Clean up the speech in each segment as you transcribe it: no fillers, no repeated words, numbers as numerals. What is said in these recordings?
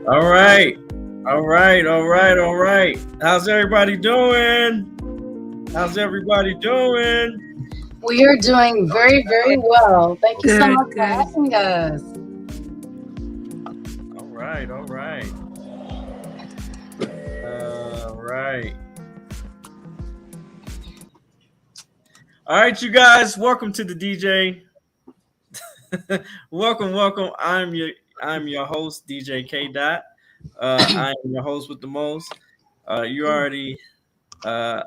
All right. All right. All right. All right. How's everybody doing? How's everybody doing? We are doing very, very well. Thank you so Good, much for good. having us. All right. All right. All right. All right, you guys. Welcome to the DJ. welcome. I'm your host, DJ K Dot. I'm your host with the most. You already uh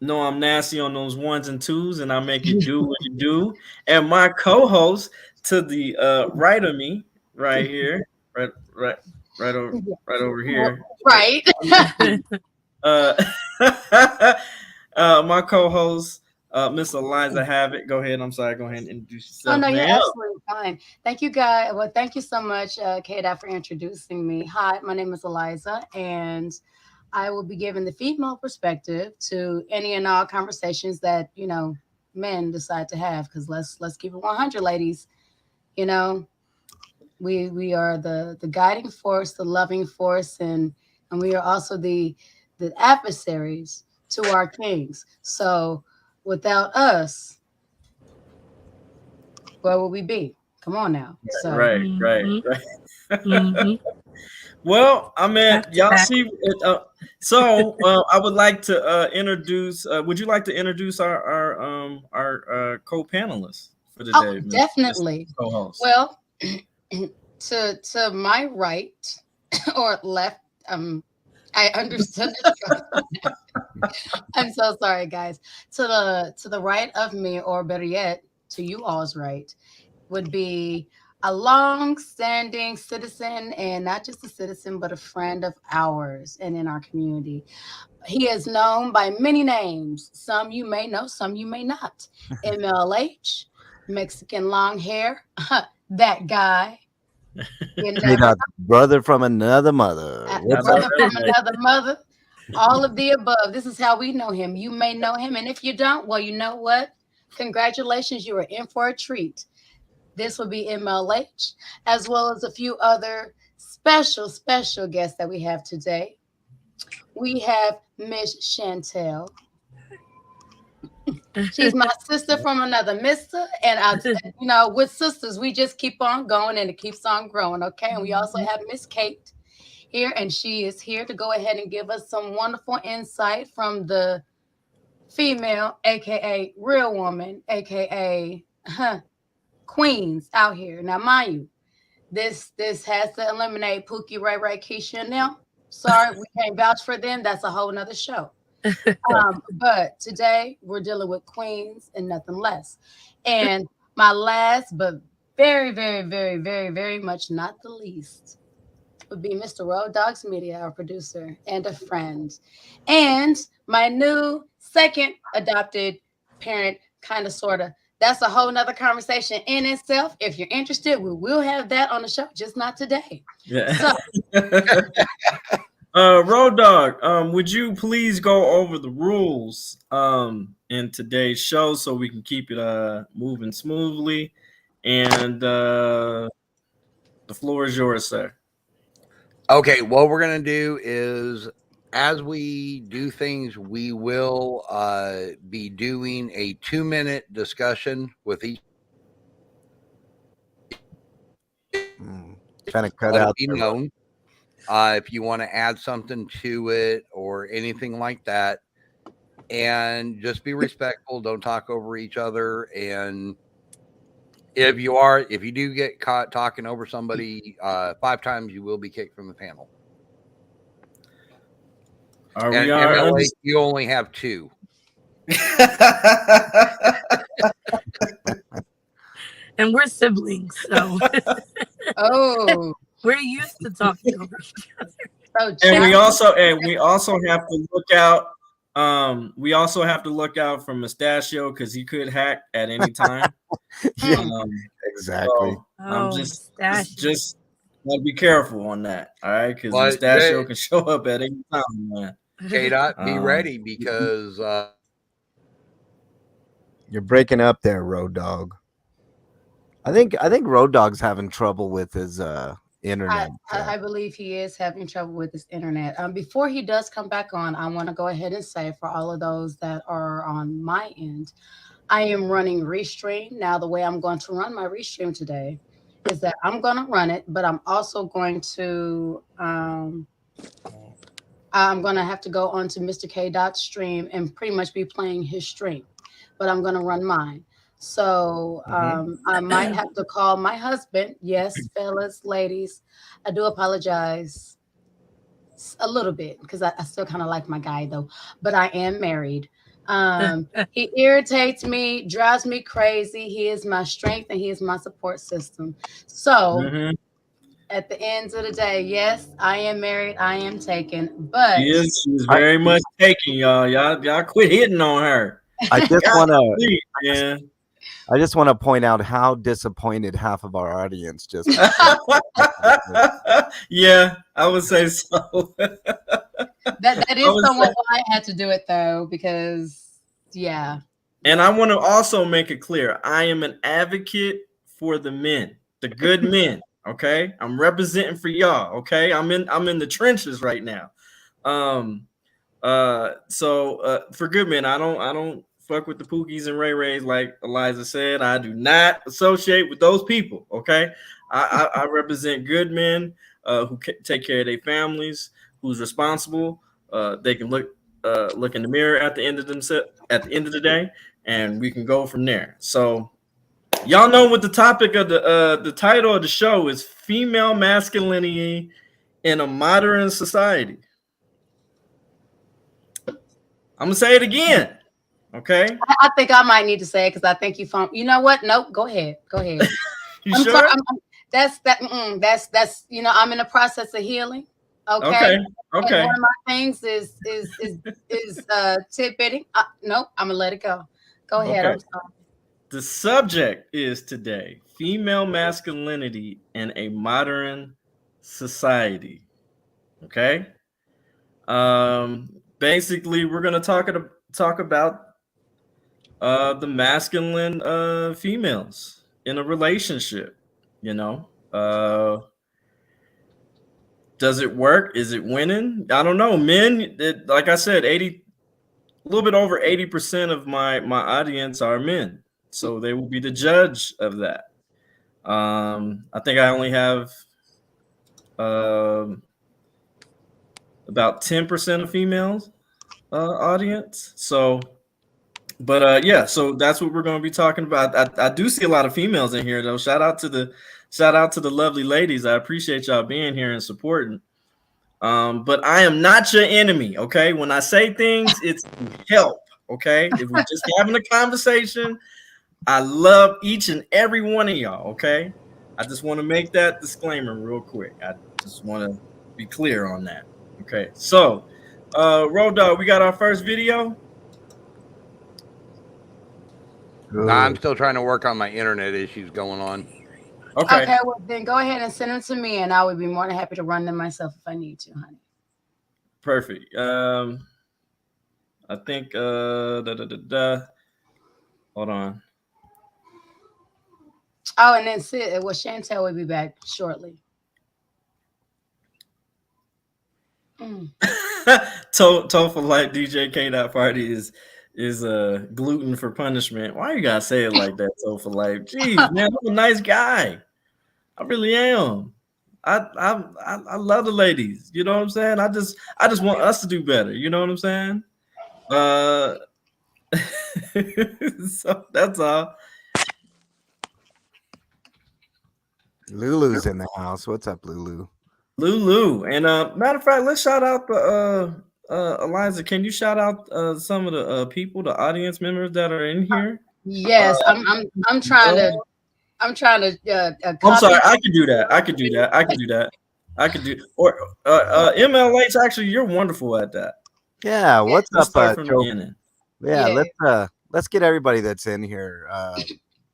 know I'm nasty on those ones and twos, and I make it do what it do. And my co-host to the right of me, right here, right, right over, right over here. Right. Uh, my co-host, Miss Eliza Havoc. Go ahead. I'm sorry. Go ahead and introduce Oh yourself, no, you're ma'am. absolutely fine. Thank you, guys. Well, thank you so much, Kata, for introducing me. Hi, my name is Eliza, and I will be giving the female perspective to any and all conversations that men decide to have. Because let's keep it 100, ladies. You know, we are the guiding force, the loving force, and we are also the adversaries to our kings. So without us, where would we be? Come on now. So Right, right, Mm-hmm. right. Mm-hmm. Well, I mean, That's y'all fact. see it. So I would like to introduce. Would you like to introduce our co-panelists for oh, today, Miss definitely. co-host? Well, to my right or left, I understood it. I'm so sorry, guys. To the right of me, or better yet, to you all's right, would be a long-standing citizen, and not just a citizen, but a friend of ours and in our community. He is known by many names. Some you may know, some you may not. MLH, Mexican long hair, that guy. You Straight never out, brother from another mother. I What's know up? brother from that's right. another mother. All of the above. This is how we know him. You may know him, and if you don't, well, you know what? Congratulations, you are in for a treat. This will be MLH, as well as a few other special guests that we have today. We have Miss Chantel. She's my sister from another mister. And with sisters, we just keep on going and it keeps on growing. Okay. And we also have Miss Kate here, and she is here to go ahead and give us some wonderful insight from the female, aka real woman, aka queens out here. Now, mind you, this has to eliminate Pookie, Ray Ray, Keisha, and them. Sorry, we can't vouch for them. That's a whole nother show. But today we're dealing with queens and nothing less. And my last, but very much not the least, would be Mr. Road Dogs Media, our producer and a friend. And my new second adopted parent, kind of, sort of. That's a whole nother conversation in itself. If you're interested, we will have that on the show, just not today. Yeah. So, Road Dog, would you please go over the rules in today's show so we can keep it moving smoothly? And the floor is yours, sir. Okay, what we're gonna do is, as we do things, we will be doing a 2-minute discussion with each. Trying to cut Let it out be the known if you want to add something to it or anything like that, and just be respectful. Don't talk over each other. And if you do get caught talking over somebody 5 times, you will be kicked from the panel. Are And we are Emily, you only have 2. And we're siblings, so Oh, we're used to talking over each other. so And we challenge. also have to look out. We also have to look out for Mustachio because he could hack at any time. Yeah, Um, exactly. so I'm Oh, just Mustachio. gotta be careful on that. All right, because But Mustachio can show up at any time, man. K-Dot, be Um, ready because You're breaking up there, Road Dog. I think Road Dog's having trouble with his internet. I believe he is having trouble with his internet. Before he does come back on, I want to go ahead and say for all of those that are on my end, I am running Restream. Now, the way I'm going to run my Restream today is that I'm going to run it, but I'm also going to I'm going to have to go onto Mr. K. Dot's stream and pretty much be playing his stream, but I'm going to run mine. So I might have to call my husband. Yes, fellas, ladies, I do apologize a little bit because I still kind of like my guy though, but I am married. He irritates me, drives me crazy. He is my strength and he is my support system. So at the end of the day, yes, I am married. I am taken, but she's very much taking y'all. Y'all quit hitting on her. I just want to. Yeah. I just want to point out how disappointed half of our audience just. Yeah, I would say so. that is somewhat why I had to do it though, because yeah. And I want to also make it clear, I am an advocate for the men, the good men. Okay, I'm representing for y'all. Okay, I'm in the trenches right now. So for good men, I don't fuck with the Pookies and Ray Rays like Eliza said. I do not associate with those people. Okay, I represent good men who take care of their families, who's responsible. They can look in the mirror at the end of the day, and we can go from there. So y'all know what the topic of the title of the show is: female masculinity in a modern society. I'm gonna say it again. Okay. I think I might need to say it because I think you found. You know what? Nope. Go ahead. You I'm sure? sorry. That's I'm in the process of healing. Okay. And one of my things is tidbitting. Nope. I'm gonna let it go. Go ahead. Okay. I'm sorry. The subject is today female masculinity in a modern society. Okay. Basically, we're gonna talk about the masculine females in a relationship. Does it work? Is it winning? I don't know. Men, like I said, a little bit over 80% of my audience are men, so they will be the judge of that. I think I only have about 10% of females audience. So, but yeah, so that's what we're going to be talking about. I do see a lot of females in here though. Shout out to the lovely ladies. I appreciate y'all being here and supporting. But I am not your enemy. Okay, when I say things, it's help. Okay, if we're just having a conversation, I love each and every one of y'all. Okay, I just want to make that disclaimer real quick. I just want to be clear on that. Okay, so Road Dog, we got our first video. Nah, I'm still trying to work on my internet issues going on. Okay, well then go ahead and send them to me, and I would be more than happy to run them myself if I need to, honey. Perfect. I think hold on. Oh, and then Chantel will be back shortly. Tofa like DJ K Dot Party is gluten for punishment. Why you gotta say it like that, Tofa? Like, geez, man, I'm a nice guy. I really am. I love the ladies. You know what I'm saying? I just want us to do better. You know what I'm saying? So that's all. Lulu's in the house. What's up, Lulu? Lulu. And matter of fact, let's shout out the Eliza, can you shout out some of the people, the audience members that are in here? Yes, I'm trying to. I'm trying to. I'm sorry, I could do that. I could do that. I could do that. I could do. Or MLH. Actually, you're wonderful at that. Yeah, what's Let's up, start from the Joe? beginning. Yeah, Yeah. let's get everybody that's in here.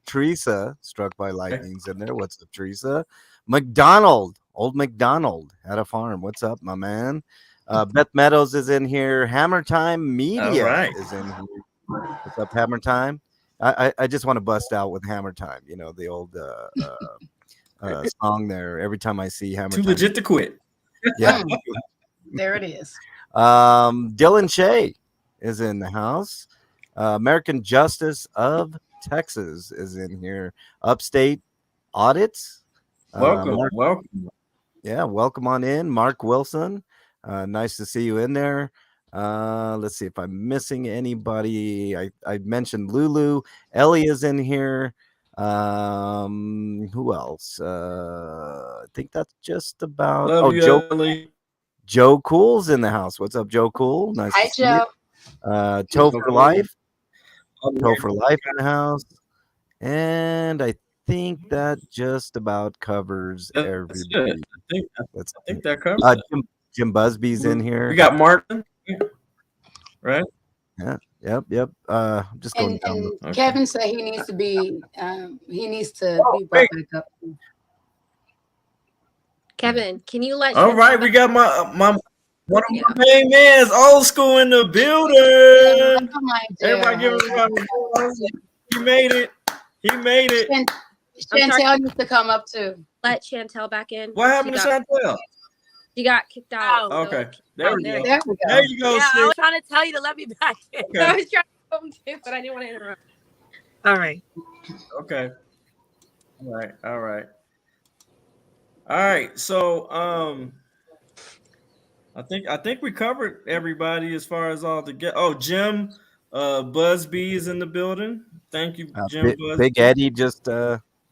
Teresa, struck by lightning's in there. What's up, Teresa? McDonald, old McDonald at a farm. What's up, my man? Beth Meadows is in here. Hammer Time Media right. is in here. What's up, Hammer Time? I just want to bust out with Hammer Time. You know, the old song there. Every time I see Hammer Too Time. legit to quit. Yeah. There it is. Dylan Shea is in the house. American Justice of Texas is in here. Upstate Audits. Welcome. Mark, Welcome. yeah, welcome on in. Mark Wilson. Nice to see you in there. Let's see if I'm missing anybody. I mentioned Lulu. Ellie is in here. Who else? I think that's just about. Love you, Joe. Ellie. Joe Cool's in the house. What's up, Joe Cool? Nice Hi, to see you. Joe. Toe Joe for Cool. Life. Okay. Toe for Life in the house. And I think that just about covers That's everybody. it. I think that covers it. Jim Busby's in here. We got Martin, right? Yep. I'm just going down. And Okay. Kevin said he needs to be be brought back up. Kevin, can you let? All right, we got my one of my main mans, old school in the building. Everybody give him a round of applause. He made it. He made it. Chantel needs to come up too. Let Chantel back in. What happened to Chantel? She got kicked out. Oh, Okay, there we go. There we go. There you go. Yeah, I sis. was trying to tell you to let me back in. Okay. I was trying to come too, but I didn't want to interrupt. All right. Okay. All right. So I think we covered everybody as far as all the get. Oh, Jim Busby is in the building. Thank you, Jim Busby. Big Eddie just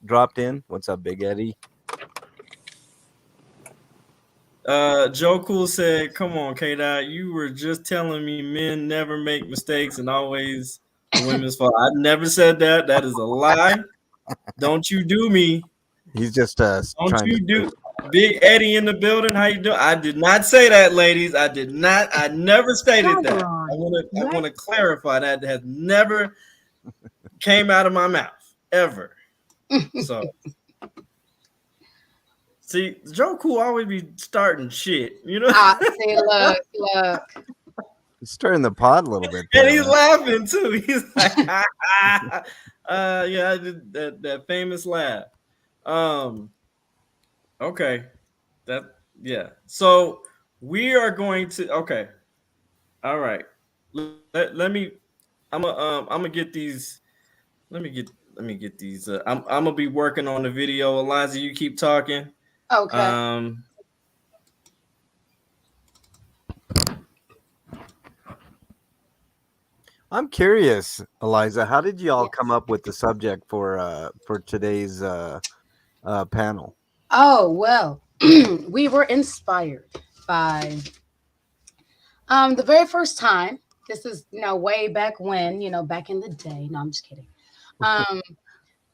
dropped in. What's up, Big Eddie? Joe Cool said, "Come on, K-Dot, you were just telling me men never make mistakes and always the women's fault. I never said that. That is a lie. Don't you do me. He's just Don't trying you to do." Big Eddie in the building. How you doing? I did not say that, ladies. I did not. I never stated that. I want to clarify that has never came out of my mouth ever. So. See, Joe Cool always be starting shit, you know. See, look. stirring the pot a little bit. And he's laughing too. He's like, yeah, I did that famous laugh. Okay, yeah. So we are going to. Okay, all right. Let me. I'm gonna get these. Let me get these. I'm gonna be working on the video. Eliza, you keep talking. Okay. I'm curious, Eliza, how did you all come up with the subject for today's panel? Oh, well, we were inspired by the very first time. This is, way back when, back in the day. No, I'm just kidding.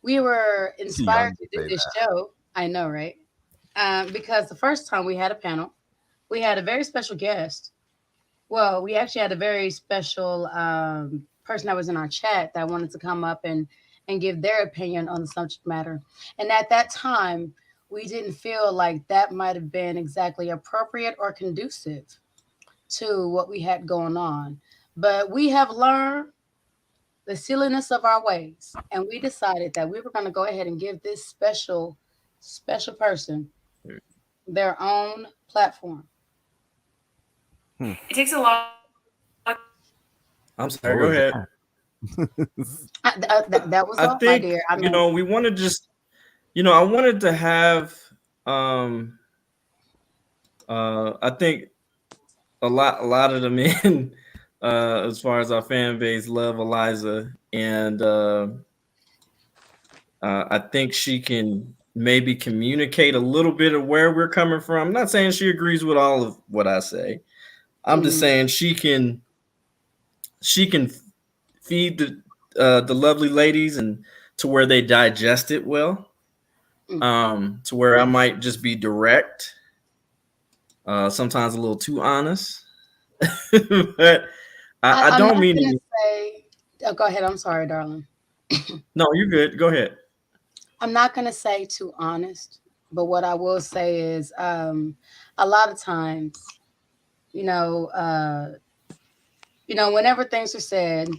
We were inspired to do this show. I know, right? Because the first time we had a panel, we had a very special guest. Well, we actually had a very special person that was in our chat that wanted to come up and give their opinion on the subject matter. And at that time, we didn't feel like that might have been exactly appropriate or conducive to what we had going on. But we have learned the silliness of our ways. And we decided that we were going to go ahead and give this special person their own platform. It takes a lot. I'm sorry. Go ahead. That was all, my dear. I mean, we want to just, I wanted to have, I think a lot of the men, as far as our fan base, love Eliza, and I think she can maybe communicate a little bit of where we're coming from. I'm not saying she agrees with all of what I say. I'm just saying she can feed the lovely ladies and to where they digest it well. To where I might just be direct, sometimes a little too honest. But I don't mean to say. Oh, go ahead. I'm sorry, darling. No, you're good. Go ahead. I'm not going to say too honest, but what I will say is a lot of times, whenever things are said,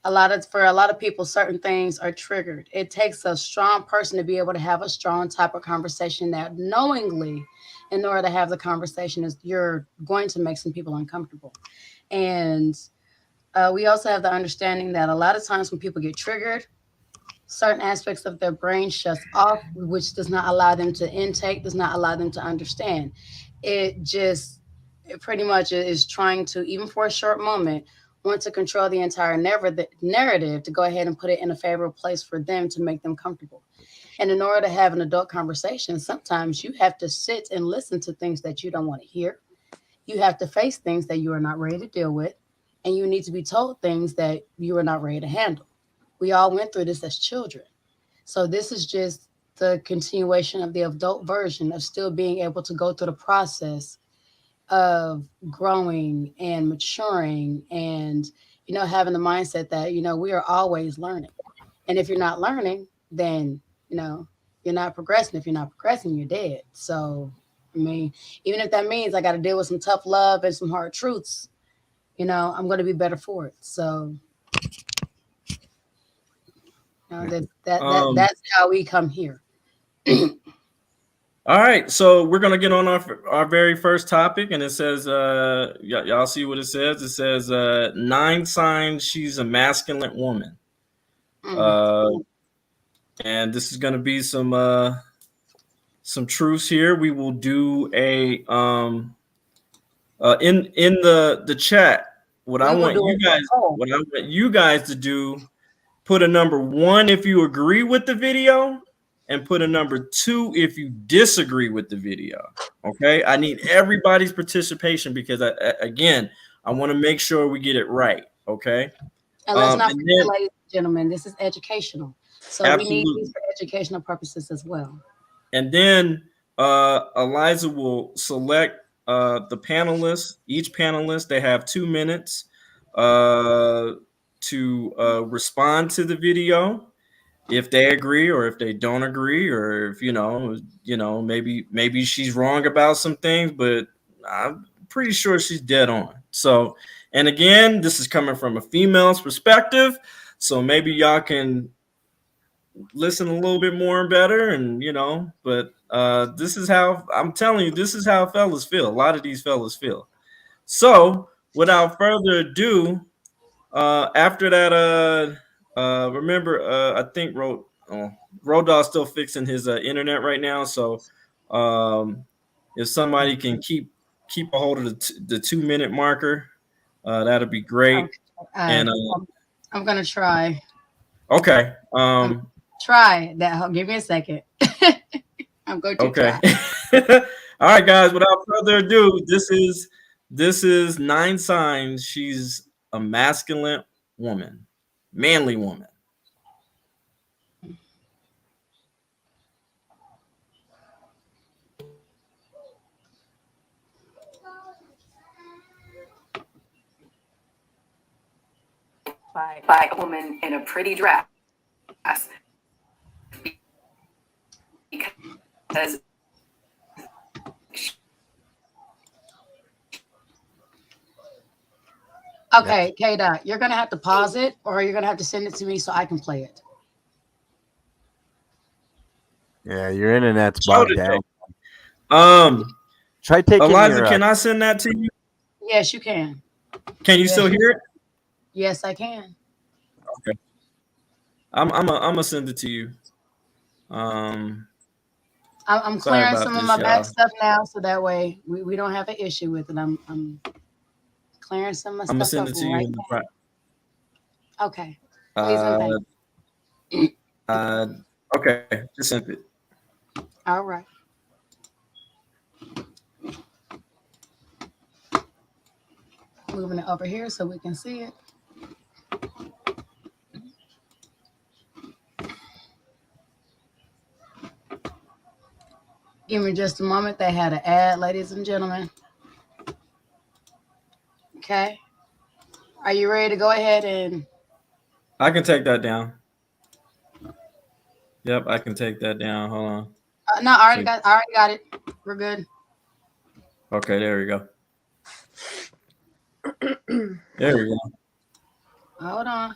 for a lot of people, certain things are triggered. It takes a strong person to be able to have a strong type of conversation that knowingly, in order to have the conversation, is you're going to make some people uncomfortable. And we also have the understanding that a lot of times when people get triggered, certain aspects of their brain shuts off, which does not allow them to intake, does not allow them to understand. It pretty much is trying to, even for a short moment, want to control the entire narrative to go ahead and put it in a favorable place for them to make them comfortable. And in order to have an adult conversation, sometimes you have to sit and listen to things that you don't want to hear. You have to face things that you are not ready to deal with. And you need to be told things that you are not ready to handle. We all went through this as children. So this is just the continuation of the adult version of still being able to go through the process of growing and maturing and, having the mindset that, we are always learning. And if you're not learning, then, you're not progressing. If you're not progressing, you're dead. So, even if that means I got to deal with some tough love and some hard truths, I'm going to be better for it. So, that's how we come here. All right, so we're gonna get on our very first topic, and it says, y'all see what it says? It says 9 signs she's a masculine woman. And this is gonna be some truths here. We will do a in the chat. What I want you guys to do, put a number 1 if you agree with the video, and put a number 2 if you disagree with the video. Okay, I need everybody's participation because I want to make sure we get it right. Okay, and let's not forget, ladies and gentlemen, this is educational, so absolutely. We need these for educational purposes as well. And then Eliza will select the panelists. Each panelist, they have 2 minutes to respond to the video, if they agree or if they don't agree, or if maybe she's wrong about some things, but I'm pretty sure she's dead on. So, and again, this is coming from a female's perspective, so maybe y'all can listen a little bit more and better, and but this is how, I'm telling you, this is how fellas feel. A lot of these fellas feel. So without further ado, after that, remember, I think Road Dog's still fixing his internet right now. So if somebody can keep a hold of the 2-minute marker, that'll be great. And I'm gonna try. Okay. Try that. Give me a second. I'm going to try. All right, guys. Without further ado, this is 9 signs she's a masculine woman, manly woman. By a woman in a pretty dress, because okay, K-Dot, you're gonna have to pause it, or you're gonna have to send it to me so I can play it. Yeah, your internet's bogged down. Try taking Eliza, can I send that to you? Yes, you can. Can you still hear it? Yes, I can. Okay. I'm gonna send it to you. I'm clearing some of my back stuff now, so that way we don't have an issue with it. I'm clearing some of my stuff. I'm gonna send it to you. Okay. Please and thank you. Okay, just send it. All right. Moving it over here so we can see it. Give me just a moment. They had an ad, ladies and gentlemen. Okay. Are you ready to go ahead and... I can take that down. Yep, I can take that down. Hold on. No, I already got it. We're good. Okay, there we go. There we go. Hold on.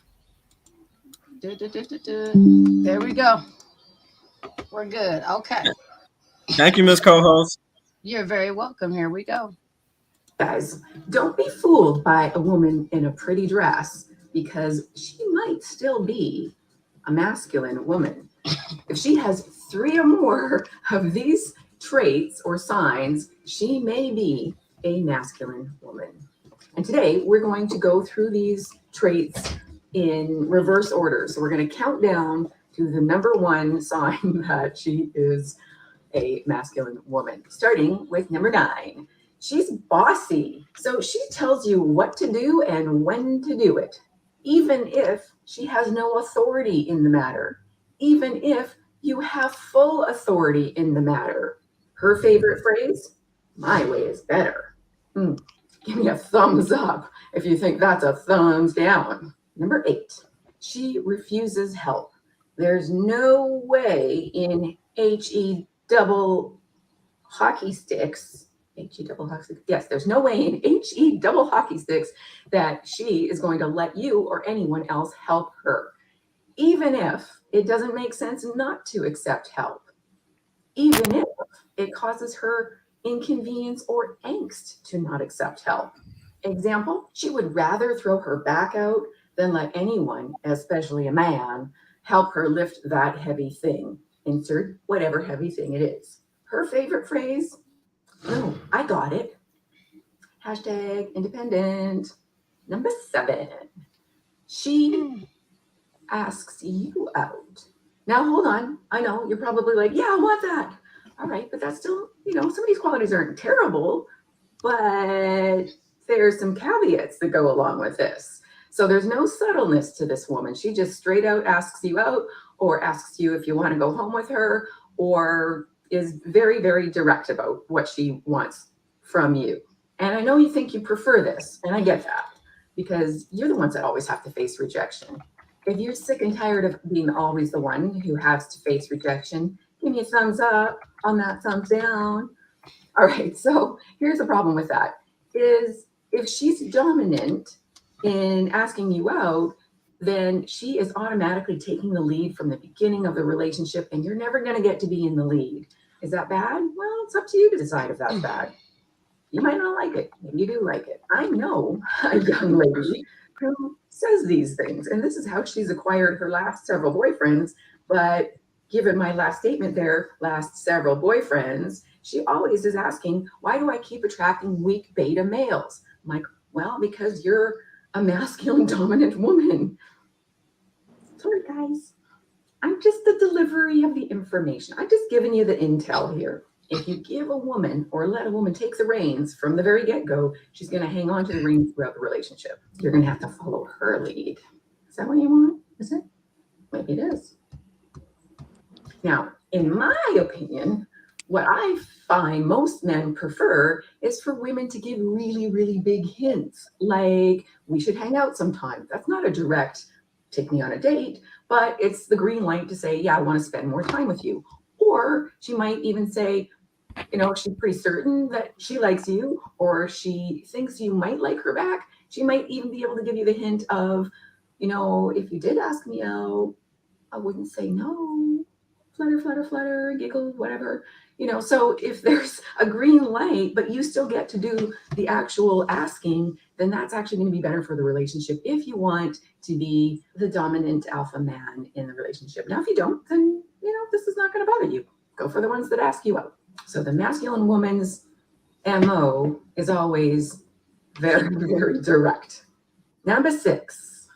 There we go. We're good. Okay. Thank you, Miss Co-host. You're very welcome. Here we go. Guys, don't be fooled by a woman in a pretty dress because she might still be a masculine woman. If she has 3 or more of these traits or signs, she may be a masculine woman. And today we're going to go through these traits in reverse order. So we're going to count down to the number 1 sign that she is a masculine woman, starting with number 9. She's bossy. So she tells you what to do and when to do it, even if she has no authority in the matter, even if you have full authority in the matter. Her favorite phrase, my way is better. Give me a thumbs up if you think that's a thumbs down. Number 8, she refuses help. There's no way in HE double hockey sticks, yes, there's no way in HE double hockey sticks that she is going to let you or anyone else help her, even if it doesn't make sense not to accept help, even if it causes her inconvenience or angst to not accept help. Example, she would rather throw her back out than let anyone, especially a man, help her lift that heavy thing. Insert whatever heavy thing it is. Her favorite phrase, no, I got it. Hashtag independent. Number 7, she asks you out. Now, hold on. I know you're probably like, yeah, I want that. All right, but that's still, some of these qualities aren't terrible, but there's some caveats that go along with this. So there's no subtleness to this woman. She just straight out asks you out or asks you if you want to go home with her, or is very, very direct about what she wants from you. And I know you think you prefer this, and I get that, because you're the ones that always have to face rejection. If you're sick and tired of being always the one who has to face rejection, give me a thumbs up on that thumbs down. All right, so here's the problem with that, is if she's dominant in asking you out, then she is automatically taking the lead from the beginning of the relationship, and you're never going to get to be in the lead. Is that bad? Well, it's up to you to decide if that's bad. You might not like it. Maybe you do like it. I know a young lady who says these things, and this is how she's acquired her last several boyfriends. But given my last statement there, last several boyfriends, she always is asking, why do I keep attracting weak beta males? I'm like, well, because you're a masculine dominant woman. Sorry, guys. I'm just the delivery of the information. I'm just giving you the intel here. If you give a woman or let a woman take the reins from the very get-go, she's going to hang on to the reins throughout the relationship. You're going to have to follow her lead. Is that what you want? Is it? Maybe it is. Now, in my opinion, what I find most men prefer is for women to give really, really big hints, like we should hang out sometime. That's not a direct take me on a date, but it's the green light to say, yeah, I want to spend more time with you. Or she might even say, she's pretty certain that she likes you, or she thinks you might like her back. She might even be able to give you the hint of, if you did ask me out, I wouldn't say no. Flutter, flutter, flutter, giggle, whatever. So if there's a green light, but you still get to do the actual asking, then that's actually going to be better for the relationship if you want to be the dominant alpha man in the relationship. Now, if you don't, then, this is not going to bother you. Go for the ones that ask you out. So the masculine woman's MO is always very, very direct. Number 6,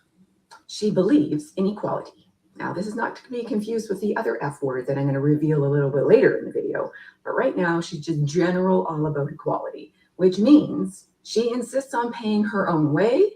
she believes in equality. Now, this is not to be confused with the other F word that I'm going to reveal a little bit later in the video. But right now, she's just general all about equality, which means She insists on paying her own way,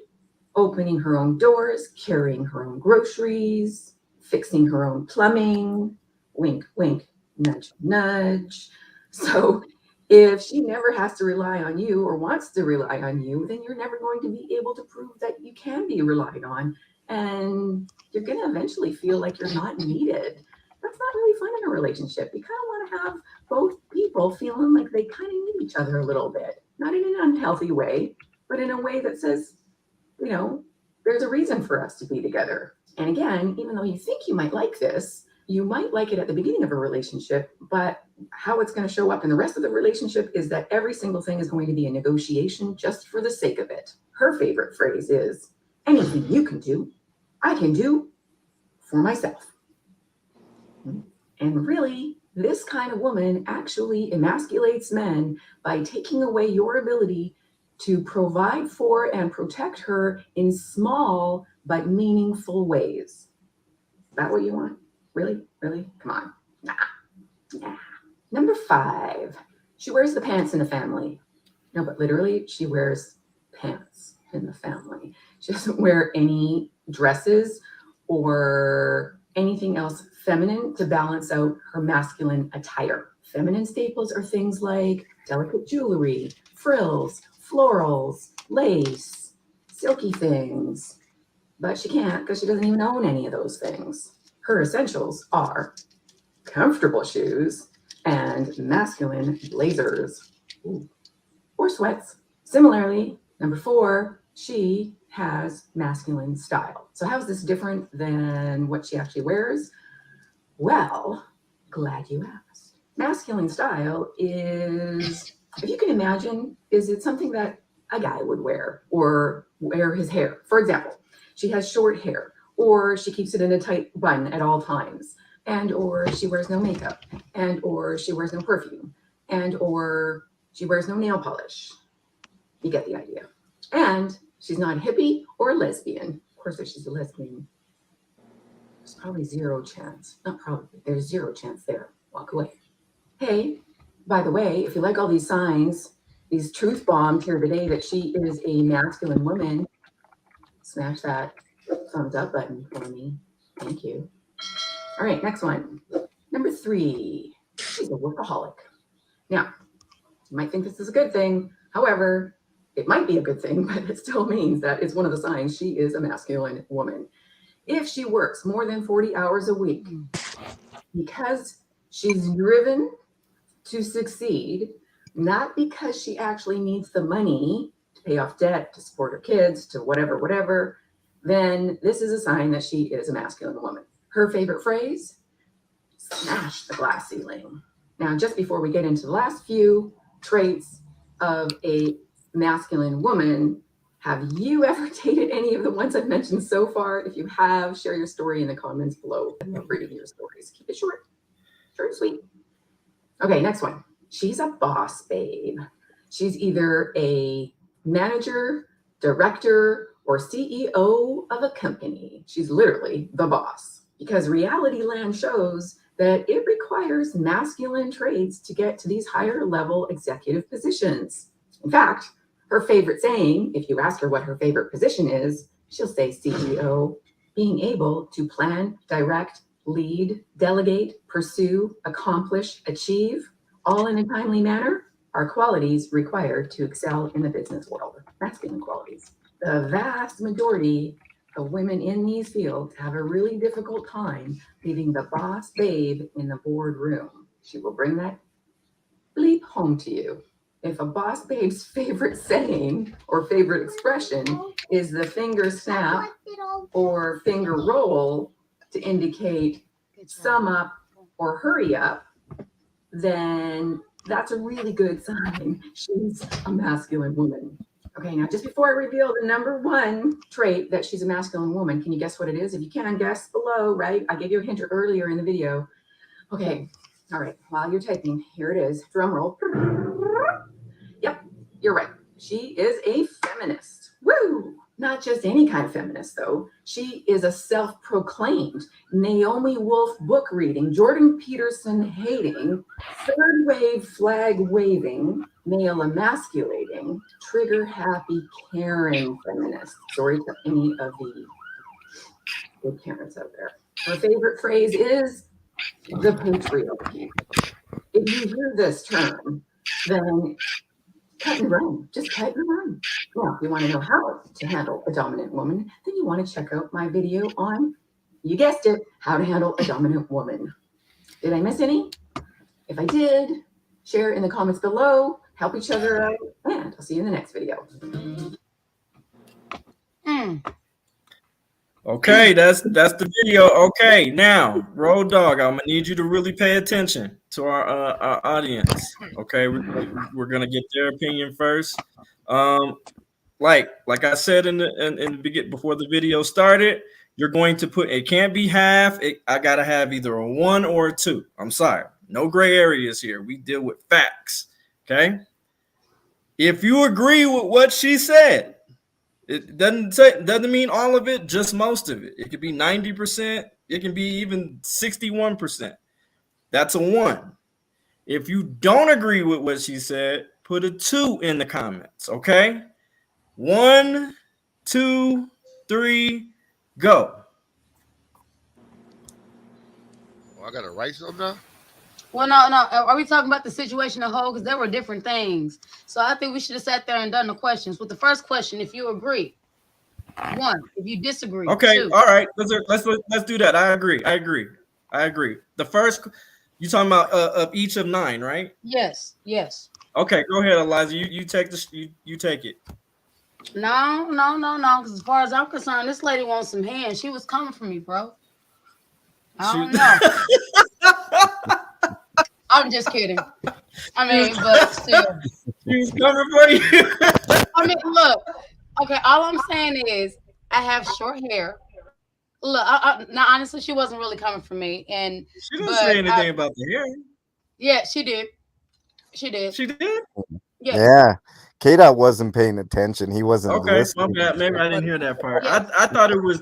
opening her own doors, carrying her own groceries, fixing her own plumbing. Wink, wink, nudge, nudge. So if she never has to rely on you or wants to rely on you, then you're never going to be able to prove that you can be relied on. And you're going to eventually feel like you're not needed. That's not really fun in a relationship. You kind of want to have both people feeling like they kind of need each other a little bit, not in an unhealthy way, but in a way that says, you know, there's a reason for us to be together. And again, even though you think you might like this, you might like it at the beginning of a relationship, but how it's going to show up in the rest of the relationship is that every single thing is going to be a negotiation just for the sake of it. Her favorite phrase is, anything you can do, I can do for myself. And really, this kind of woman actually emasculates men by taking away your ability to provide for and protect her in small but meaningful ways. Is that what you want? Really? Really? Come on. Nah. Number 5, she wears the pants in the family. No, but literally, she wears pants in the family. She doesn't wear any dresses or anything else feminine to balance out her masculine attire. Feminine staples are things like delicate jewelry, frills, florals, lace, silky things. But she can't because she doesn't even own any of those things. Her essentials are comfortable shoes and masculine blazers. Ooh. Or sweats. Similarly, number 4, she has masculine style. So how is this different than what she actually wears? Well, glad you asked. Masculine style is, if you can imagine, is it something that a guy would wear or wear his hair? For example, she has short hair, or she keeps it in a tight bun at all times, and or she wears no makeup, and or she wears no perfume, and or she wears no nail polish. You get the idea. And she's not a hippie or a lesbian. Of course, if she's a lesbian, there's probably zero chance. Not probably, there's zero chance there. Walk away. Hey, by the way, if you like all these signs, these truth bombs here today that she is a masculine woman, smash that thumbs up button for me. Thank you. All right, next one. Number 3, she's a workaholic. Now, you might think this is a good thing. However, it might be a good thing, but it still means that it's one of the signs she is a masculine woman. If she works more than 40 hours a week, because she's driven to succeed, not because she actually needs the money to pay off debt, to support her kids, to whatever, then this is a sign that she is a masculine woman. Her favorite phrase, smash the glass ceiling. Now, just before we get into the last few traits of a masculine woman, have you ever dated any of the ones I've mentioned so far? If you have, share your story in the comments below. I love reading your stories. Keep it short and sweet. Okay, next one. She's a boss babe. She's either a manager, director, or CEO of a company. She's literally the boss, because reality land shows that it requires masculine traits to get to these higher level executive positions. In fact, her favorite saying, if you ask her what her favorite position is, she'll say CEO. Being able to plan, direct, lead, delegate, pursue, accomplish, achieve, all in a timely manner, are qualities required to excel in the business world. Masculine qualities. The vast majority of women in these fields have a really difficult time leaving the boss babe in the boardroom. She will bring that bleep home to you. If a boss babe's favorite saying or favorite expression is the finger snap or finger roll to indicate sum up or hurry up, then that's a really good sign she's a masculine woman. Okay, now just before I reveal the number 1 trait that she's a masculine woman, can you guess what it is? If you can, guess below, right? I gave you a hint earlier in the video. Okay, all right, while you're typing, here it is, drum roll. Yep, you're right. She is a feminist. Woo! Not just any kind of feminist, though. She is a self-proclaimed Naomi Wolf book reading, Jordan Peterson hating, third wave flag waving, male emasculating, trigger happy Karen feminists. Sorry to any of the good Karens out there. Her favorite phrase is the patriarchy. If you hear this term, then cut and run. Just cut and run. Now, if you want to know how to handle a dominant woman, then you want to check out my video on, you guessed it, how to handle a dominant woman. Did I miss any? If I did, share in the comments below, help each other out, and I'll see you in the next video. Okay, that's the video. Okay, now Road Dog, I'm gonna need you to really pay attention to our audience. Okay, we're gonna get their opinion first. Like I said in the beginning before the video started, you're going to put, it can't be half. I gotta have either a 1 or a 2. I'm sorry, no gray areas here. We deal with facts. Okay, if you agree with what she said. It doesn't mean all of it, just most of it. It could be 90%. It can be even 61%. That's a 1. If you don't agree with what she said, put a 2 in the comments, okay? 1, 2, 3, go. I gotta write something now? Well, no. Are we talking about the situation as a whole? Because there were different things. So I think we should have sat there and done the questions. With the first question, if you agree, 1. If you disagree, Okay, 2. all right. Let's do that. I agree. The first, you talking about of each of 9, right? Yes. Okay, go ahead, Eliza. You take you take it. No. Because as far as I'm concerned, this lady wants some hands. She was coming for me, bro. I don't know. I'm just kidding. I mean, but still. She's coming for you. I mean, look. Okay, all I'm saying is I have short hair. Look, now honestly, she wasn't really coming for me, and She didn't say anything about the hair. Yeah, she did. She did. Yeah. Yeah. K-Dot wasn't paying attention. He wasn't listening. My bad. Maybe I didn't hear that part. Yeah. I thought it was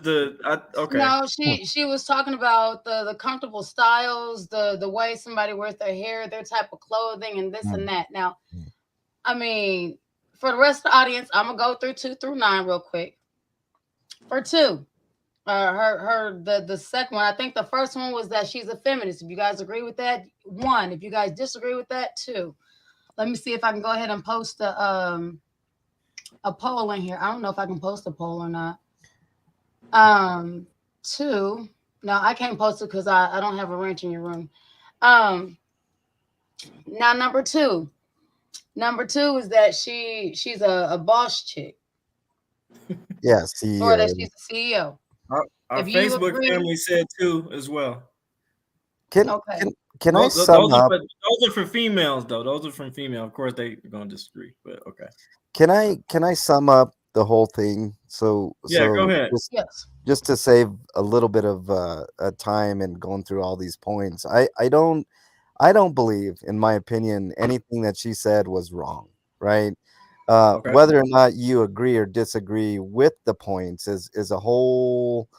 okay. No, she was talking about the comfortable styles, the way somebody wears their hair, their type of clothing, and this and that. Now, I mean, for the rest of the audience, I'm gonna go through 2 through 9 real quick. For 2, the second one, I think the first one was that she's a feminist. If you guys agree with that, 1. If you guys disagree with that, 2. Let me see if I can go ahead and post a poll in here. I don't know if I can post a poll or not. 2. No, I can't post it because I don't have a wrench in your room. Now number 2. Number 2 is that she's a boss chick. Yes, or that she's the CEO. Our Facebook family said 2 as well. Can I sum up? Those are for females, though. Those are from female. Of course, they're going to disagree, but okay. Can I sum up the whole thing? So go ahead. Just to save a little bit of time and going through all these points, I don't believe, in my opinion, anything that she said was wrong. Right? Whether or not you agree or disagree with the points is a whole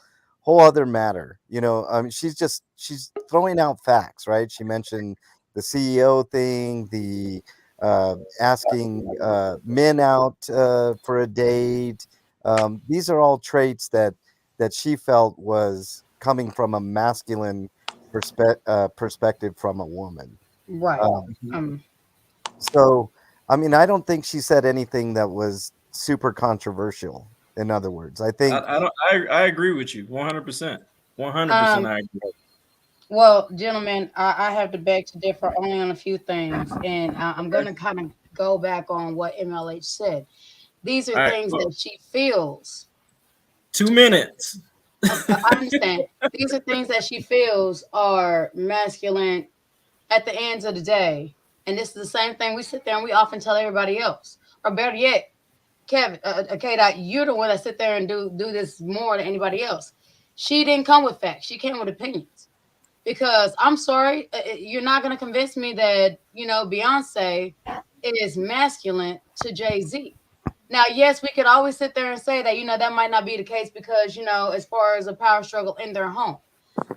other matter. You know, I mean, she's throwing out facts, right? She mentioned the CEO thing, the asking men out for a date. These are all traits that she felt was coming from a masculine perspective from a woman. Right. So, I mean, I don't think she said anything that was super controversial. In other words, I think I agree with you 100%. 100%. I agree. Well, gentlemen, I have to beg to differ only on a few things, and I'm going to kind of go back on what MLH said. These are things that she feels. 2 minutes. I understand. These are things that she feels are masculine at the ends of the day. And this is the same thing we sit there and we often tell everybody else. Or better yet, Kevin, K-Dot, you're the one that sit there and do this more than anybody else. She didn't come with facts. She came with opinions. Because I'm sorry, you're not going to convince me that, Beyonce is masculine to Jay-Z. Now, yes, we could always sit there and say that, that might not be the case because, as far as a power struggle in their home.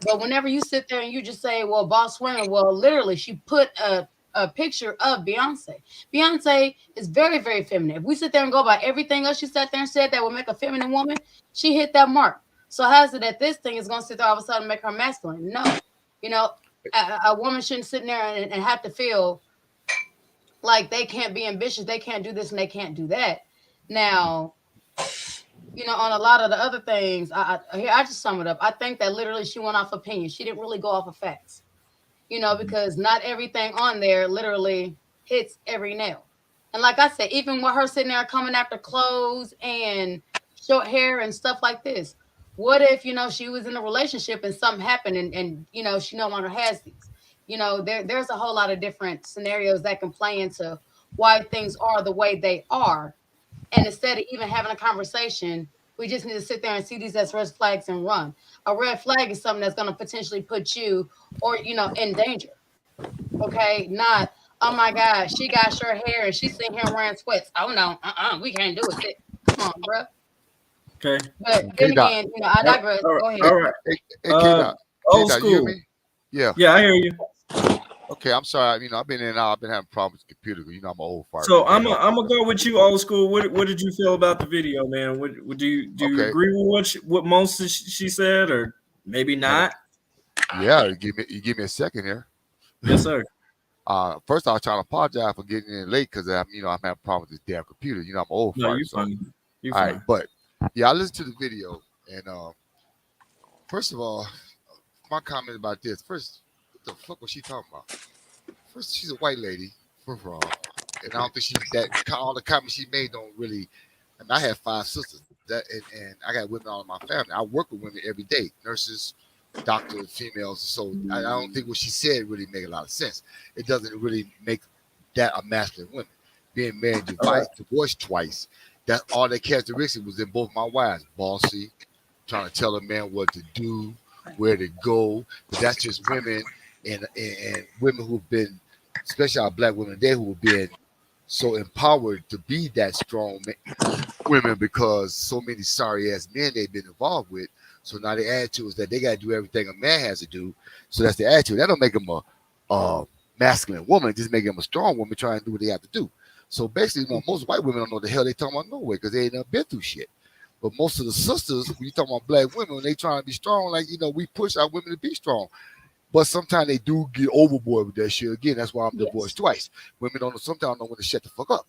But whenever you sit there and you just say, well, boss women, well, literally, she put a a picture of Beyonce. Beyonce is very, very feminine. If we sit there and go by everything else she sat there and said that would make a feminine woman, she hit that mark. So how is it that this thing is going to sit there all of a sudden and make her masculine? No. You know, a woman shouldn't sit there and have to feel like they can't be ambitious, they can't do this and they can't do that. Now, you know, on a lot of the other things, I just sum it up. I think that literally she went off opinion. She didn't really go off of facts, you know, because not everything on there literally hits every nail. And like I said, even with her sitting there coming after clothes and short hair and stuff like this, what if, you know, she was in a relationship and something happened and you know, she no longer has these? You know, there's a whole lot of different scenarios that can play into why things are the way they are. And instead of even having a conversation, we just need to sit there and see these as red flags and run. A red flag is something that's going to potentially put you or, you know, in danger. Okay. Not, oh my God, she got short hair and she's sitting here wearing sweats. Oh no, we can't do it. Come on, bro. Okay. But then again, you know, I digress. All right. Go ahead. All right. Hey, K-Dot. Old K-Dot, you hear school. me? Yeah. Yeah, I hear you. Okay, I'm sorry. You know, I've been in and out. I've been having problems with the computer. You know, I'm an old fart. So I'm gonna go with you, old school. What did you feel about the video, man? What do you Okay. agree with what most of she said, or maybe not? Yeah, you give me a second here. Yes, sir. First I was trying to apologize for getting in late because I'm having a problem with this damn computer. You know, I'm an old No, fart. you So. fine. You All fine. right, but yeah, I listened to the video, and first of all, my comment about this. First, what the fuck was she talking about? First, she's a white lady, first of all, and I don't think all the comments she made don't really. I mean, I have 5 sisters, and I got women all in my family. I work with women every day, nurses, doctors, females. So I don't think what she said really make a lot of sense. It doesn't really make that a masculine woman. Being married twice, divorced twice. That all the characteristics was in both my wives. Bossy, trying to tell a man what to do, where to go. But that's just women and women who've been, especially our black women today, who have been so empowered to be that strong women because so many sorry ass men they've been involved with. So now the attitude is that they got to do everything a man has to do. So that's the attitude. That don't make them a masculine woman. It just make them a strong woman trying to do what they have to do. So basically, most white women don't know the hell they talking about no way because they ain't never been through shit. But most of the sisters, when you talking about black women, when they trying to be strong, like, we push our women to be strong. But sometimes they do get overboard with that shit. Again, that's why I'm divorced twice. Women sometimes know when to shut the fuck up.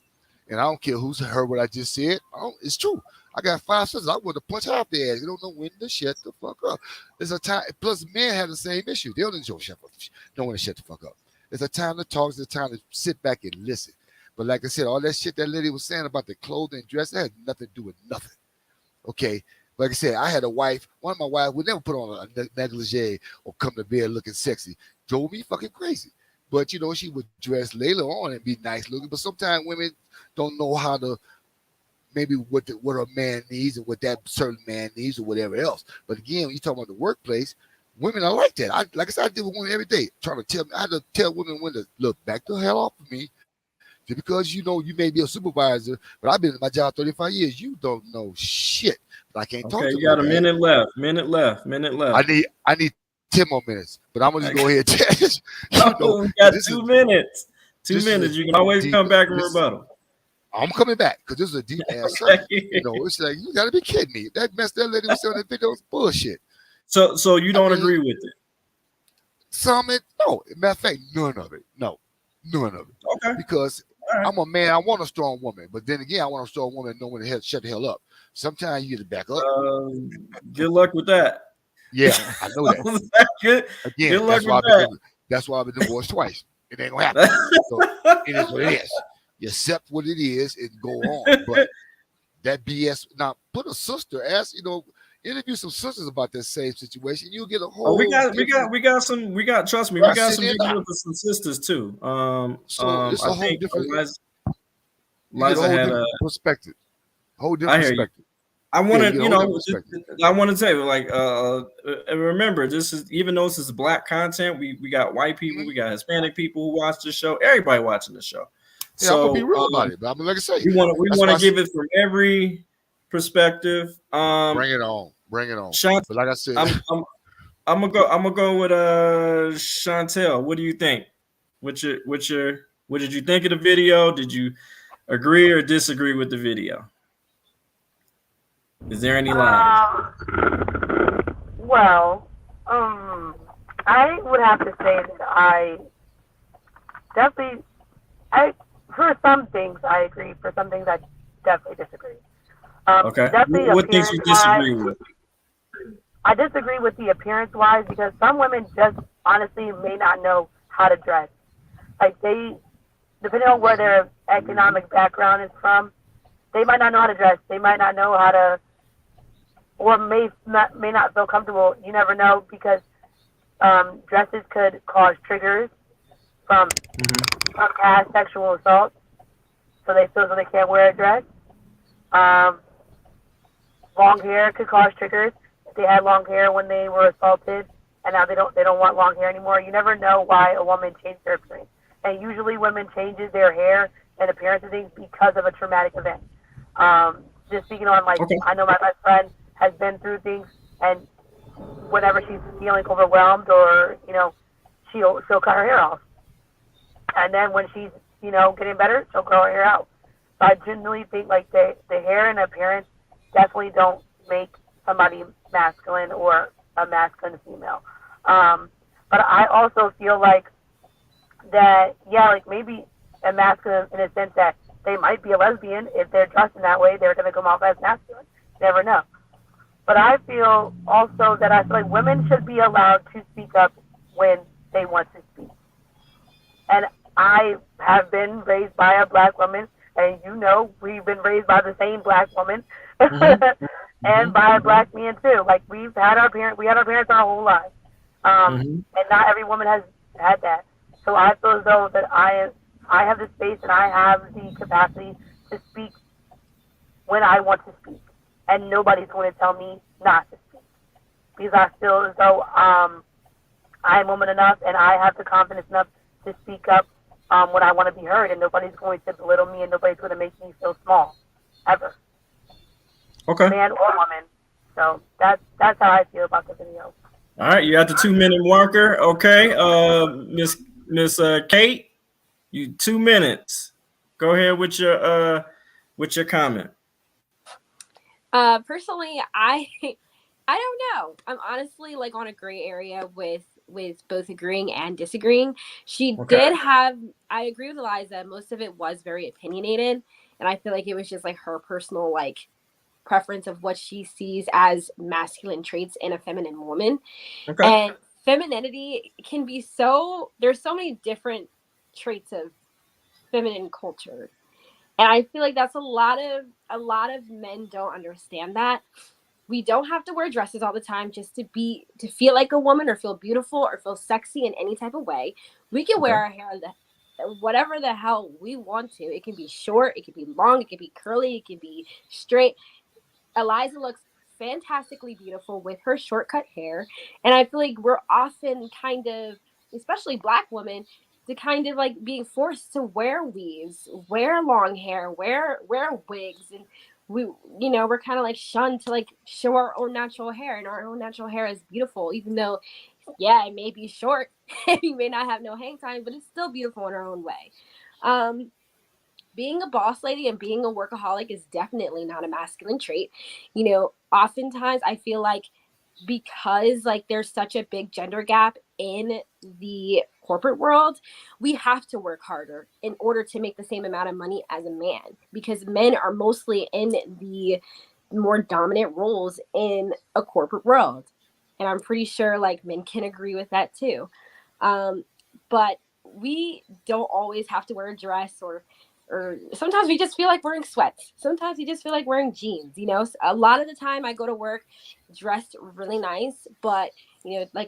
And I don't care who's heard what I just said. It's true. I got 5 sisters. I want to punch half their ass. They don't know when to shut the fuck up. There's a time. Plus, men have the same issue. They don't know when to shut the fuck up. There's a time to talk. There's a time to sit back and listen. But like I said, all that shit that lady was saying about the clothing and dress, that had nothing to do with nothing. Okay? Like I said, I had a wife. One of my wives would never put on a negligee or come to bed looking sexy. Drove me fucking crazy. But, she would dress later on and be nice looking. But sometimes women don't know how to, maybe what a man needs and what that certain man needs or whatever else. But again, when you talk about the workplace, women are like that. Like I said, I deal with women every day. I had to tell women when to look back the hell off of me. Just because you may be a supervisor, but I've been in my job 35 years. You don't know shit. But I can't talk to you. You got a minute left. Minute left. I need 10 more minutes, but I'm gonna just go ahead and tell you. We got 2 minutes. 2 minutes. You can always come back and rebuttal. I'm coming back because this is a deep ass subject. It's like you gotta be kidding me. That mess that lady was saying in the video was bullshit. So you don't agree with it? Some it no. Matter of fact, none of it. No, none of it. Okay. Because I'm a man. I want a strong woman, but then again, I want a strong woman to know when to shut the hell up. Sometimes you get to back up. Good luck with that. Yeah, I know that. Again, good luck that's why I've been divorced twice. It ain't gonna happen. So it is what it is. You accept what it is and go on. But that BS. Now, put a sister. Interview some sisters about that same situation. You'll get a whole. We got some. Trust me, we got some people with some sisters too. So it's a whole different. Liza had a perspective. Whole different perspective. I want to, I want to tell you, like, remember, this is, even though this is black content, we got white people, we got Hispanic people who watch the show, everybody watching the show. Yeah, so, I'm gonna be real about it. But I mean, like I say, we want to give it from every perspective. Bring it on. But like I said, I'm gonna go with Chantel. What do you think? What did you think of the video? Did you agree or disagree with the video? Is there any lines? Well, I would have to say that for some things I agree. For some things I definitely disagree. Okay. Definitely What things you disagree with? I disagree with the appearance-wise because some women just honestly may not know how to dress. Like depending on where their economic background is from, they might not know how to dress. They might not know how to, or may not feel comfortable. You never know because dresses could cause triggers from past sexual assault, so they feel they can't wear a dress. Long hair could cause triggers. If they had long hair when they were assaulted, and now they don't want long hair anymore. You never know why a woman changed their appearance, and usually women changes their hair and appearance and things because of a traumatic event. Just speaking on I know my best friend has been through things, and whenever she's feeling overwhelmed or she'll cut her hair off, and then when she's getting better, she'll grow her hair out. So I genuinely think the hair and appearance definitely don't make somebody masculine or a masculine female. But I also feel like that, maybe a masculine in a sense that they might be a lesbian. If they're dressed in that way, they're going to come off as masculine. You never know. But I feel also that I feel like women should be allowed to speak up when they want to speak. And I have been raised by a black woman, and we've been raised by the same black woman. And by a black man too. We had our parents our whole lives, and not every woman has had that. So I feel as though that I have the space and I have the capacity to speak when I want to speak, and nobody's going to tell me not to speak because I feel as though I'm woman enough and I have the confidence enough to speak up when I want to be heard, and nobody's going to belittle me and nobody's going to make me feel small ever. Okay. Man or woman. So that's how I feel about the video. All right, you got the 2-minute marker. Okay, Miss Kate, you 2 minutes. Go ahead with your comment. Personally, I don't know. I'm honestly on a gray area with both agreeing and disagreeing. She did have. I agree with Eliza. Most of it was very opinionated, and I feel like it was just her personal preference of what she sees as masculine traits in a feminine woman. Okay. And femininity can be there's so many different traits of feminine culture. And I feel like that's a lot of men don't understand that. We don't have to wear dresses all the time just to feel like a woman or feel beautiful or feel sexy in any type of way. We can wear our hair whatever the hell we want to. It can be short, it can be long, it can be curly, it can be straight. Eliza looks fantastically beautiful with her shortcut hair. And I feel like we're often kind of, especially black women, to kind of being forced to wear weaves, wear long hair, wear wigs. And we're kind of shunned to show our own natural hair. And our own natural hair is beautiful, even though, it may be short. You may not have no hang time, but it's still beautiful in our own way. Being a boss lady and being a workaholic is definitely not a masculine trait. Oftentimes I feel like because there's such a big gender gap in the corporate world, we have to work harder in order to make the same amount of money as a man, because men are mostly in the more dominant roles in a corporate world. And I'm pretty sure men can agree with that too. But we don't always have to wear a dress or sometimes we just feel like wearing sweats. Sometimes we just feel like wearing jeans. A lot of the time I go to work dressed really nice, but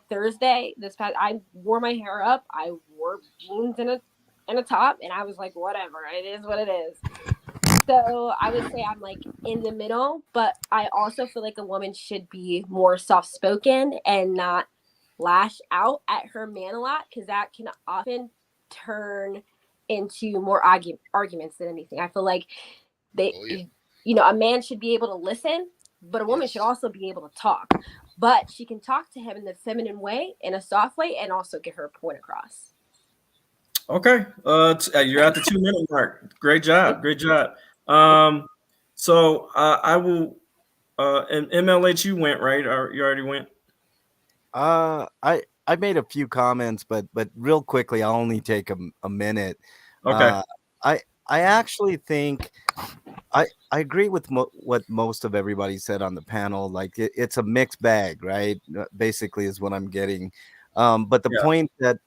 Thursday this past, I wore my hair up. I wore jeans and a top, and I was like, whatever, it is what it is. So I would say I'm in the middle, but I also feel like a woman should be more soft-spoken and not lash out at her man a lot, because that can often turn into more arguments than anything. I feel like a man should be able to listen, but a woman should also be able to talk. But she can talk to him in the feminine way, in a soft way, and also get her point across. Okay. You're at the 2 minute mark. Great job. Great job. So I will. And MLH, you went right, or you already went? I made a few comments, but real quickly, I'll only take a minute. Okay. I actually think I agree with what most of everybody said on the panel. Like it's a mixed bag, right? Basically, is what I'm getting. But the Yeah. point that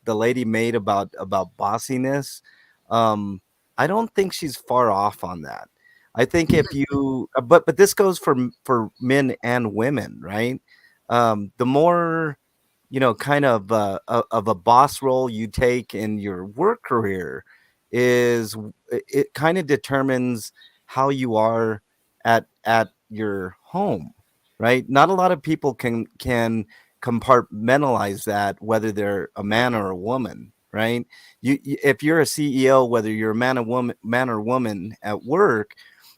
the lady made about bossiness, I don't think she's far off on that. I think if you, but this goes for men and women, right? The more kind of a boss role you take in your work career is it kind of determines how you are at your home, right? Not a lot of people can compartmentalize that, whether they're a man or a woman, right? If you're a CEO, whether you're a man or woman at work,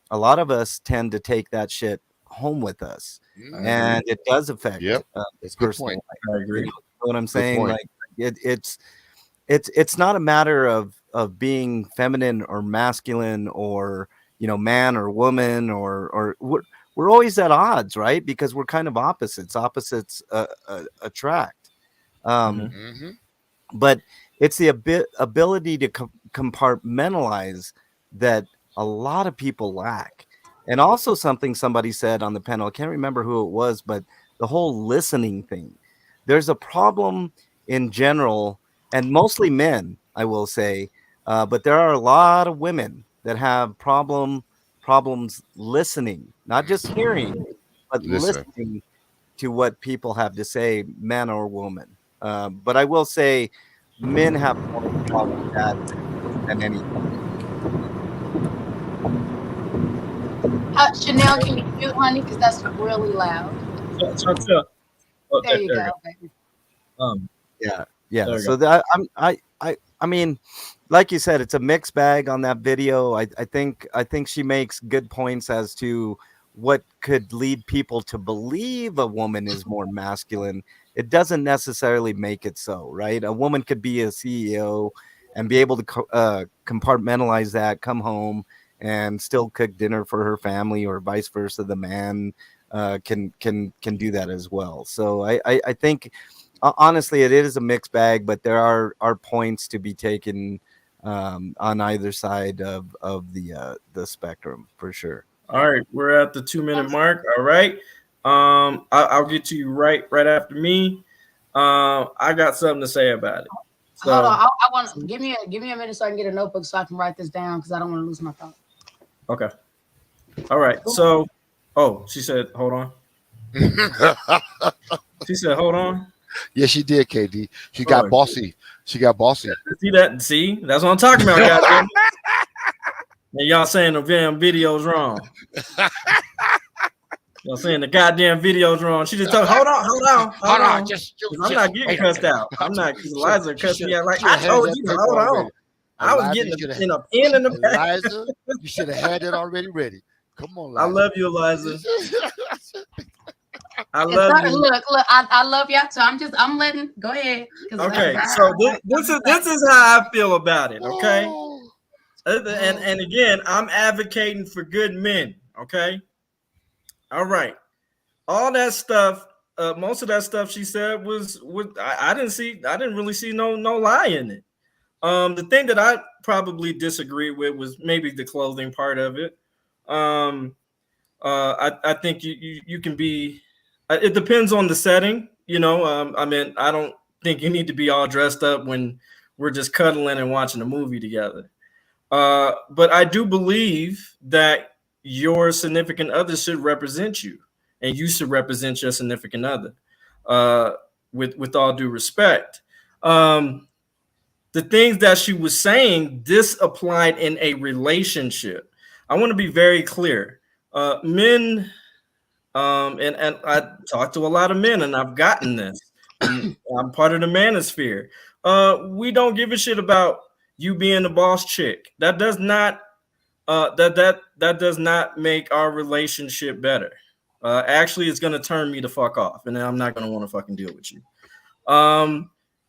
a lot of us tend to take that shit home with us, and it does affect Yep. That's a good personal point. life. I agree. You know what I'm saying? point. Like it's not a matter of being feminine or masculine, or man or woman, or we're always at odds, right? Because we're kind of opposites. Opposites attract. Mm-hmm. But it's the ability to compartmentalize that a lot of people lack. And also something somebody said on the panel, I can't remember who it was, but the whole listening thing. There's a problem in general, and mostly men, I will say, but there are a lot of women that have problems listening, not just hearing, but Listen. listening to what people have to say, man or woman. But I will say, men have more of a problem with that than anything. Chanel, can you mute, honey? Because that's really loud. So, okay, There you go. Baby. Yeah. There you So that I mean, like you said, it's a mixed bag on that video. I think she makes good points as to what could lead people to believe a woman is more masculine. It doesn't necessarily make it so, right? A woman could be a CEO and be able to compartmentalize that, come home and still cook dinner for her family, or vice versa. The man can do that as well. So I think honestly it is a mixed bag, but there are points to be taken on either side of the spectrum for sure. All right, we're at the 2 minute mark. All right. I'll get to you right after me. I got something to say about it. So, hold on, I want to give me a minute so I can get a notebook so I can write this down, because I don't want to lose my thought. Okay. All right. So, she said, hold on. She said, hold on. Yes, she did, KD. She got bossy. She got bossy. See that? See, that's what I'm talking about, guys. And y'all saying the damn video's wrong. Y'all saying the goddamn video's wrong. She just told, hold on. Hold on. I'm not getting cussed out. I'm not, because Eliza cussed me out like, I told you to hold on. I was getting in a pin in the back. Eliza, you should have had it already ready. Come on, Eliza. I love you, Eliza. I love you. Look, I love y'all too. I'm letting go ahead. Okay, so this is how I feel about it. Okay, and again, I'm advocating for good men. Okay, all right. All that stuff, most of that stuff she said was I didn't really see no lie in it. The thing that I probably disagree with was maybe the clothing part of it. I think you can be. It depends on the setting, I mean, I don't think you need to be all dressed up when we're just cuddling and watching a movie together. But I do believe that your significant other should represent you, and you should represent your significant other. With all due respect, the things that she was saying, this applied in a relationship. I want to be very clear. Men. And I talk to a lot of men, and I've gotten this. I'm part of the manosphere. We don't give a shit about you being the boss chick. That does not that does not make our relationship better. Actually, it's gonna turn me the fuck off, and then I'm not gonna want to fucking deal with you.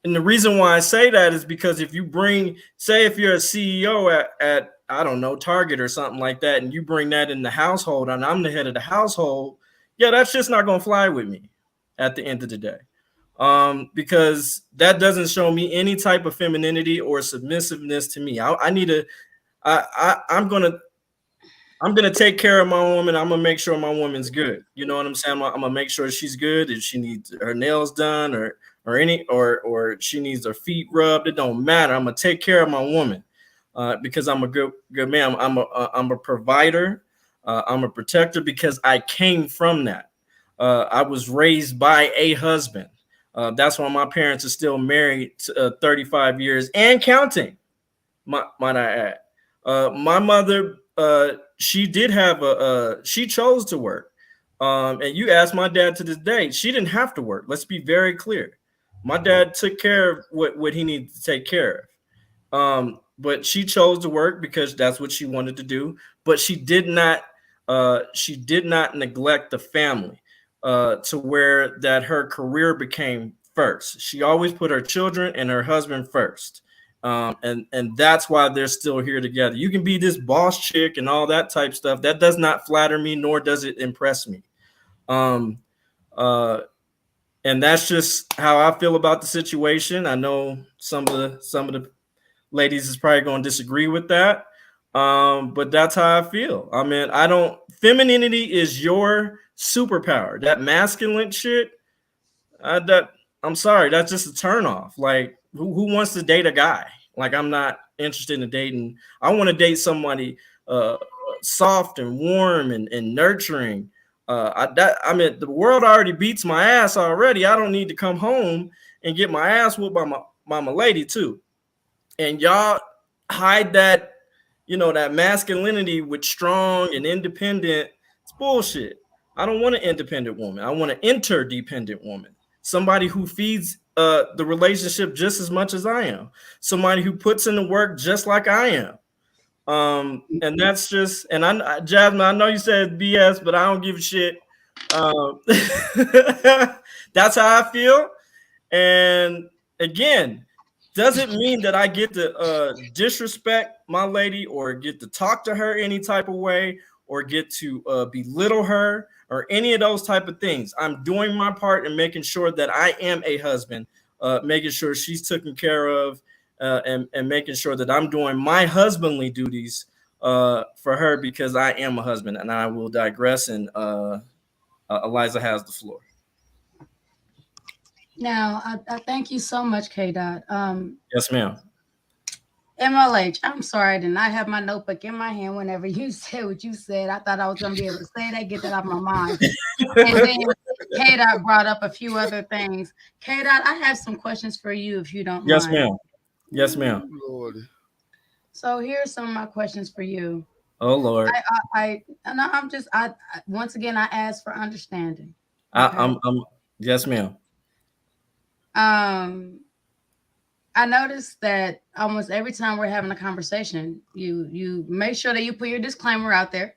And the reason why I say that is because if you bring, say, if you're a CEO at I don't know, Target or something like that, and you bring that in the household, and I'm the head of the household, yeah, that's just not gonna fly with me at the end of the day. Because that doesn't show me any type of femininity or submissiveness to me. I need to, I'm gonna take care of my woman. I'm gonna make sure my woman's good. You know what I'm saying? I'm gonna make sure she's good. If she needs her nails done or she needs her feet rubbed, it don't matter. I'm gonna take care of my woman because I'm a good man. I'm a provider. I'm a protector because I came from that. I was raised by a husband. That's why my parents are still married 35 years and counting. Might I add? My mother, she did have she chose to work. And you ask my dad to this day, she didn't have to work. Let's be very clear. My dad took care of what he needed to take care of. But she chose to work because that's what she wanted to do. But she did not neglect the family to where that her career became first. She always put her children and her husband first. And that's why they're still here together. You can be this boss chick and all that type stuff. That does not flatter me, nor does it impress me. And that's just how I feel about the situation. I know some of the ladies is probably going to disagree with that. But that's how I feel. I mean, femininity is your superpower. That masculine shit, I'm sorry, that's just a turnoff. Like, who wants to date a guy? Like, I'm not interested in dating. I want to date somebody soft and warm and nurturing. The world already beats my ass already. I don't need to come home and get my ass whooped by my lady too. And y'all hide that, that masculinity with strong and independent. It's bullshit. I don't want an independent woman. I want an interdependent woman. Somebody who feeds the relationship just as much as I am. Somebody who puts in the work just like I am. And that's just, and Jasmine, I know you said BS, but I don't give a shit. That's how I feel. And again, doesn't mean that I get to disrespect my lady or get to talk to her any type of way or get to belittle her or any of those type of things. I'm doing my part in making sure that I am a husband, making sure she's taken care of, and making sure that I'm doing my husbandly duties for her because I am a husband. And I will digress, and Eliza has the floor. Now, I thank you so much, K-Dot. Yes, ma'am. MLH, I'm sorry, I did not have my notebook in my hand whenever you said what you said. I thought I was going to be able to say that, get that out of my mind. And then K-Dot brought up a few other things. K-Dot, I have some questions for you if you don't Yes, mind. ma'am. Yes, ma'am. Lord. So here's some of my questions for you. Oh, Lord. Once again, I ask for understanding. Okay? Yes, ma'am. I noticed that almost every time we're having a conversation, you make sure that you put your disclaimer out there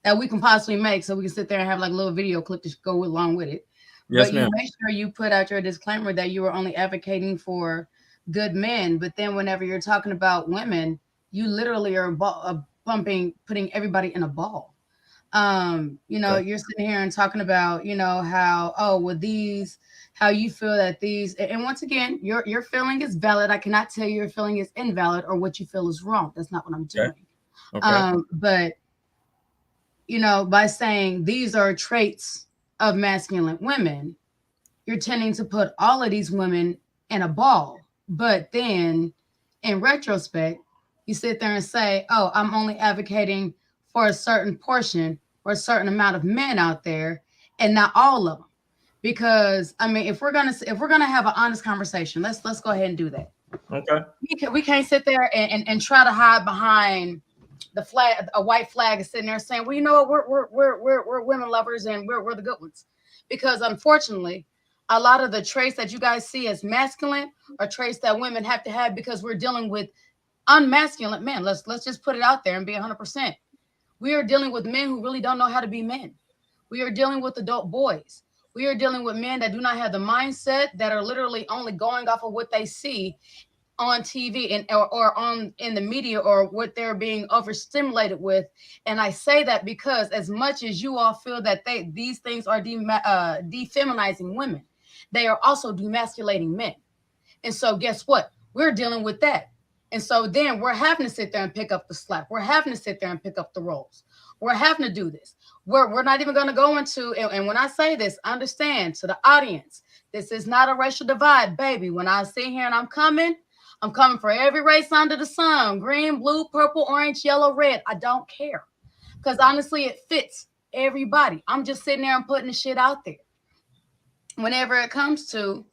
that we can possibly make, so we can sit there and have like a little video clip to go along with it. Yes, but ma'am. You make sure you put out your disclaimer that you are only advocating for good men. But then whenever you're talking about women, you literally are putting everybody in a ball. You're sitting here and talking about, how you feel that these, and once again, your feeling is valid. I cannot tell you your feeling is invalid or what you feel is wrong. That's not what I'm doing. Okay. But by saying these are traits of masculine women, you're tending to put all of these women in a ball. But then in retrospect, you sit there and say, oh, I'm only advocating for a certain portion or a certain amount of men out there and not all of them. Because I mean, if we're gonna have an honest conversation, let's go ahead and do that. Okay. We can't sit there and try to hide behind the flag, a white flag, is sitting there saying, well, you know what, we're women lovers and we're the good ones. Because unfortunately, a lot of the traits that you guys see as masculine are traits that women have to have because we're dealing with unmasculine men. Let's just put it out there and be 100%. We are dealing with men who really don't know how to be men. We are dealing with adult boys. We are dealing with men that do not have the mindset, that are literally only going off of what they see on TV and or on in the media, or what they're being overstimulated with. And I say that because as much as you all feel that these things are defeminizing women, they are also demasculating men. And so guess what? We're dealing with that. And so then we're having to sit there and pick up the slack. We're having to sit there and pick up the roles. We're having to do this. We're not even going to go into, and when I say this, understand to the audience, this is not a racial divide, baby. When I sit here and I'm coming for every race under the sun, green, blue, purple, orange, yellow, red. I don't care. Because honestly, it fits everybody. I'm just sitting there and putting the shit out there. Whenever it comes to,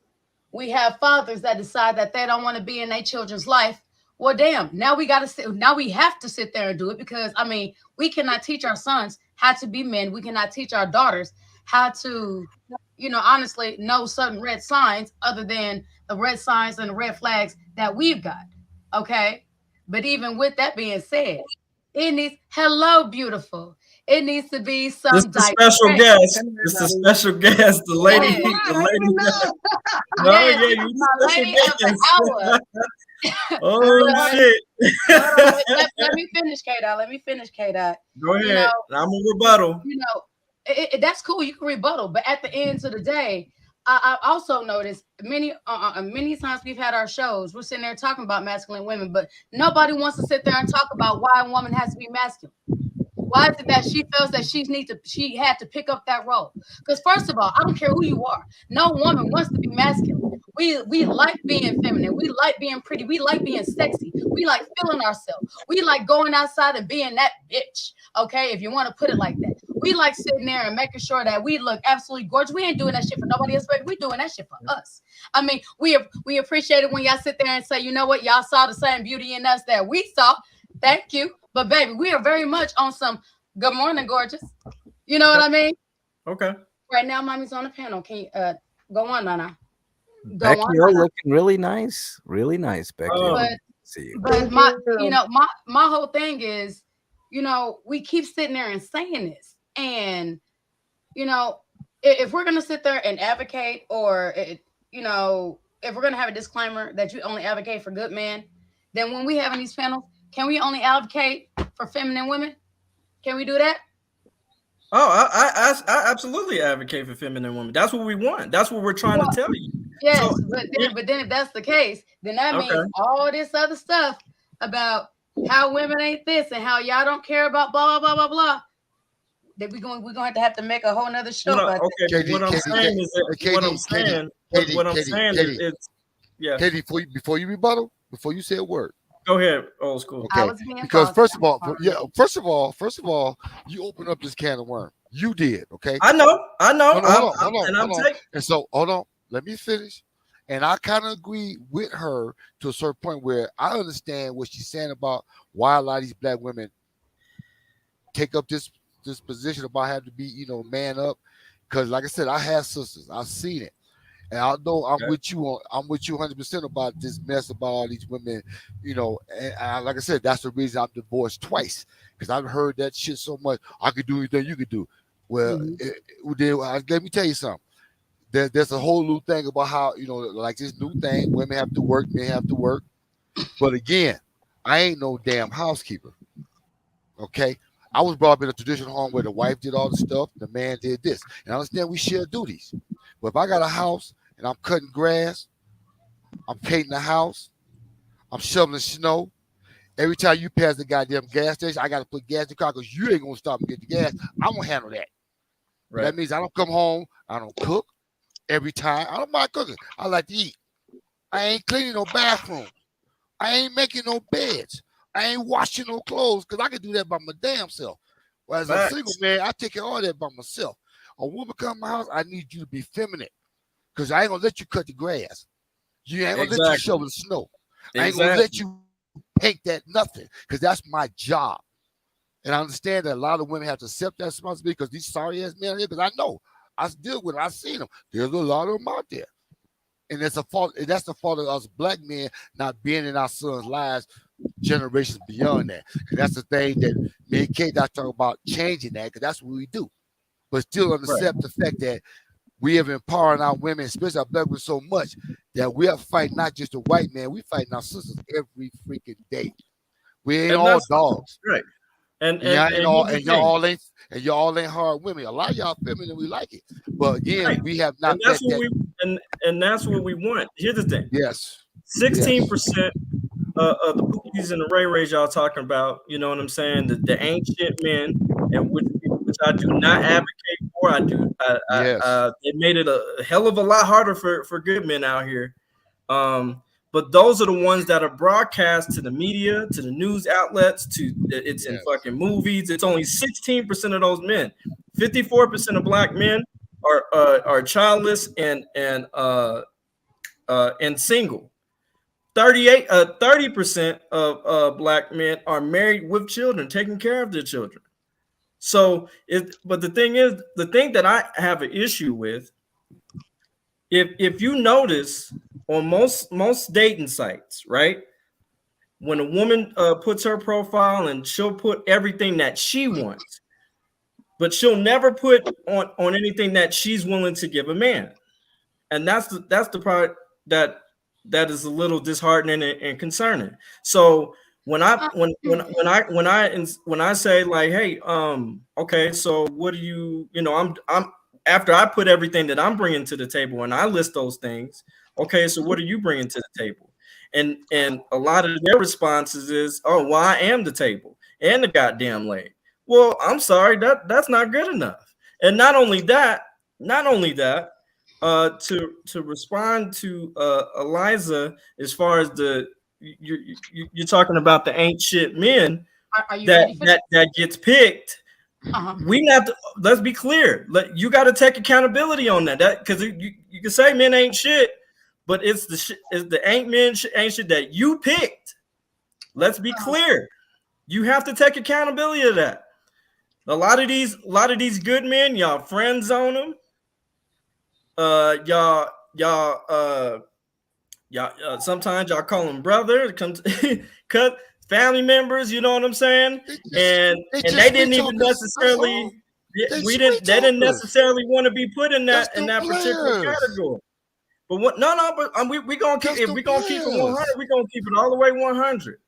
we have fathers that decide that they don't want to be in their children's life. Well, damn, now we have to sit there and do it, because I mean, we cannot teach our sons how to be men. We cannot teach our daughters how to, honestly know certain red signs other than the red signs and the red flags that we've got. Okay. But even with that being said, it needs, hello, beautiful. It needs to be some This is a special guest. This is a special guest. The lady. My lady of the hour. Oh shit. Let me finish, K-Dot. Go ahead. I'm a rebuttal. That's cool. You can rebuttal, but at the end of the day, I also noticed many times we've had our shows, we're sitting there talking about masculine women, but nobody wants to sit there and talk about why a woman has to be masculine. Why is it that she feels that she had to pick up that role? Because first of all, I don't care who you are. No woman wants to be masculine. We like being feminine. We like being pretty. We like being sexy. We like feeling ourselves. We like going outside and being that bitch. Okay, if you want to put it like that. We like sitting there and making sure that we look absolutely gorgeous. We ain't doing that shit for nobody else, but we doing that shit for us. I mean, we appreciate it when y'all sit there and say, you know what, y'all saw the same beauty in us that we saw. Thank you. But baby, we are very much on some good morning, gorgeous. You know what I mean? Okay. Right now, mommy's on the panel. Can you go on, Nana? Becky, you're looking really nice. Really nice, Becky. See you. But my whole thing is, we keep sitting there and saying this. And, if we're going to sit there and advocate, or, if we're going to have a disclaimer that you only advocate for good men, then when we have in these panels, can we only advocate for feminine women? Can we do that? Oh, I absolutely advocate for feminine women. That's what we want. That's what we're trying to tell you. Yes, so, but then if that's the case, then that means all this other stuff about how women ain't this and how y'all don't care about blah blah blah blah blah. That we're going to have to make a whole nother show. Okay, what I'm saying is, yeah. Katie, before you rebuttal, before you say a word. Go ahead, old school. Okay, because first of all, you open up this can of worms. You did, okay? I know. Hold on. And so, hold on. Let me finish. And I kind of agree with her to a certain point where I understand what she's saying about why a lot of these black women take up this position about having to be, man up. Because, like I said, I have sisters. I've seen it. And I know I'm with you 100% about this mess about all these women, and like I said, that's the reason I'm divorced twice, because I've heard that shit so much. I could do anything you could do. Well, let me tell you something. There's a whole new thing about how, like this new thing, women have to work, men have to work. But again, I ain't no damn housekeeper. Okay? I was brought up in a traditional home where the wife did all the stuff, the man did this. And I understand we share duties. But if I got a house and I'm cutting grass, I'm painting the house, I'm shoveling snow, every time you pass the goddamn gas station, I got to put gas in the car because you ain't going to stop and get the gas. I'm going to handle that. Right. That means I don't come home, I don't cook every time. I don't mind cooking. I like to eat. I ain't cleaning no bathroom. I ain't making no beds. I ain't washing no clothes because I can do that by my damn self. Whereas as a single man, I take care of all that by myself. A woman come to my house, I need you to be feminine because I ain't going to let you cut the grass. You ain't going to let you shovel the snow. I ain't going to let you paint that nothing because that's my job. And I understand that a lot of women have to accept that responsibility because these sorry-ass men are here, because I know. I deal with them. I've seen them. There's a lot of them out there. And that's the fault of us black men not being in our sons' lives generations beyond that. And that's the thing that me and Kate talk about changing that, because that's what we do. But still accept the fact that we have empowered our women, especially our black women, so much that we are fighting not just the white man, we fighting our sisters every freaking day. We ain't And all that's dogs. right. And y'all ain't all, here's and the thing. y'all ain't hard women. A lot of y'all feminine, we like it, but again, Right. we have not And that's met what that. and that's what we want. Here's the thing. Yes. 16% of the Bookies and the Ray Rays y'all talking about, you know what I'm saying? The ancient men, and which I do not advocate for. They made it a hell of a lot harder for good men out here. But those are the ones that are broadcast to the media, to the news outlets, it's in fucking movies. It's only 16% of those men. 54% of black men are childless and single. 30% of black men are married with children, taking care of their children. So, but the thing is, the thing that I have an issue with, if you notice on most dating sites, right, when a woman puts her profile and she'll put everything that she wants, but she'll never put on anything that she's willing to give a man, and that's the part that is a little disheartening and concerning. So when I say like, hey, okay, so what do you know, I'm after I put everything that I'm bringing to the table and I list those things, okay, so what are you bringing to the table? And a lot of their responses is, oh, well, I am the table and the goddamn leg. Well, I'm sorry, that's not good enough. And not only that, to respond to Eliza, as far as you're talking about the ain't shit men that gets picked. We have to, let's be clear. You got to take accountability on that because you can say men ain't shit, but it's the ain't men ain't shit that you picked. Let's be clear. You have to take accountability of that. A lot of these good men, y'all friend zone them. Y'all sometimes y'all call them brother, cut family members, you know what I'm saying? And they didn't even necessarily they didn't necessarily want to be put in that particular category. But what we gonna keep if we gonna keep it 100, we're gonna keep it all the way 100.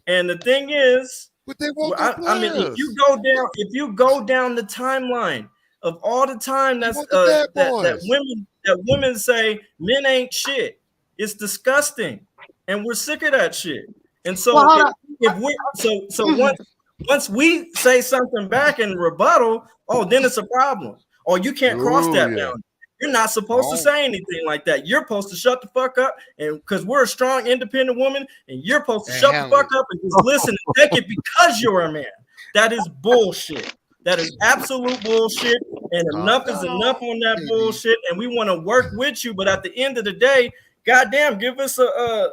And the thing is, I mean, if you go down the timeline of all the time that women say men ain't shit, it's disgusting, and we're sick of that shit. And so once we say something back in rebuttal, then it's a problem. Or you can't cross that boundary. You're not supposed to say anything like that. You're supposed to shut the fuck up, and because we're a strong, independent woman, and you're supposed to shut the fuck up and just listen and take it because you're a man. That is bullshit. That is absolute bullshit, and enough is enough on that bullshit. And we want to work with you, but at the end of the day, goddamn, give us a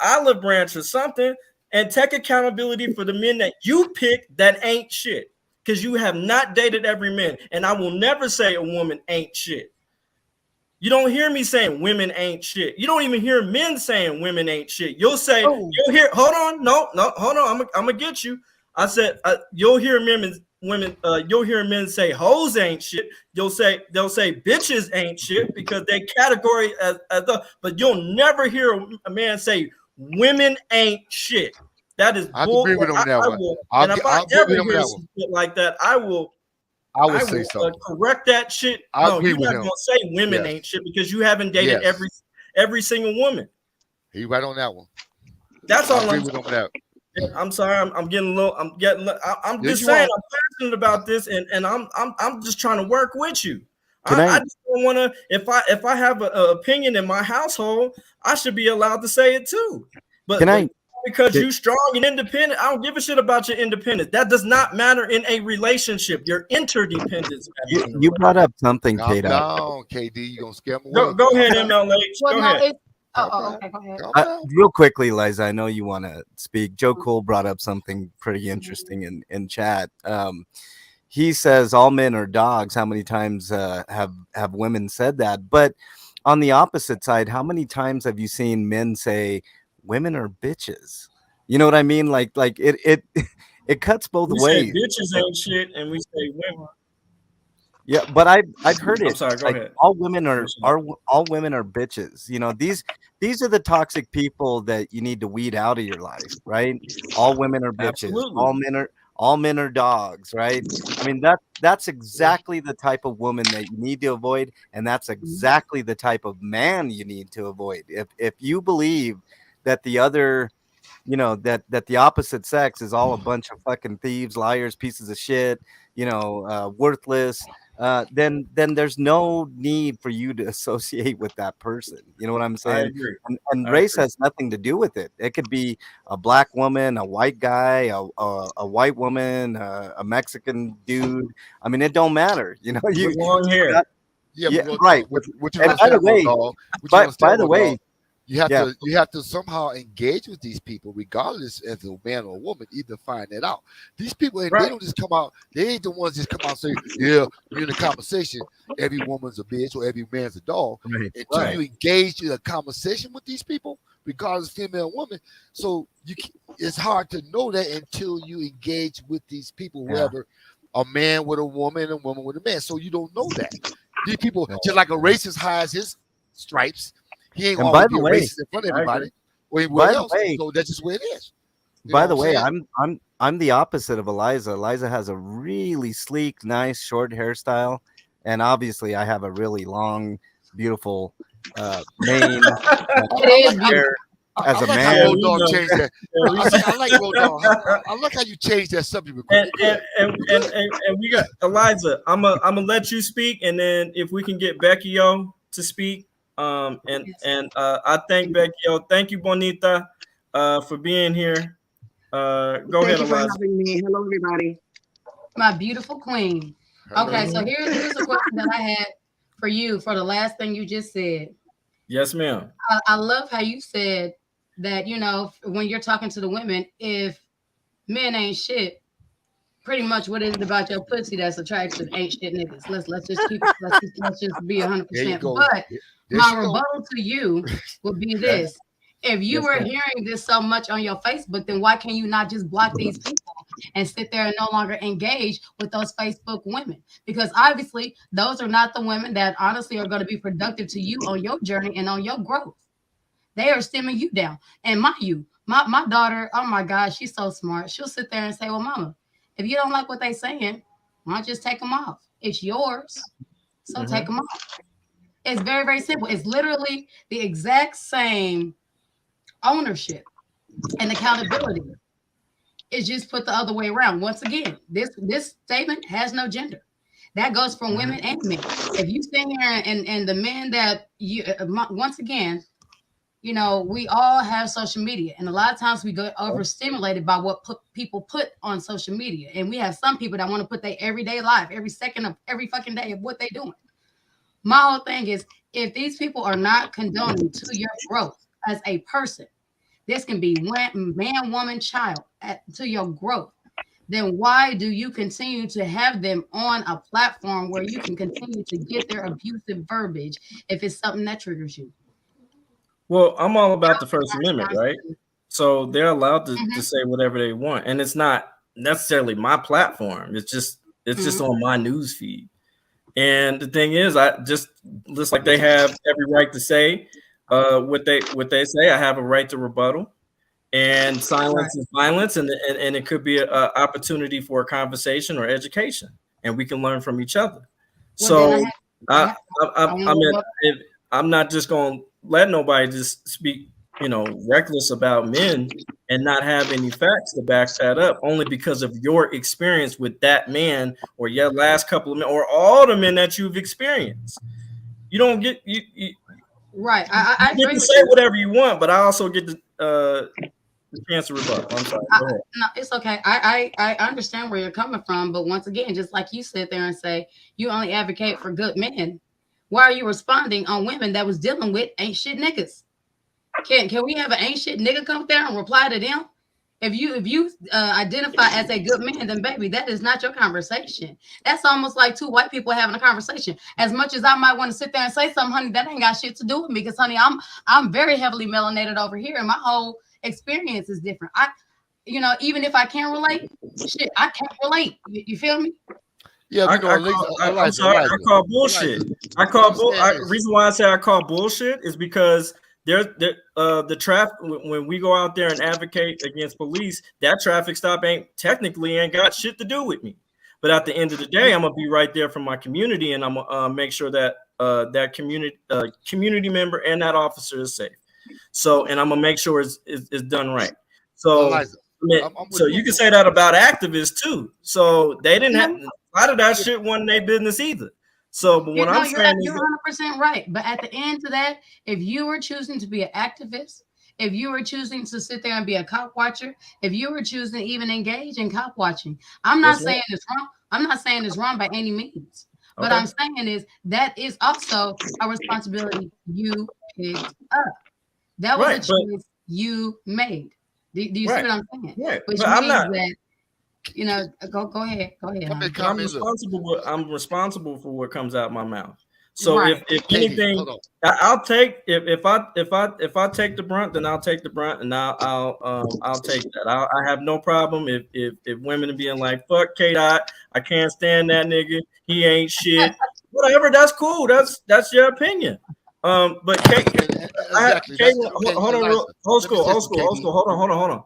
olive branch or something, and take accountability for the men that you pick that ain't shit. Because you have not dated every man, and I will never say a woman ain't shit. You don't hear me saying women ain't shit. You don't even hear men saying women ain't shit. You'll say, you'll hear, hold on, I'm gonna get you. I said, you'll hear you'll hear men say hoes ain't shit. They'll say bitches ain't shit because they category but you'll never hear a man say women ain't shit. That is bull. If I ever hear some shit like that, I will say something. Correct that shit. No, you're not gonna say women ain't shit because you haven't dated every single woman. He right on that one. That's all I'm saying. I'm sorry. I'm getting a little. I'm just saying. I'm passionate about this, and I'm just trying to work with you. I just don't want to. If I have an opinion in my household, I should be allowed to say it too. But because you're strong and independent, I don't give a shit about your independence. That does not matter in a relationship. Your interdependence. You brought up something, Calm down, KD. You gonna scare me? Go ahead, MLH. Go ahead. Okay, go ahead. Real quickly, Liza, I know you want to speak. Joe Cole brought up something pretty interesting in chat. He says all men are dogs. How many times have women said that? But on the opposite side, how many times have you seen men say women are bitches? You know what I mean? Like it cuts both ways. Say bitches ain't shit, and we say women. Yeah, but I've heard it. I'm sorry. Go Like ahead. all women are bitches. You know, these are the toxic people that you need to weed out of your life, right? All women are bitches. Absolutely. All men are dogs, right? I mean that's exactly the type of woman that you need to avoid, and that's exactly the type of man you need to avoid. If you believe that the other that the opposite sex is all a bunch of fucking thieves, liars, pieces of shit, worthless, then there's no need for you to associate with that person. You know what I'm I saying? agree. And I race agree. has nothing to do with it. It could be a black woman, a white guy, a white woman, a Mexican dude. I mean, it don't matter. You know, With you long hair. got, Yeah, yeah, but Road right. Dogg, what you And by the understand, Road way, Dogg, what you by understand, the Road way, Dogg, you have yeah. to somehow engage with these people, regardless if a man or a woman, either find that out. These people, and they Right. don't just come out. They ain't the ones just come out and say, "Yeah, you're in a conversation. Every woman's a bitch or every man's a dog." Right. Until Right. you engage in a conversation with these people, regardless female or woman. So it's hard to know that until you engage with these people, Yeah. whether a man with a woman, a woman with a man. So you don't know that. These people, Yeah. just like a racist hides his stripes, he ain't And always by be the a way, racist in front of I agree. everybody or anywhere by the else. way, So that's just where it is. You know By what the I'm way, saying? I'm the opposite of Eliza. Eliza has a really sleek, nice, short hairstyle, and obviously I have a really long, beautiful mane It is beautiful. hair as I a like how Yeah, man. Road we Dogg know. changed that. Yeah, we I like Road Dogg. I like how you changed that subject real quick. and, You're and, good. and, You're and, good. and we got Eliza. I'm gonna let you speak, and then if we can get Becky O to speak, Yes. I thank Becky O. Thank you, Bonita, for being here. Go Thank ahead, you for Eliza. having me. Hello, everybody. My beautiful queen. Hello. Okay, so Mhm. here's a question that I had for you for the last thing you just said. Yes, ma'am. I love how you said that, when you're talking to the women, if men ain't shit, pretty much what is it about your pussy that's attractive ain't shit niggas. Let's just keep let's just be There you 100%. go. But There my she go. rebuttal to you would be Okay. this. If you Yes, were ma'am. hearing this so much on your Facebook, then why can you not just block these people and sit there and no longer engage with those Facebook women? Because obviously those are not the women that honestly are going to be productive to you on your journey and on your growth. They are stemming you down. And my daughter, oh my God, she's so smart. She'll sit there and say, well, mama, if you don't like what they're saying, why don't you just take them off? It's yours. So take Mhm. them off. It's very, very simple. It's literally the exact same ownership and accountability. It's just put the other way around. Once again, this statement has no gender. That goes for Mhm. women and men. If you sit here and the men that you once again, we all have social media, and a lot of times we get overstimulated by what people put on social media, and we have some people that want to put their everyday life, every second of every fucking day of what they're doing. My whole thing is, if these people are not condoning to your growth as a person, this can be man, woman, child, to your growth, then why do you continue to have them on a platform where you can continue to get their abusive verbiage if it's something that triggers you? Well, I'm all about the First Amendment, right? So they're allowed to Mhm. say whatever they want, and it's not necessarily my platform. It's just on my news feed. And the thing is, I just like they have every right to say what they say. I have a right to rebuttal, and silence is violence, and it could be an opportunity for a conversation or education, and we can learn from each other. Well, then So I mean, I'm not just going to let nobody just speak, reckless about men and not have any facts to back that up, only because of your experience with that man or your last couple of men or all the men that you've experienced. You don't get you right. I get agree to with say you. whatever you want, but I also get the chance to rebuttal. I'm sorry. Go ahead. No, it's okay. I understand where you're coming from, but once again, just like you sit there and say you only advocate for good men, why are you responding on women that was dealing with ain't shit niggas? Can we have an ain't shit nigga come there and reply to them? If you identify as a good man, then baby, that is not your conversation. That's almost like two white people having a conversation. As much as I might want to sit there and say something, honey, that ain't got shit to do with me, because honey, I'm very heavily melanated over here, and my whole experience is different. Even if I can't relate, shit, I can't relate. You feel me? Yeah, I we know. I'm sorry. I call bullshit. Reason why I say I call bullshit is because the traffic when we go out there and advocate against police, that traffic stop ain't got shit to do with me. But at the end of the day, I'm gonna be right there for my community, and I'm gonna make sure that that community member and that officer is safe. So, and I'm gonna make sure it's done right. So. Eliza, so you can say that about activists too. So they didn't have a lot of that shit wasn't their business either. So, but what I'm saying is you're 100% right. But at the end of that, if you were choosing to be an activist, if you were choosing to sit there and be a cop watcher, if you were choosing to even engage in cop watching, I'm not saying it's wrong. I'm not saying it's wrong by any means. What I'm saying is that is also a responsibility you picked up. That was a choice you made. Do you see what I'm saying? Right. Which but means I'm not. that, you know, go ahead. I'm responsible for what comes out my mouth. So if anything, I'll take if I take the brunt, then I'll take the brunt, and I'll take that. I have no problem if women are being like, fuck K-Dot, I can't stand that nigga, he ain't shit. Whatever, that's cool. That's your opinion. But Caitlin, hold on, old school. Hold on.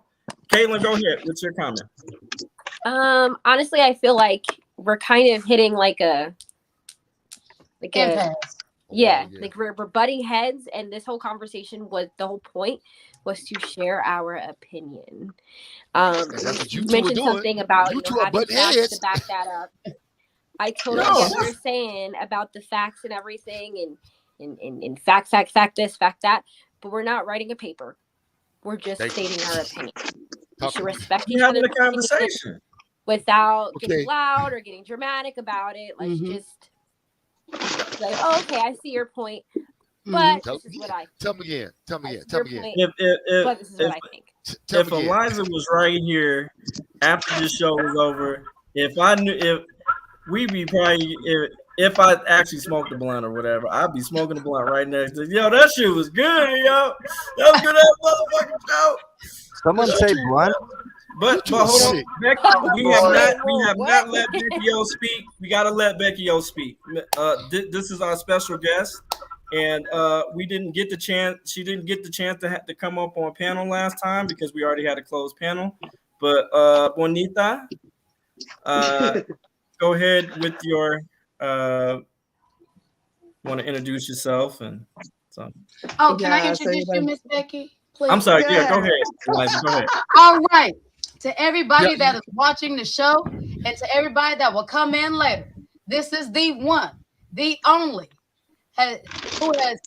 Caitlin, go ahead. What's your comment? Honestly, I feel like we're kind of hitting like a like we're butting heads, and this whole conversation was the whole point was to share our opinion. You mentioned something about having facts to back that up. I totally get what you're saying about the facts and everything, and fact this, fact that, but we're not writing a paper. We're just stating our opinion. We should respect each other's conversation without getting loud or getting dramatic about it. Let's just like, oh, okay, I see your point, but this is what I think. Tell me again. But this is what I think. If Eliza was right here after this show was over, if I actually smoked a blunt or whatever, I'd be smoking a blunt right next to yo. That shit was good, yo. That was good, that motherfucking show. Someone say blunt. But hold on, Becky, we have not let Becky O speak. We gotta let Becky O speak. This is our special guest, and we didn't get the chance. She didn't get the chance to come up on panel last time because we already had a closed panel. But Bonita, go ahead with your. Want to introduce yourself and so. Oh, can I introduce you, Miss Becky? Please. I'm sorry. Yeah, go ahead. Eliza, go ahead. All right. To everybody that is watching the show, and to everybody that will come in later, this is the one, the only, who has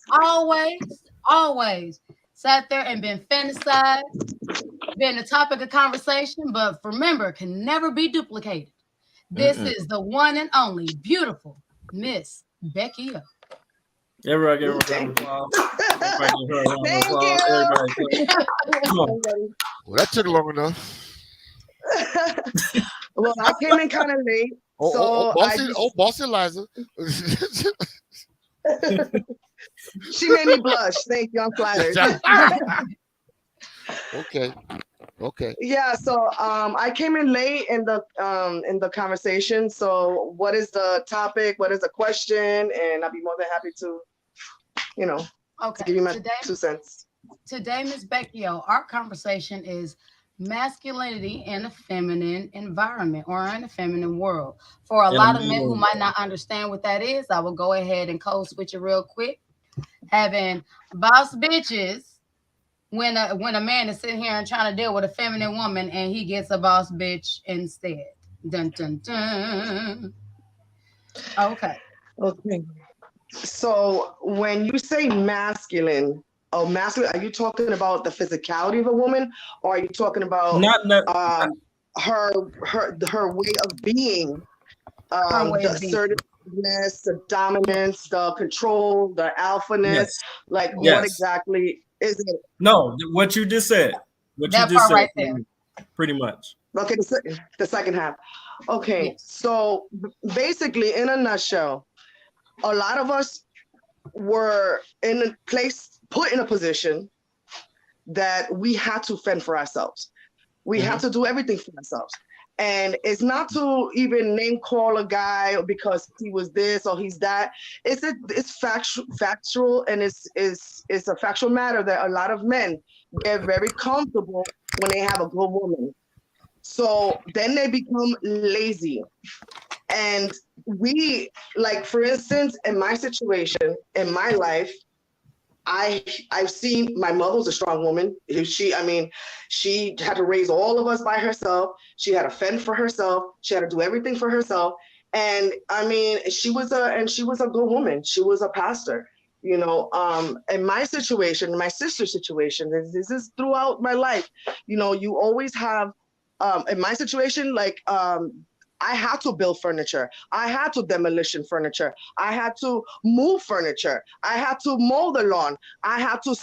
always sat there and been fantasized, been the topic of conversation, but remember, can never be duplicated. This is the one and only beautiful Miss Becky O. Everybody give her a round of applause. Thank you. Well, that took long enough. Well, I came in kind of late. Boss Eliza. She made me blush. Thank you. I'm flattered. Okay. Yeah. So I came in late in the conversation. So what is the topic? What is the question? And I'll be more than happy to, to give you my 2 cents. Today, Miss Becky O, our conversation is masculinity in a feminine environment or in a feminine world. For a lot of men who might not understand what that is, I will go ahead and code switch it real quick. Having boss bitches when a man is sitting here and trying to deal with a feminine woman and he gets a boss bitch instead. Dun dun dun. Okay. So when you say masculine, are you talking about the physicality of a woman, or are you talking about her way of being, the assertiveness, the dominance, the control, the alphaness? What exactly is it? No, what you just said. Right there. Pretty much. Okay, the second half. Okay, so basically, in a nutshell, a lot of us were put in a position that we had to fend for ourselves. We had to do everything for ourselves. And it's not to even name call a guy because he was this or he's that. It's factual, and it's a factual matter that a lot of men get very comfortable when they have a good woman. So then they become lazy. And we, like, for instance, in my situation, in my life, I've seen my mother was a strong woman. She had to raise all of us by herself. She had to fend for herself. She had to do everything for herself. And I mean, she was a good woman. She was a pastor, you know. In my situation, my sister's situation, this is throughout my life. You know, you always have, in my situation, like, I had to build furniture. I had to demolition furniture. I had to move furniture. I had to mow the lawn. I had to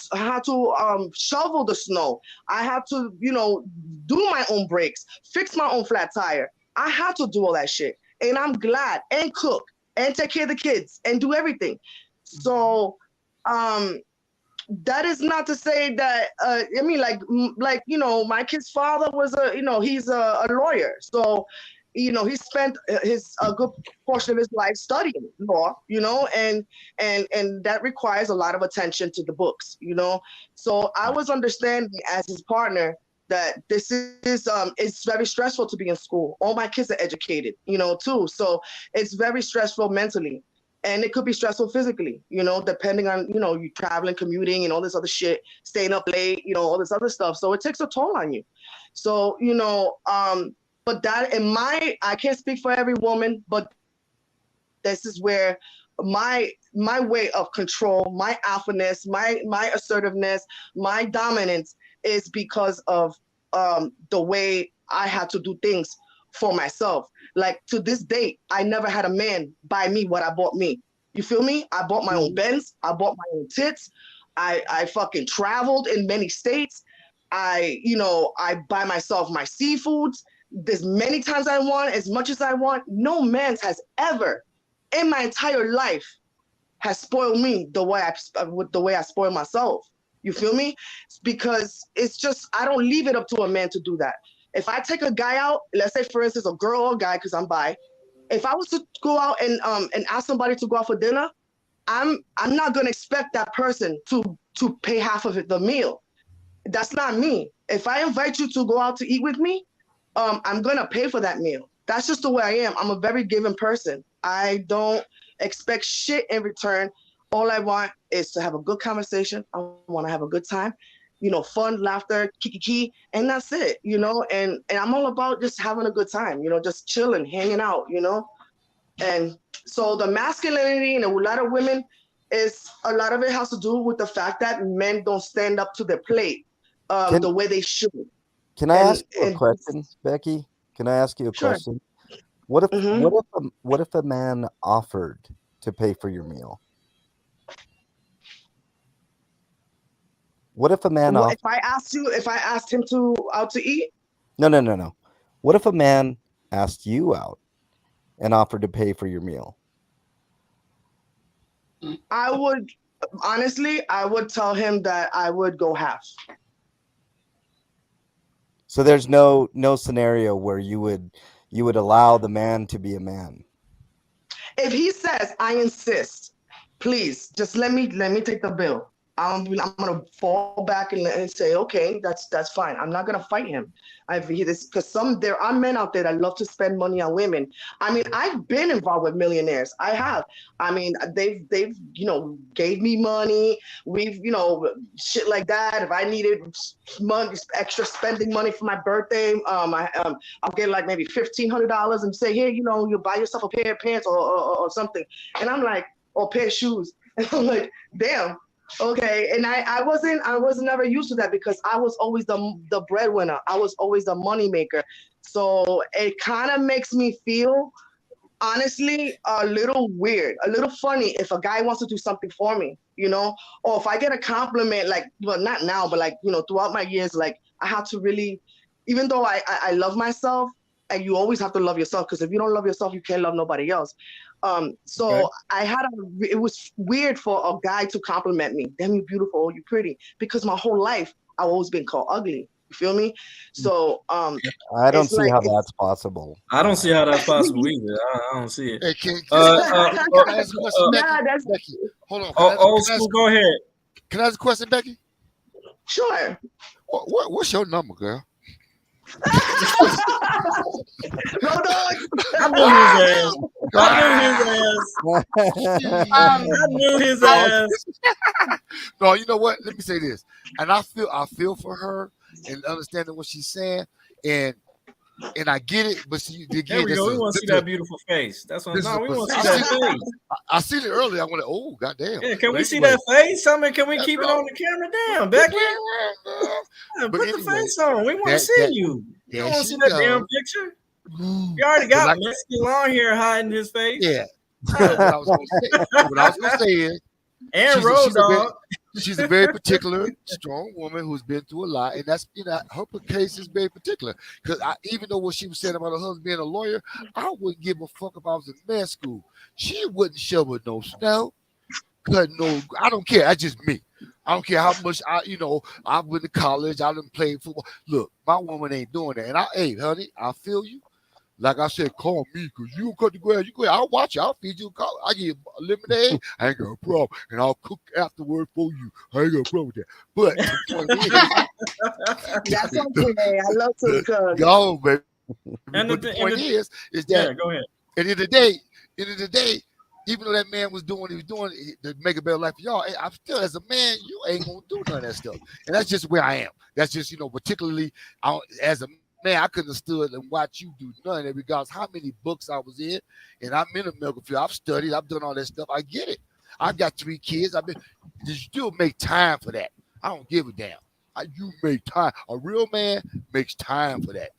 shovel the snow. I had to, you know, do my own brakes, fix my own flat tire. I had to do all that shit. And I'm glad, and cook and take care of the kids and do everything. So, that is not to say that, I mean, like, you know, my kid's father was he's a lawyer. So, you know, he spent a good portion of his life studying law, you know, and that requires a lot of attention to the books, you know. So I was understanding as his partner that this is it's very stressful to be in school. All my kids are educated, you know, too. So it's very stressful mentally. And it could be stressful physically, you know, depending on, you know, you traveling, commuting, and all this other shit, staying up late, you know, all this other stuff. So it takes a toll on you. So, you know, but that I can't speak for every woman, but this is where my way of control, my alphaness, my assertiveness, my dominance is because of the way I had to do things for myself. Like, to this date, I never had a man buy me what I bought me. You feel me? I bought my own Benz. I bought my own tits. I fucking traveled in many states. I buy myself my seafoods. There's many times I want, as much as I want. No man has ever, in my entire life, has spoiled me the way I spoil myself. You feel me? Because it's just, I don't leave it up to a man to do that. If I take a guy out, let's say for instance a girl or a guy, because I'm bi, if I was to go out and ask somebody to go out for dinner, I'm not gonna expect that person to pay half of the meal. That's not me. If I invite you to go out to eat with me, I'm gonna pay for that meal. That's just the way I am. I'm a very giving person. I don't expect shit in return. All I want is to have a good conversation. I want to have a good time, you know, fun, laughter, kiki, and that's it, you know. And I'm all about just having a good time, you know, just chilling, hanging out, you know. And so the masculinity in a lot of women is, a lot of it has to do with the fact that men don't stand up to the plate the way they should. Can I ask you a question, Becky? Can I ask you a question? What if a man offered to pay for your meal? What if a man if I asked him out to eat? No. What if a man asked you out and offered to pay for your meal? I would tell him that I would go half. So there's no scenario where you would allow the man to be a man. If he says, I insist, please just let me take the bill, I'm gonna fall back and say, okay, that's fine. I'm not gonna fight him. Because there are men out there that love to spend money on women. I mean, I've been involved with millionaires. I have. I mean, they've you know, gave me money. We've, you know, shit like that. If I needed money, extra spending money for my birthday, I'll get like maybe $1,500 and say, here, you know, you buy yourself a pair of pants or something. And I'm like, or a pair of shoes. And I'm like, damn. Okay, and I was never used to that because I was always the breadwinner. I was always the money maker. So it kind of makes me feel, honestly, a little weird, a little funny if a guy wants to do something for me, you know, or if I get a compliment, like, well, not now, but like, you know, throughout my years, like, I have to really, even though I love myself, and you always have to love yourself, because if you don't love yourself, you can't love nobody else. So okay. It was weird for a guy to compliment me. Damn, you beautiful, you pretty. Because my whole life, I've always been called ugly. You feel me? So I don't it's see like how that's possible. I don't see how that's possible either. I don't see it. Hey, can I ask a question, Becky? nah, that's Becky, hold on. Old school, go ahead. Can I ask a question, Becky? sure. What's your number, girl? No, dog. I knew his ass. No, you know what? Let me say this. And I feel for her and understanding what she's saying, and I get it. But see, again, There we go. We want to see that beautiful face. That's what. No, we want to see I that face. I seen it earlier. I went, oh goddamn. Yeah, can we But see anyway, that face? Can we keep it on the camera? Damn, Becky. But Put the anyway, face on. We want to that- see that- you. You there don't want to she see that go. damn picture. You already got Mexican long hair hiding his face. Yeah. What I was gonna say is, And Road Dogg. she's a very particular, strong woman who's been through a lot, and that's her case is very particular. Because even though what she was saying about her husband being a lawyer, I wouldn't give a fuck if I was in med school. She wouldn't shovel no snow, cut no. I don't care. That's just me. I don't care how much I went to college. I didn't play football. Look, my woman ain't doing that. And hey, honey, I feel you. Like I said, call me because you cut the grass. You go. I'll watch you. I'll feed you. I give you lemonade. I ain't got a problem, and I'll cook afterward for you. I ain't got a problem with that. But That's okay. I love to cook. go, baby. And but the point is that yeah, go ahead. at the end of the day, even though that man was doing, to make a better life for y'all, I'm still, as a man, you ain't gonna do none of that stuff. And that's just where I am. That's just, particularly as a man, I couldn't have stood and watched you do none of it, regardless how many books I was in. And I'm in the medical field. I've studied, I've done all that stuff. I get it. I've got 3 kids. You still make time for that. I don't give a damn. You make time. A real man makes time for that.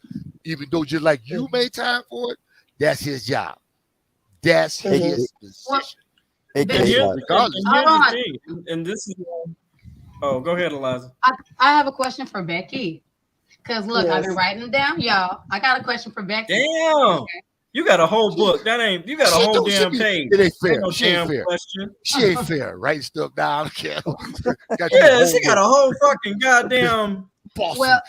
Even though just like you made time for it, that's his job. That's his position. Hey, And K-Dot. here's the thing. And this is go ahead, Eliza. I have a question for Becky. Because look, I've been writing them down, y'all. I got a question for Becky. Damn. You got a whole book. You got a whole damn page. It ain't fair. No She ain't damn fair. question. She ain't fair. Writing stuff down. Yeah, she got a whole fucking goddamn. Well,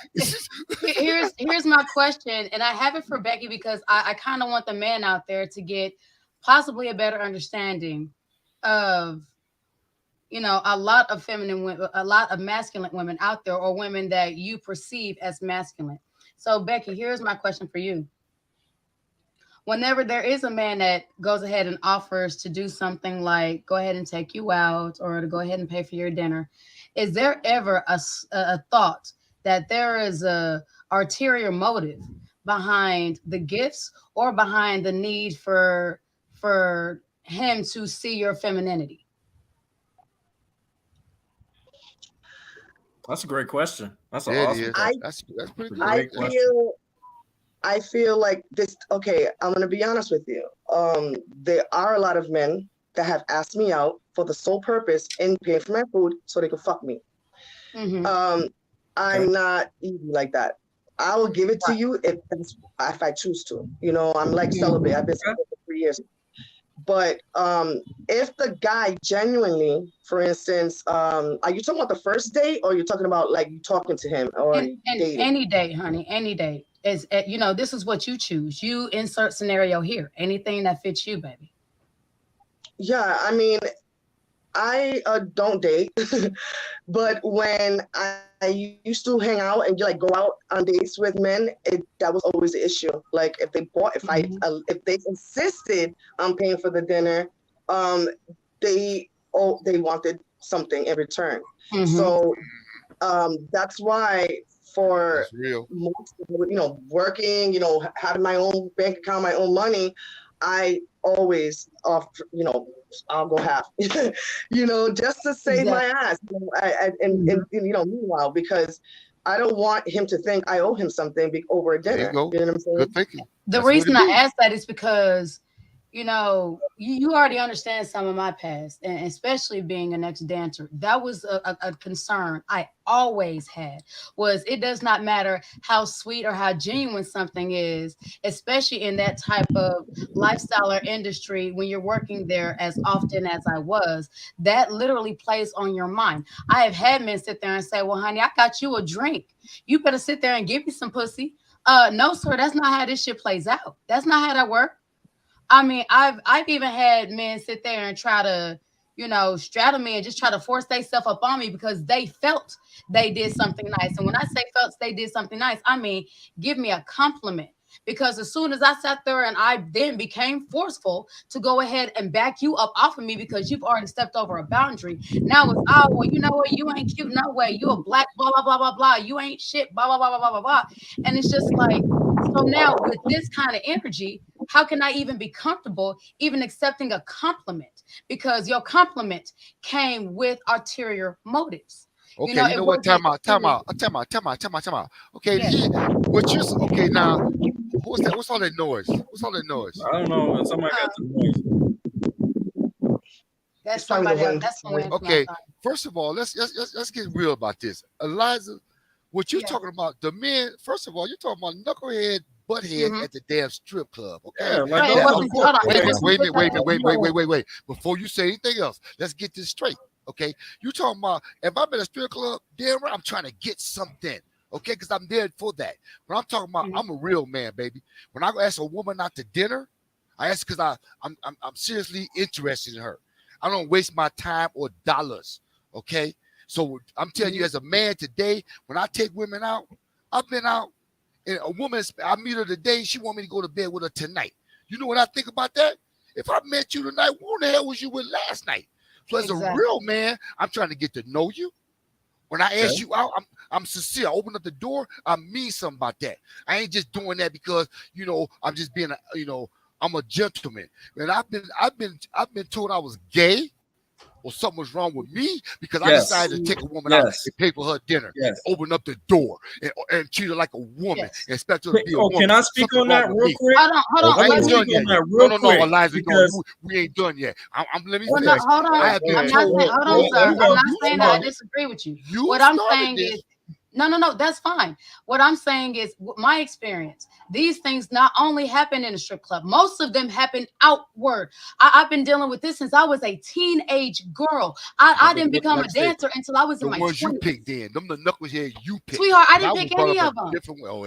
here's my question, and I have it for Becky because I kind of want the man out there to get possibly a better understanding of, a lot of feminine women, a lot of masculine women out there, or women that you perceive as masculine. So, Becky, here's my question for you. Whenever there is a man that goes ahead and offers to do something like go ahead and take you out or to go ahead and pay for your dinner, is there ever a thought that there is a ulterior motive behind the gifts or behind the need for him to see your femininity? That's a great question. That's an Yeah, it awesome is. question. That's pretty Great good. I feel like this. Okay, I'm gonna be honest with you. There are a lot of men that have asked me out for the sole purpose in paying for my food so they could fuck me. Mm-hmm. I'm not easy like that. I will give it to you if I choose to. I'm like celibate. I've been celibate for 3 years. But if the guy genuinely, for instance, are you talking about the first date, or you're talking about like you talking to him or dating? Any date, honey, any date. Is this is what you choose. You insert scenario here. Anything that fits you, baby. Yeah, I mean, I don't date, but when I used to hang out and go out on dates with men, that was always the issue. Like if they insisted on paying for the dinner, they wanted something in return. Mm-hmm. So that's why for most, working, having my own bank account, my own money, I always offer, I'll go half, just to save my ass. And meanwhile, because I don't want him to think I owe him something over a dinner. You know what I'm saying? Good thinking. The reason I asked that is because, you already understand some of my past, and especially being an ex-dancer. That was a concern I always had, was it does not matter how sweet or how genuine something is, especially in that type of lifestyle or industry when you're working there as often as I was, that literally plays on your mind. I have had men sit there and say, well, honey, I got you a drink You better sit there and give me some pussy. No, sir, that's not how this shit plays out. That's not how that works. I mean, I've even had men sit there and try to, you know, straddle me and just try to force themselves up on me because they felt they did something nice. And when I say felt they did something nice, I mean, give me a compliment. Because as soon as I sat there and I then became forceful to go ahead and back you up off of me because you've already stepped over a boundary. Now it's, oh, well, you know what? You ain't cute. No way. You a black, blah, blah, blah, blah, blah. You ain't shit, blah, blah, blah, blah, blah, blah, blah. And it's just like, so now with this kind of energy, how can I even be comfortable even accepting a compliment? Because your compliment came with ulterior motives. Okay, you know what? Time out. Okay, what you okay now? What's that? What's all that noise? What's all that noise? I don't know. Somebody got the noise. That's somebody else. That's okay. First of all, let's get real about this, Eliza. What you're talking about? The men. First of all, you're talking about knucklehead, butthead at the damn strip club. Okay. Wait. Before you say anything else, let's get this straight. Okay, you talking about if I'm at a strip club, damn right, I'm trying to get something. Okay, because I'm there for that. But I'm talking about I'm a real man, baby. When I ask a woman out to dinner, I ask because I'm seriously interested in her. I don't waste my time or dollars. Okay, so I'm telling you, as a man today, when I take women out, I've been out, and a woman I meet her today, she want me to go to bed with her tonight. You know what I think about that? If I met you tonight, who the hell was you with last night? So as a real man, I'm trying to get to know you. When I ask you out, I'm sincere. I open up the door. I mean something about that. I ain't just doing that because I'm just being I'm a gentleman. And I've been told I was gay or something was wrong with me because I decided to take a woman out and pay for her dinner, open up the door and treat her like a woman, and expect her to be a woman. Can I speak on that real quick? Hold on. I ain't done yet. No, Eliza, we ain't done yet. Let me finish. Hold on. I'm not saying that I disagree with you. What I'm saying is, no, that's fine. What I'm saying is my experience. These things not only happen in a strip club, most of them happen outward. I've been dealing with this since I was a teenage girl. I didn't become a dancer until I was in my 20s. You picked then. Them the knucklehead you picked. Sweetheart, I didn't pick any of them.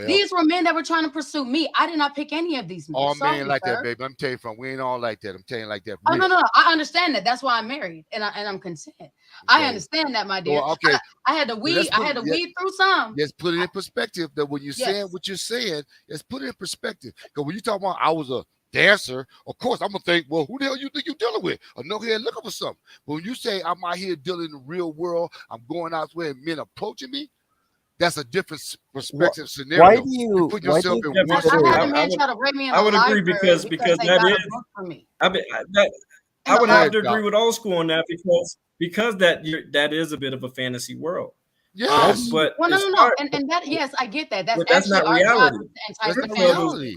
These were men that were trying to pursue me. I did not pick any of these men. All men like that, baby. I'm telling you from. We ain't all like that. I'm telling you like that. Oh, no. I understand that. That's why I'm married and I'm content. Okay. I understand that, my dear. Well, okay. I had to weed. I had to weed through some. Let's put it in perspective. That when you're saying what you're saying, let's put it in perspective. Because when you talk about I was a dancer, of course I'm gonna think, well, who the hell you think you're dealing with? A knucklehead looking for something. But when you say I'm out here dealing in the real world, I'm going out where men approaching me. That's a different perspective scenario. Why do you put yourself in one? I would agree because that is for me. I would have to agree with old school on that because that is a bit of a fantasy world. Yes, but no, and that I get that. That's not reality. That's reality.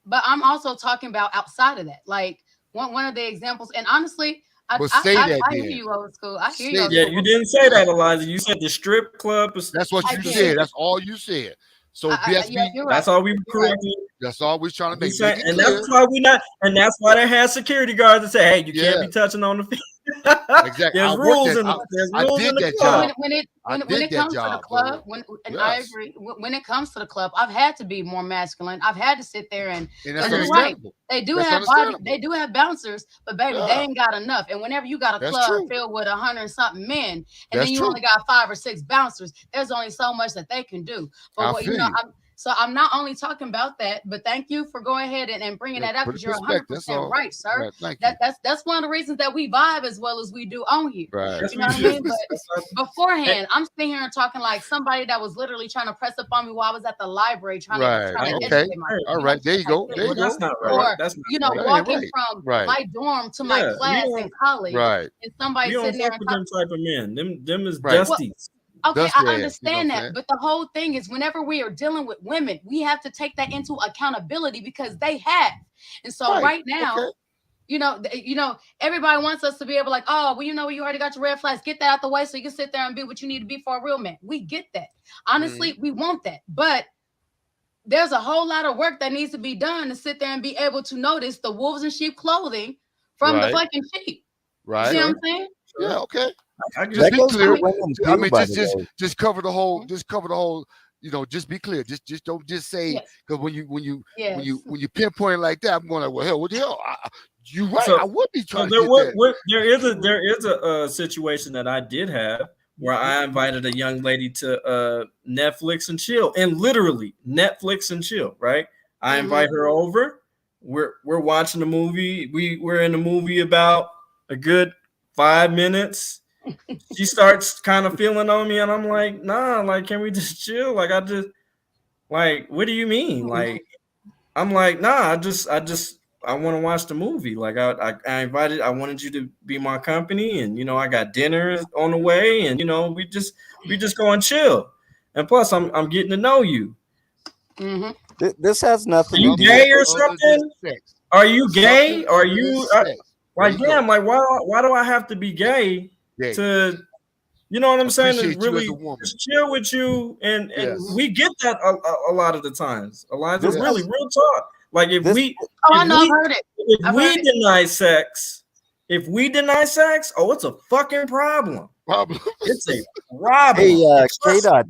But I'm also talking about outside of that, like one of the examples. And honestly, I hear you, old school. I hear you. Yeah, you didn't say that, Eliza. You said the strip club. That's what you said. That's all you said. So that's all we were correcting. That's all we're trying to make. And that's why that's why they had security guards that say, "Hey, you can't be touching on the feet." Exactly. There's rules in the club. When it comes to the club, I agree. When it comes to the club, I've had to be more masculine. I've had to sit there and you're right. They do have bouncers, but baby, they ain't got enough. And whenever you got a club filled with 100-something men, and then you only got 5 or 6 bouncers, there's only so much that they can do. But So I'm not only talking about that, but thank you for going ahead and bringing that up because you're 100% right, sir. Right, that's one of the reasons that we vibe as well as we do on here. Right. You know what I mean? But beforehand, I'm sitting here and talking like somebody that was literally trying to press up on me while I was at the library trying to educate myself. All right, there you go. There you go. That's not right. Or walking from my dorm to my class in college, and somebody sitting there and them type of men. Them is dusties. Okay, I understand that, but the whole thing is whenever we are dealing with women, we have to take that into accountability because they have. And so right now, you know, everybody wants us to be able like, oh, well, you already got your red flags. Get that out the way so you can sit there and be what you need to be for a real man. We get that. Honestly, we want that. But there's a whole lot of work that needs to be done to sit there and be able to notice the wolves in sheep clothing from the fucking sheep. Right. See what I'm saying? Yeah, okay. Just be clear. women I too, mean, by the way. just cover the whole. Just cover the whole. You know, just be clear. Just don't just say because when you pinpoint it like that, I'm going like, well, hell, what the hell? You right. So- I would be trying So to get that. there is a situation that I did have where I invited a young lady to Netflix and chill, and literally Netflix and chill. Right, I invite her over. We're watching a movie. We're in a movie about a good 5 minutes. She starts kind of feeling on me, and I'm like, nah, like, can we just chill? Like, what do you mean? Like, I'm like, nah, I want to watch the movie. Like, I wanted you to be my company, and I got dinner on the way, and we just go and chill. And plus, I'm getting to know you. This has nothing. Are you to do gay with or something? Are you gay? Are you like, damn? Like, why do I have to be gay to? You know what I'm saying? To really just chill with you, and we get that a lot of the times. A lot of it's really real talk. Like if we deny sex, oh, it's a fucking problem. It's a problem. Hey, K-Dot,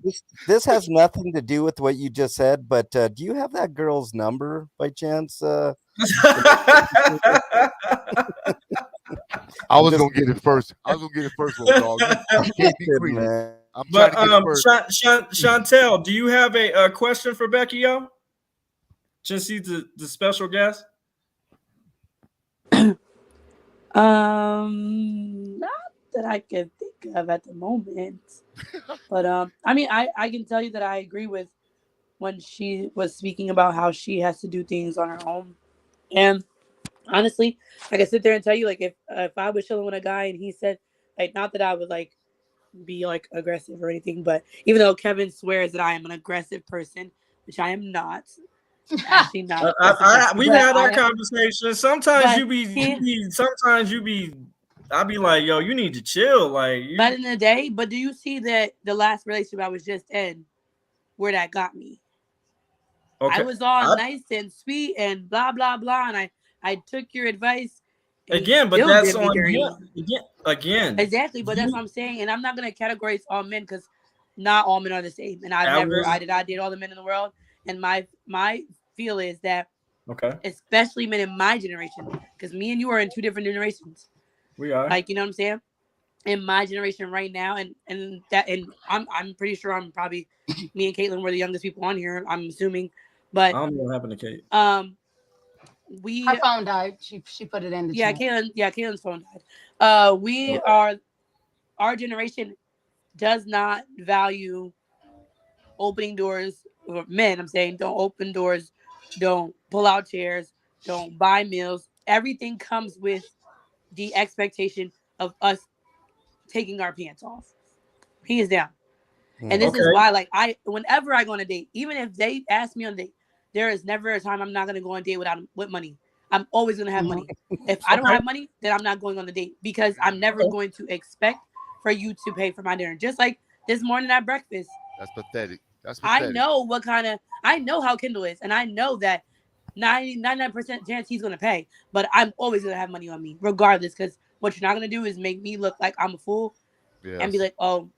this has nothing to do with what you just said, but do you have that girl's number by chance? I was gonna get it first. Dog. Can't be greedy. Man. But Chantel, do you have a question for Becky, since he's the special guest? Not that I can think of at the moment. But I mean, I can tell you that I agree with when she was speaking about how she has to do things on her own. And honestly, I can sit there and tell you, like, if I was chilling with a guy and he said, like, not that I would like be like aggressive or anything, but even though Kevin swears that I am an aggressive person, which I am not. Actually not. We've had that conversation. Sometimes you be I'll be like, yo, you need to chill. Like, but in the day, but do you see that the last relationship I was just in, where that got me? Okay. I was all nice and sweet and blah blah blah, and I took your advice. Again, but that's on again. Exactly, but that's what I'm saying, and I'm not gonna categorize all men because not all men are the same, and I did all the men in the world, and my feel is that especially men in my generation, because me and you are in two different generations. We are, like, you know what I'm saying? In my generation right now, and I'm pretty sure I'm probably me and Caitlin were the youngest people on here. I'm assuming, but I don't know what happened to Kate. Her phone died. She put it in the chat. Caitlin's phone died. Our generation does not value opening doors. Or men, I'm saying, don't open doors, don't pull out chairs, don't buy meals. Everything comes with the expectation of us taking our pants off. Hands down. And this is why, like, whenever I go on a date, even if they ask me on a date, there is never a time I'm not going to go on a date with money. I'm always going to have money. If I don't have money, then I'm not going on the date, because I'm never going to expect for you to pay for my dinner. Just like this morning at breakfast. That's pathetic. I know I know how Kendall is, and I know that 99% chance he's going to pay, but I'm always going to have money on me regardless, because what you're not going to do is make me look like I'm a fool and be like, oh,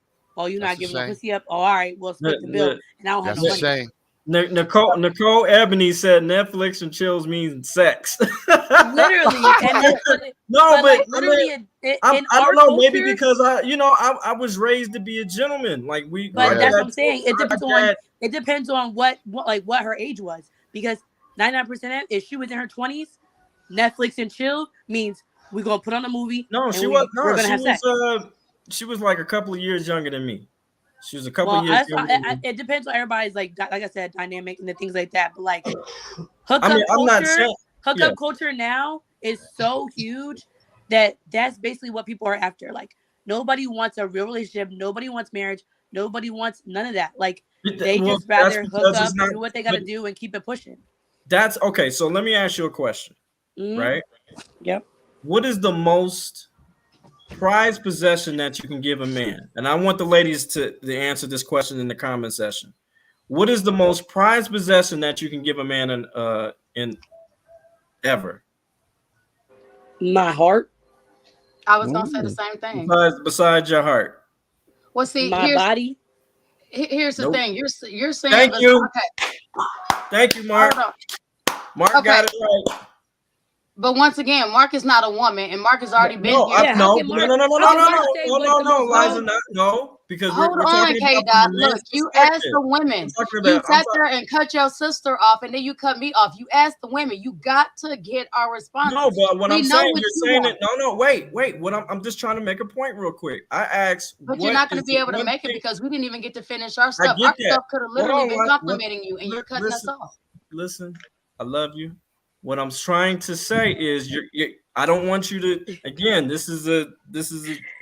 you're not giving the pussy up. Oh, all right, we'll split the bill, and I don't have no money. Shame. Nicole Ebony said Netflix and chills means sex. Literally, and I don't know. Maybe because I was raised to be a gentleman. Like but that's what I'm saying. It depends on what her age was, because 99% if she was in her 20s, Netflix and chill means we're gonna put on a movie. No, she was. No, she was like a couple of years younger than me. She was a couple of years. It depends on everybody's like I said, dynamic and the things like that. But like hookup culture now is so huge that that's basically what people are after. Like, nobody wants a real relationship. Nobody wants marriage. Nobody wants none of that. Like, they just rather hook up, do what they got to do, and keep it pushing. That's okay. So let me ask you a question, right? Yep. What is the most prized possession that you can give a man? And I want the ladies to answer this question in the comment section. What is the most prized possession that you can give a man in ever? My heart. I was gonna say the same thing. Besides your heart. Well, see, My body. Here's the Nope. thing. You're saying. Thank you. Okay. Thank you, Mark. Hold on. Mark got it right. But once again, Mark is not a woman, and Mark has already been No, here. no, Liza, no, because Hold we're on, talking K about Dot. the Look, men's you asked perspective. the women. talking You about- sat there and cut your sister off, and then you cut me off. You asked the women. You got to get our response. No, but what We I'm know saying, what you're you saying want. it. No, wait. What I'm just trying to make a point real quick. I asked, But what you're not going to is be the able to one make it thing- because we didn't even get to finish our I stuff. get Our that. stuff could have Hold literally on, been what- complimenting you, and you're cutting listen, us off. Listen, I love you. What I'm trying to say is, I don't want you to. Again, this is a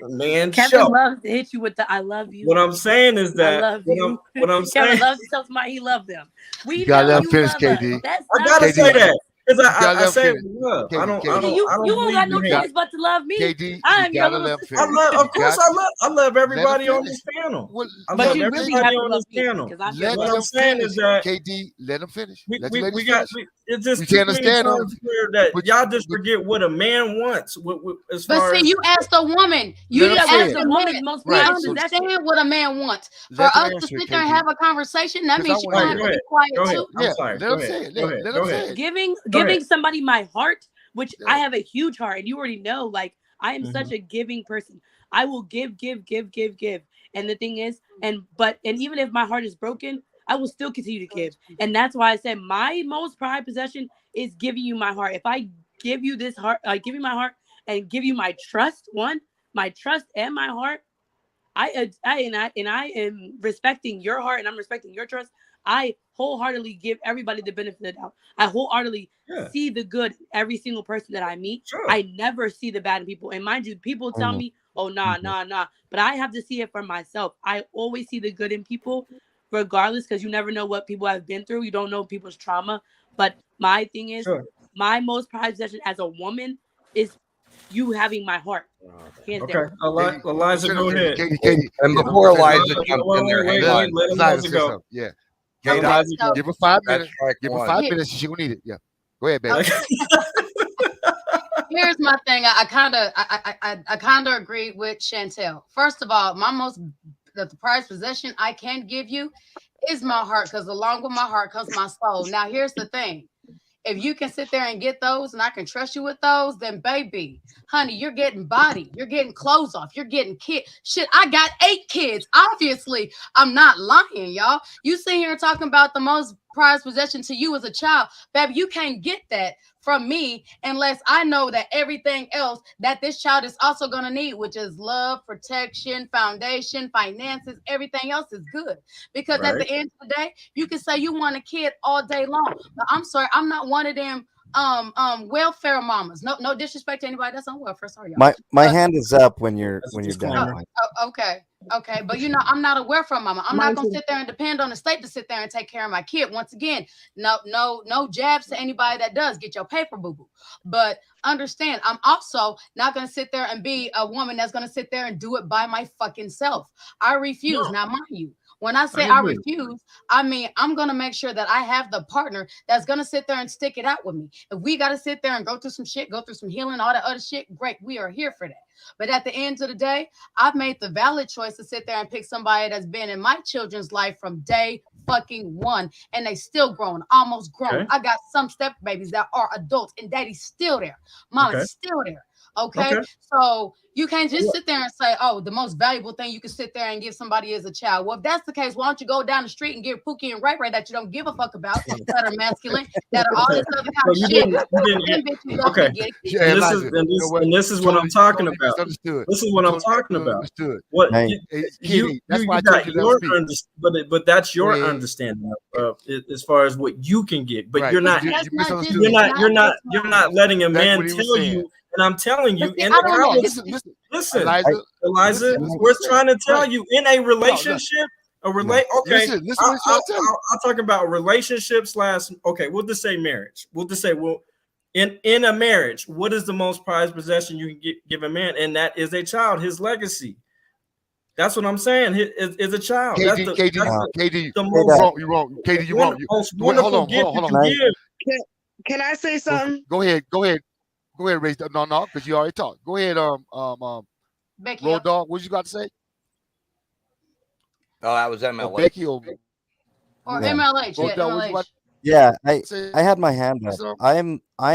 man Kevin show. loves to hit you with the "I love you." What I'm saying is that I love what you. I'm Kevin saying. loves to tell somebody he loves them. We You gotta know let him you finish, love KD. us. That's I not gotta the say point. that because gotta I let say him it with love. KD, I don't KD. You believe don't got no you choice but to love me. KD, I you am your gotta little let him sister. finish. Of course, I love everybody on finish. this panel. Well, I But love you really everybody have to on love this me panel. because I'm your let What love. I'm him saying finish. is that KD, let him finish. we Let the ladies got finish. it's just We too can't many understand them. times here that But- y'all just forget what a man wants. As But far see, as you asked a woman. You Let him didn't say ask it. a The woman's man. most We Right. prized understand possession. what a man wants. For Let them us to answer it, sit there and KD. have a conversation, that 'Cause means I you wanna kind hear of it. be quiet Go ahead. too. I'm Yeah, sorry. let Go him ahead. say it. Go Let ahead. him Go say ahead. it. Giving Go ahead. somebody my heart, which Yeah. I have a huge heart, and you already know, like I am such a giving person. I will give. And the thing is, and even if my heart is broken, I will still continue to give. And that's why I said my most prized possession is giving you my heart. If I give you this heart, I give you my heart and give you my trust, my trust and my heart. I am respecting your heart and I'm respecting your trust. I wholeheartedly give everybody the benefit of the doubt. I wholeheartedly see the good in every single person that I meet. Sure. I never see the bad in people. And mind you, people tell me, oh, nah. But I have to see it for myself. I always see the good in people, regardless, because you never know what people have been through. You don't know people's trauma. But my thing is, my most prized possession as a woman is you having my heart. Hands Okay, down. Eliza, go ahead. Katie. And before Eliza jumps in there, wait, hang on. let Eliza go. Yeah. Katie, Eliza go. Give her 5 that's minutes. strike Give her one. 5 minutes. She gonna need it. Yeah. Go ahead, baby. Here's my thing. I kind of agree with Chantel. First of all, the prized possession I can give you is my heart, because along with my heart comes my soul. Now, here's the thing. If you can sit there and get those and I can trust you with those, then baby, honey, you're getting body. You're getting clothes off. You're getting kids. Shit, I got 8 kids. Obviously, I'm not lying, y'all. You sit here talking about the most prized possession to you as a child. Baby, you can't get that from me unless I know that everything else that this child is also going to need, which is love, protection, foundation, finances, everything else is good. Because at the end of the day, you can say you want a kid all day long, but I'm sorry, I'm not one of them welfare mamas. No disrespect to anybody that's on welfare. Sorry, y'all. My hand is up when you're done. Okay, but I'm not a welfare mama. I'm not gonna sit there and depend on the state to sit there and take care of my kid. Once again, no jabs to anybody that does get your paper, boo boo. But understand, I'm also not gonna sit there and be a woman that's gonna sit there and do it by my fucking self. I refuse. Now, mind you, when I say I refuse, I mean I'm gonna make sure that I have the partner that's gonna sit there and stick it out with me. If we gotta sit there and go through some shit, go through some healing, all that other shit, great. We are here for that. But at the end of the day, I've made the valid choice to sit there and pick somebody that's been in my children's life from day fucking one, and they still grown, almost grown. Okay. I got some step babies that are adults, and daddy's still there. Mama's still there. Okay? So you can't just sit there and say, oh, the most valuable thing you can sit there and give somebody is a child. Well, if that's the case, why don't you go down the street and give Pookie and Ray Ray that you don't give a fuck about, that are masculine, that are all this other kind of shit. Okay. And this is what I'm talking about. This is what I'm talking about. What that's why I told you to speak. But that's your understanding of as far as what you can get. But you're not letting a man tell you. And I'm telling you, listen, Eliza, we're trying to tell you in a relationship, Listen, I'll talk about relationship / we'll just say marriage. We'll just say, in a marriage, what is the most prized possession you can give a man? And that is a child, his legacy. That's what I'm saying. Is a child. KD, you're wrong. KD, you're wrong. Hold on. Can I say something? Go ahead. Go ahead, raise. No, because you already talked. Go ahead, Becky. Road Dog. What you got to say? Oh, that was MLA. Becky or MLH. Road Yeah, Dog, what you MLH. about Yeah, to say? I had my hand up. So- I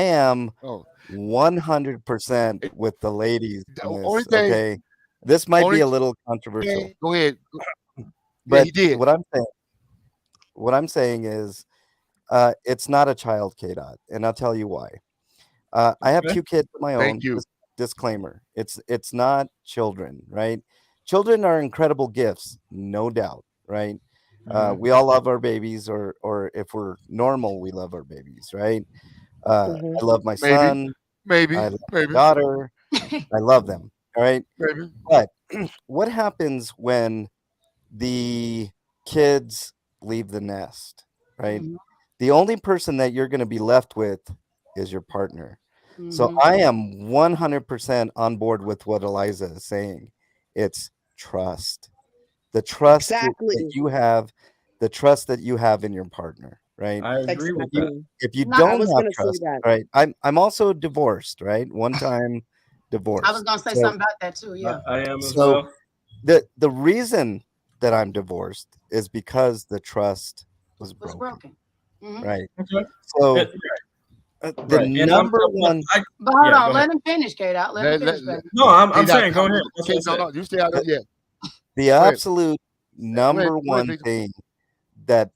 am Oh, 100% with the ladies The on only this. thing- Okay, this might only be a little controversial, go ahead. but he did. what I'm saying is, it's not a child, K-Dot, and I'll tell you why. I have Okay. 2 kids of my own. Thank you. Disclaimer: it's not children, right? Children are incredible gifts, no doubt, right? We all love our babies, or if we're normal, we love our babies, right? I love my Maybe. son. Maybe. I love Maybe. my daughter. I love them. All right. Maybe. But what happens when the kids leave the nest, right? The only person that you're going to be left with is your partner. So I am 100% on board with what Eliza is saying. It's trust. The trust Exactly. that you have, the trust that you have in your partner, right? I agree with that. If you No, I don't was have gonna say trust, that. right? I'm also divorced, right? One time divorced. I was gonna say So- something about that too. Yeah. I am as So- well. the reason that I'm divorced is because the trust was Was broken, broken. right? Okay. So Yeah, the right. And number one, But hold Yeah, on, go let ahead. him finish, Kate. Let him finish, baby. No, I'm K-Dot, saying go come ahead. on. That's what I said. No, you stay out of there. the ahead. absolute number Go ahead, one Victor. thing that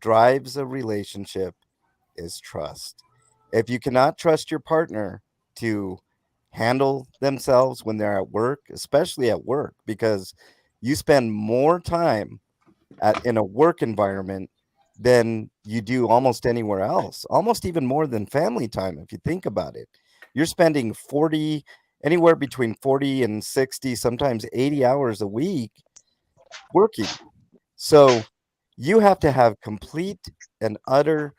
drives a relationship is trust. If you cannot trust your partner to handle themselves when they're at work, especially at work, because you spend more time in a work environment than you do almost anywhere else, almost even more than family time. If you think about it, you're spending anywhere between 40 and 60, sometimes 80 hours a week working. So you have to have complete and utter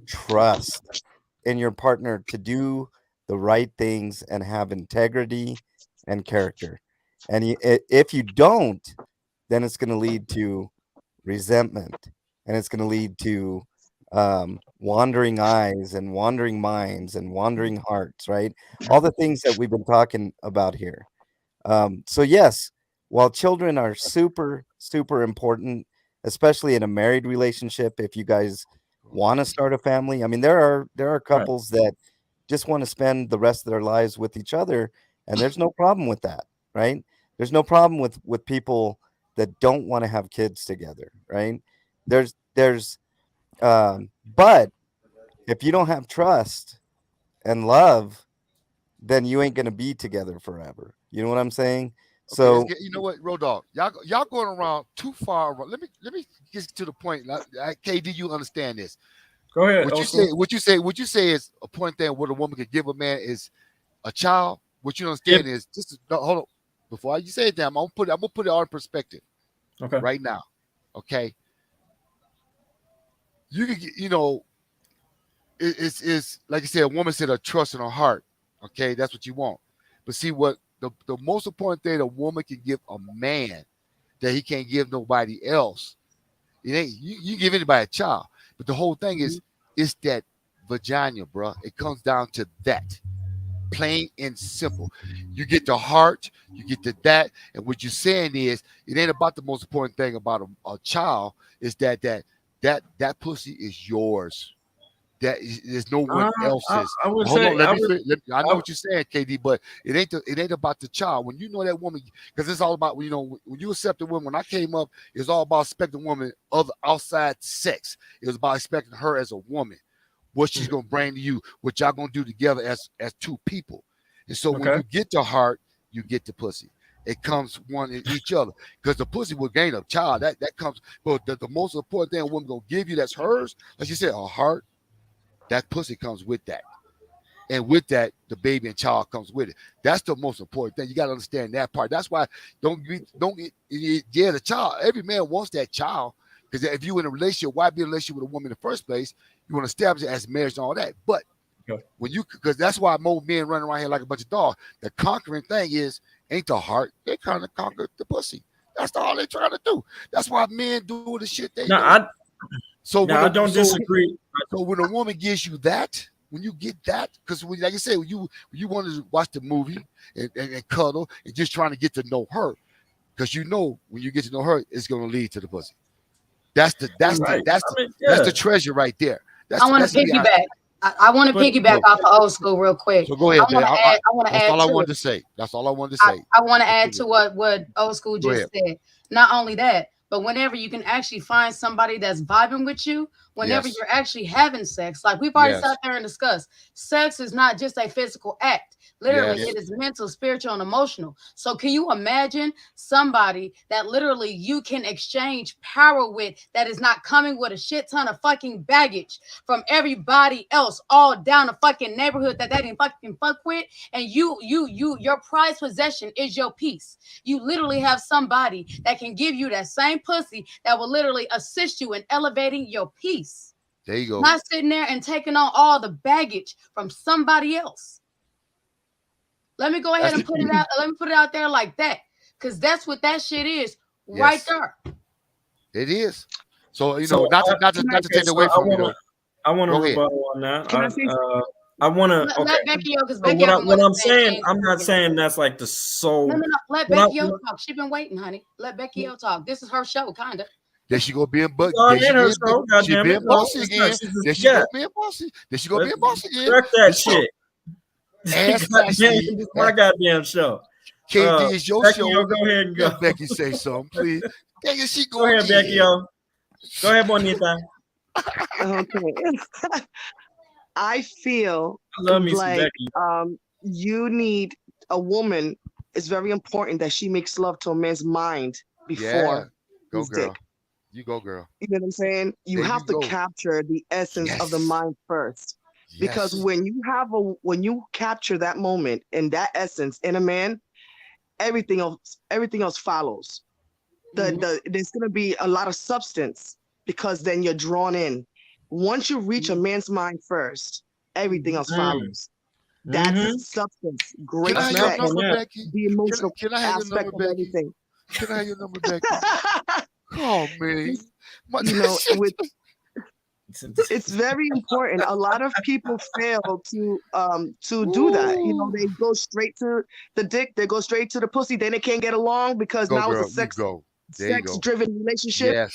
trust in your partner to do the right things and have integrity and character. And if you don't, then it's going to lead to resentment, and it's going to lead to wandering eyes and wandering minds and wandering hearts, right? All the things that we've been talking about here. So yes, while children are super, super important, especially in a married relationship, if you guys want to start a family, I mean, there are couples that just want to spend the rest of their lives with each other, and there's no problem with that, right? There's no problem with people that don't want to have kids together, right? But if you don't have trust and love, then you ain't gonna be together forever. You know what I'm saying? Okay, So you know what, Road Dog, y'all going around too far. Let me get to the point. KD, you understand this? Go ahead. What you say is a point there. What a woman could give a man is a child. What you understand is this. Hold on. Before you say it, I'm gonna put it all in perspective. Okay. Right now. Okay. You can get, it's like I said, a woman said a trust in her heart. Okay, that's what you want. But see what the most important thing a woman can give a man that he can't give nobody else. It ain't you give anybody a child, but the whole thing is it's that vagina, bro. It comes down to that. Plain and simple. You get the heart, you get the that, and what you're saying is it ain't about the most important thing about a child, is that pussy is yours. There's no one else's. I would Hold say on, I know what you're saying, KD, but it ain't about the child. When you know that woman, because it's all about when you accept a woman. When I came up, it was all about expecting a woman of outside sex. It was about expecting her as a woman, what she's gonna bring to you, what y'all gonna do together as two people. And so when you get the heart, you get the pussy. It comes one in each other, because the pussy will gain a child. That comes, but the most important thing a woman gonna give you that's hers, like you said, her heart. That pussy comes with that. And with that, the baby and child comes with it. That's the most important thing. You got to understand that part. That's why the child, every man wants that child. Because if you're in a relationship, why be in a relationship with a woman in the first place? You want to establish it as marriage and all that. But because that's why most men running around here like a bunch of dogs. The conquering thing ain't the heart. They kind of conquer the pussy. That's all they're trying to do. That's why men do the shit they do. I don't disagree. So when a woman gives you that, when you get that, because like you said, when you want to watch the movie and cuddle and just trying to get to know her, because you know when you get to know her, it's going to lead to the pussy. That's the treasure right there. I want to piggyback. I want to piggyback off of old school real quick. So go ahead. I want to add. That's all I wanted to to say. That's all I wanted to say. I want to add to what old school just said. Not only that, but whenever you can actually find somebody that's vibing with you, whenever you're actually having sex, like we've already sat there and discussed, sex is not just a physical act. Literally, it is mental, spiritual, and emotional. So can you imagine somebody that literally you can exchange power with that is not coming with a shit ton of fucking baggage from everybody else all down the fucking neighborhood that didn't fucking fuck with, and your prized possession is your peace. You literally have somebody that can give you that same pussy that will literally assist you in elevating your peace. There you go. Not sitting there and taking on all the baggage from somebody else. Let me go ahead and put it out. Let me put it out there like that, because that's what that shit is right there. It is. So not to take away from you. I want to rebuttal on that. I want to. Okay. Let Becky go, because Becky. What I'm saying, I'm not saying that's like the soul. No. Let Becky talk. She's been waiting, honey. Let Becky talk. This is her show, kinda. There she go being bossy again. There she go being bossy. There she go being bossy again. Correct that shit. This is my goddamn show. KD is your show. Go ahead and go. Let Becky say something, please. Go ahead, Becky. Go ahead, Bonita. Okay. I feel like you need a woman. It's very important that she makes love to a man's mind before his dick. You go, girl. You know what I'm saying? You have to capture the essence of the mind first. Because when you capture that moment and that essence in a man, everything else follows. There's gonna be a lot of substance, because then you're drawn in. Once you reach a man's mind first, everything else follows. That's substance, great sex, the emotional aspect of everything. Can I have your number, Becky? Call me. It's very important. A lot of people fail to do that. They go straight to the dick, they go straight to the pussy, then they can't get along because now it's a sex-driven relationship. Yes.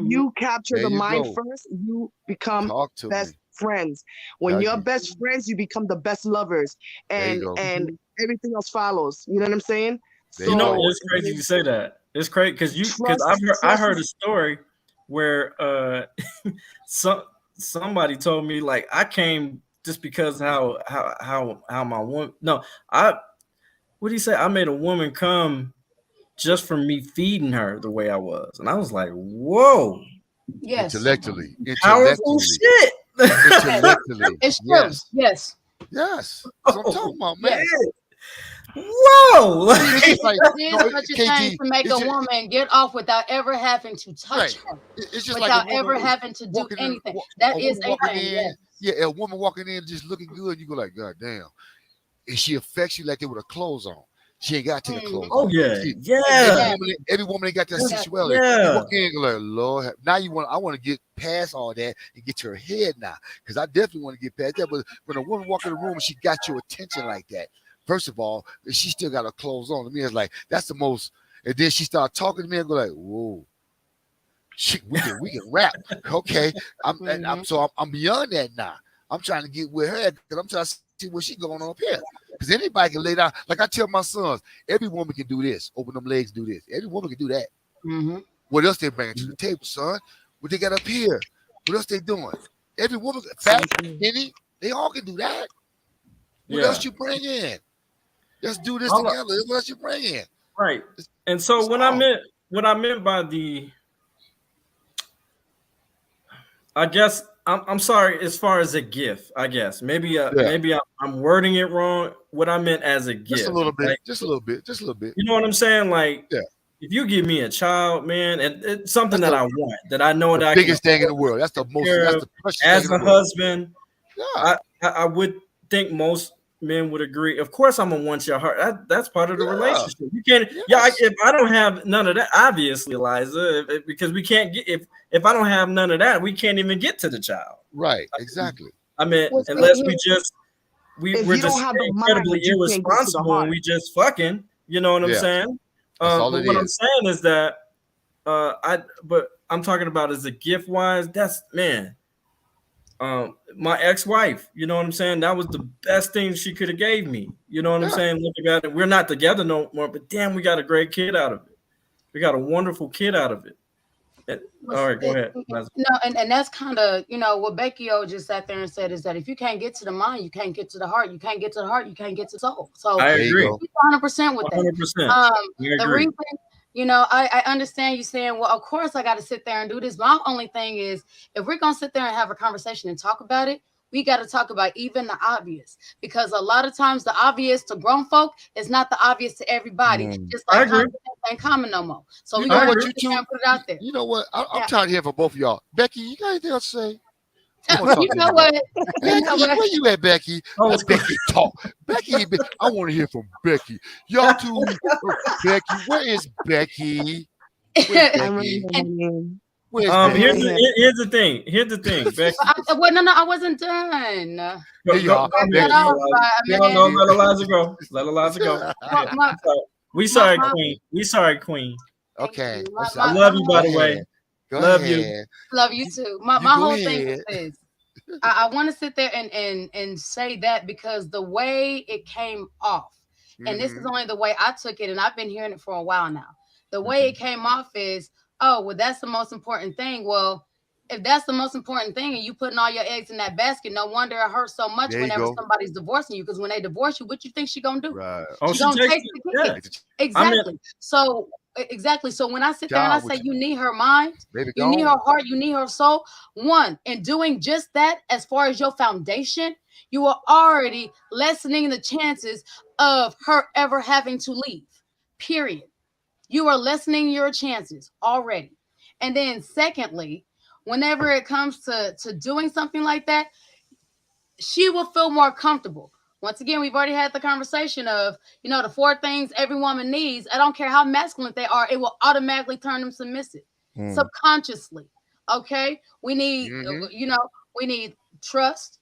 You capture the mind first, you become best friends. When you're best friends, you become the best lovers, and everything else follows. You know what I'm saying? It's crazy you say that. It's crazy because I heard a story where somebody told me, like, I came just because how my woman. No, what do you say? I made a woman come just from me feeding her the way I was, and I was like, whoa. Yes. Intellectually. Powerful shit. Intellectually. It's true. Yes. Yes. That's what I'm talking about, man. Whoa! There's such a thing to make a woman get off without ever having to touch her. It's just without like ever having to do anything. That is a thing. Yeah, a woman walking in just looking good, you go like, God damn. And she affects you like they with her clothes on. She ain't got to take her clothes on. Every woman ain't got that sexuality. You walk in and go like, Lord, now I want to get past all that and get to her head now. Because I definitely want to get past that. But when a woman walk in the room and she got your attention like that, first of all, she still got her clothes on. To me, it's like, that's the most. And then she started talking to me and go like, whoa. We can rap. Okay. I'm beyond that now. I'm trying to get with her because I'm trying to see what she going on up here. Because anybody can lay down. Like I tell my sons, every woman can do this. Open them legs, do this. Every woman can do that. Mm-hmm. What else they bringing to the table, son? What they got up here? What else they doing? Every woman, fat, skinny, they all can do that. What else you bring in? Let's do this together. What else you bring in? Right. And so what I meant by I guess I'm sorry, as far as a gift, I guess maybe I'm wording it wrong. What I meant as a gift, just a little bit, right? just a little bit. You know what I'm saying? Like, if you give me a child, man, and it's something that I want, that I know that I biggest thing in the world. That's the most. That's the precious as thing a husband. I would think most men would agree. Of course, I'm gonna want your heart. That's part of the relationship. You can't. If I don't have none of that, obviously, Liza, because we can't get. If I don't have none of that, we can't even get to the child. Right. Exactly. I mean, Well, unless see, we just if we're you just don't have the mind, incredibly you can't get to the irresponsible and heart. we just fucking. You know what I'm Yeah. saying? That's all But it what I'm is. saying is that but I'm talking about as a gift wise. That's man. My ex-wife, you know what I'm saying? That was the best thing she could have gave me. You know what I'm Yeah. saying? Looking at it, we're not together no more, but damn, we got a great kid out of it. We got a wonderful kid out of it. All right, go ahead. No, and that's kind of, you know, what Becky O just sat there and said is that if you can't get to the mind, you can't get to the heart. You can't get to the heart, you can't get to the soul. So I agree. 100% with that. 100%. The reason, you know, I understand you saying, well, of course I got to sit there and do this. My only thing is, if we're going to sit there and have a conversation and talk about it, we got to talk about even the obvious, because a lot of times the obvious to grown folk is not the obvious to everybody. Just like confidence ain't common no more. So we got to put it out there. You know what? I'm tired of hearing from both of y'all. Becky, you got anything else to say? You know what? Becky, where you at, Becky? Let Becky talk. Becky, I want to hear from Becky. Y'all two, Becky, where is Becky? Where's Becky? Here's the thing. Becky. Well, no, I wasn't done. No, let Eliza go. Let Eliza go. We sorry, Queen. We sorry, Queen. Okay. I love you, by the way. Love you. Love you too. My whole thing is this. I want to sit there and say that because the way it came off, and this is only the way I took it, and I've been hearing it for a while now. The way it came off is, oh, well, that's the most important thing. Well, if that's the most important thing and you putting all your eggs in that basket, no wonder it hurts so much whenever somebody's divorcing you. Because when they divorce you, what you think she gonna do? Right. She gonna take the kids. Exactly. So when I sit there and I say you need her mind, you need her heart, you need her soul. One, in doing just that, as far as your foundation, you are already lessening the chances of her ever having to leave. Period. You are lessening your chances already. And then secondly, whenever it comes to doing something like that, she will feel more comfortable. Once again, we've already had the conversation of, you know, the 4 things every woman needs. I don't care how masculine they are, it will automatically turn them submissive subconsciously. Okay. We need, you know, we need trust.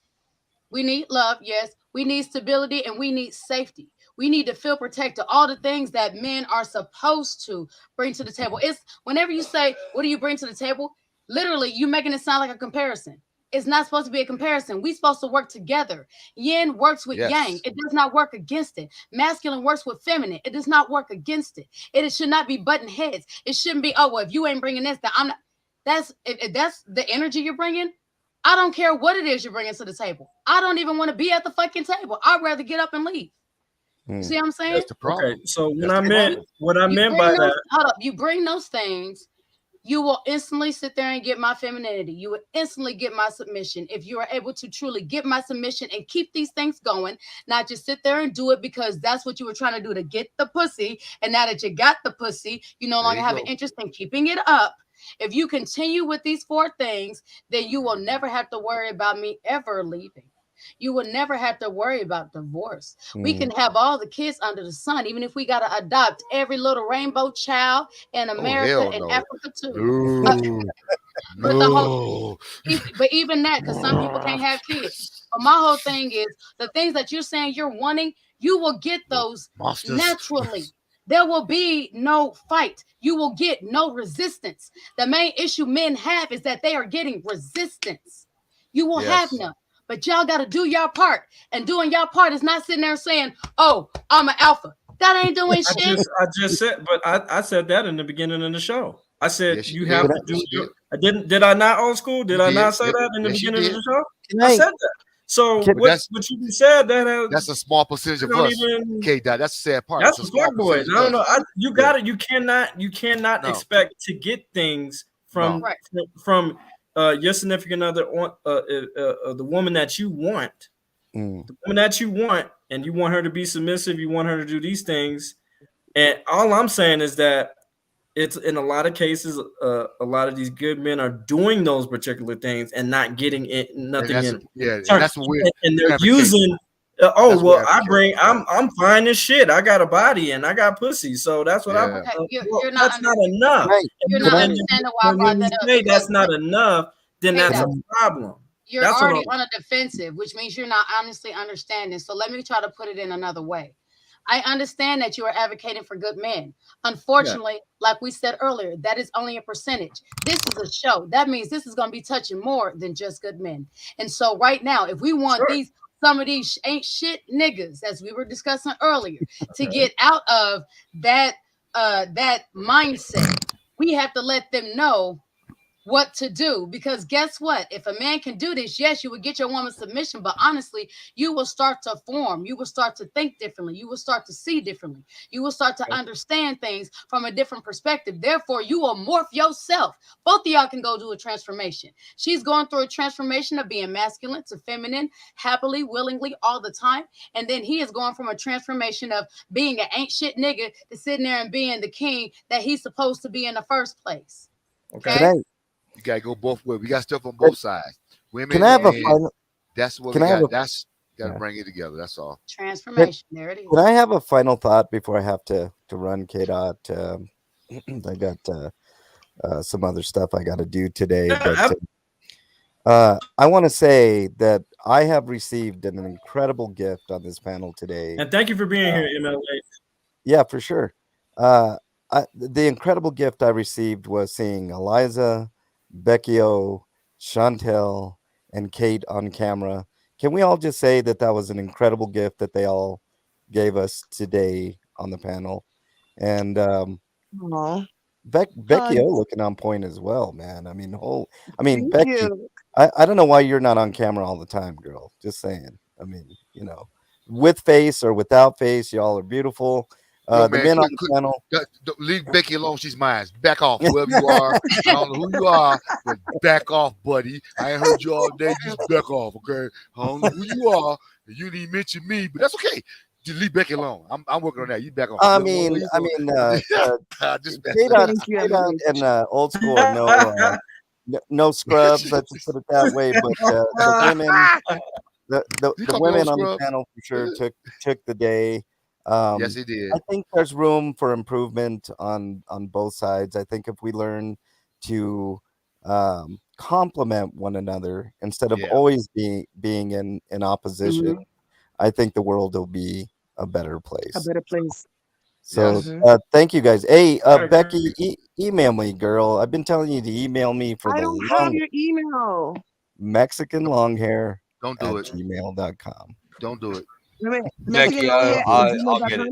We need love. Yes. We need stability and we need safety. We need to feel protected. All the things that men are supposed to bring to the table. It's whenever you say, what do you bring to the table? Literally, you're making it sound like a comparison. It's not supposed to be a comparison. We're supposed to work together. Yin works with yang. It does not work against it. Masculine works with feminine. It does not work against it. It should not be button heads. It shouldn't be, oh, well, if you ain't bringing this, then I'm not. If that's the energy you're bringing, I don't care what it is you're bringing to the table. I don't even want to be at the fucking table. I'd rather get up and leave. See what I'm saying? That's the problem. Okay, so what I meant by that. Hold up. You bring those things, you will instantly sit there and get my femininity. You will instantly get my submission. If you are able to truly get my submission and keep these things going, not just sit there and do it because that's what you were trying to do to get the pussy. And now that you got the pussy, you no longer have an interest in keeping it up. If you continue with these 4 things, then you will never have to worry about me ever leaving. You will never have to worry about divorce. We can have all the kids under the sun, even if we got to adopt every little rainbow child in America and Africa too. But even that, because some people can't have kids. But my whole thing is the things that you're saying you're wanting, you will get those naturally. There will be no fight. You will get no resistance. The main issue men have is that they are getting resistance. You will have none. But y'all got to do your part. And doing your part is not sitting there saying, oh, I'm an alpha. That ain't doing shit. I just said, but I said that in the beginning of the show. I said you have to do. Did I not, old school? Did I not say that in the beginning of the show? I said that. So what you said that's a small percentage of us. Okay, that's the sad part. That's a smart boy. I don't know. You got it. You cannot expect to get things from your significant other, the woman that you want, and you want her to be submissive. You want her to do these things, and all I'm saying is that it's in a lot of cases, a lot of these good men are doing those particular things and not getting it, nothing in. Yeah, that's weird. And they're using. I'm fine as shit. I got a body and I got pussy, so that's what I'm. That's not enough. You're not understanding why I brought that up. That's not enough. Then that's a problem. you're already on a defensive, which means you're not honestly understanding. So let me try to put it in another way. I understand that you are advocating for good men. Unfortunately, like we said earlier, that is only a percentage. This is a show. That means this is going to be touching more than just good men. And so right now, if we want some of these ain't shit niggas, as we were discussing earlier, to get out of that mindset, we have to let them know what to do. Because guess what? If a man can do this, yes, you would get your woman submission, but honestly, you will start to form. You will start to think differently. You will start to see differently. You will start to understand things from a different perspective. Therefore, you will morph yourself. Both of y'all can go do a transformation. She's going through a transformation of being masculine to feminine, happily, willingly, all the time. And then he is going from a transformation of being an ain't shit nigga to sitting there and being the king that he's supposed to be in the first place. Okay. You gotta go both ways. We got stuff on both sides. Women, can I have a final? That's what we got. That's gotta bring it together. That's all. Transformation. There it is. Can I have a final thought before I have to run, K-Dot? I got some other stuff I got to do today, but I want to say that I have received an incredible gift on this panel today. And thank you for being here, MLH. Yeah, for sure. The incredible gift I received was seeing Eliza, Becky O, Chantel, and Kate on camera. Can we all just say that that was an incredible gift that they all gave us today on the panel? And Becky O looking on point as well, man. I mean, Becky, I don't know why you're not on camera all the time, girl. Just saying. I mean, you know, with face or without face, y'all are beautiful. Yo, the man, men on the panel. Leave Becky alone. She's mine. Back off, whoever you are. I don't know who you are, but back off, buddy. I ain't heard you all day. Just back off, okay? I don't know who you are. You didn't mention me, but that's okay. Just leave Becky alone. I'm working on that. You back off. Just K-Dot and old school, no scrubs. Let's just put it that way. But the women, the women on the panel for sure took the day. Yes, he did. I think there's room for improvement on both sides. I think if we learn to complement one another instead of always being in opposition, I think the world will be a better place. A better place. So thank you guys. Hey, Becky, email me, girl. I've been telling you to email me for I don't have your email. Mexican long hair. Don't do it. gmail.com. Don't do it. Becky, I'll get it.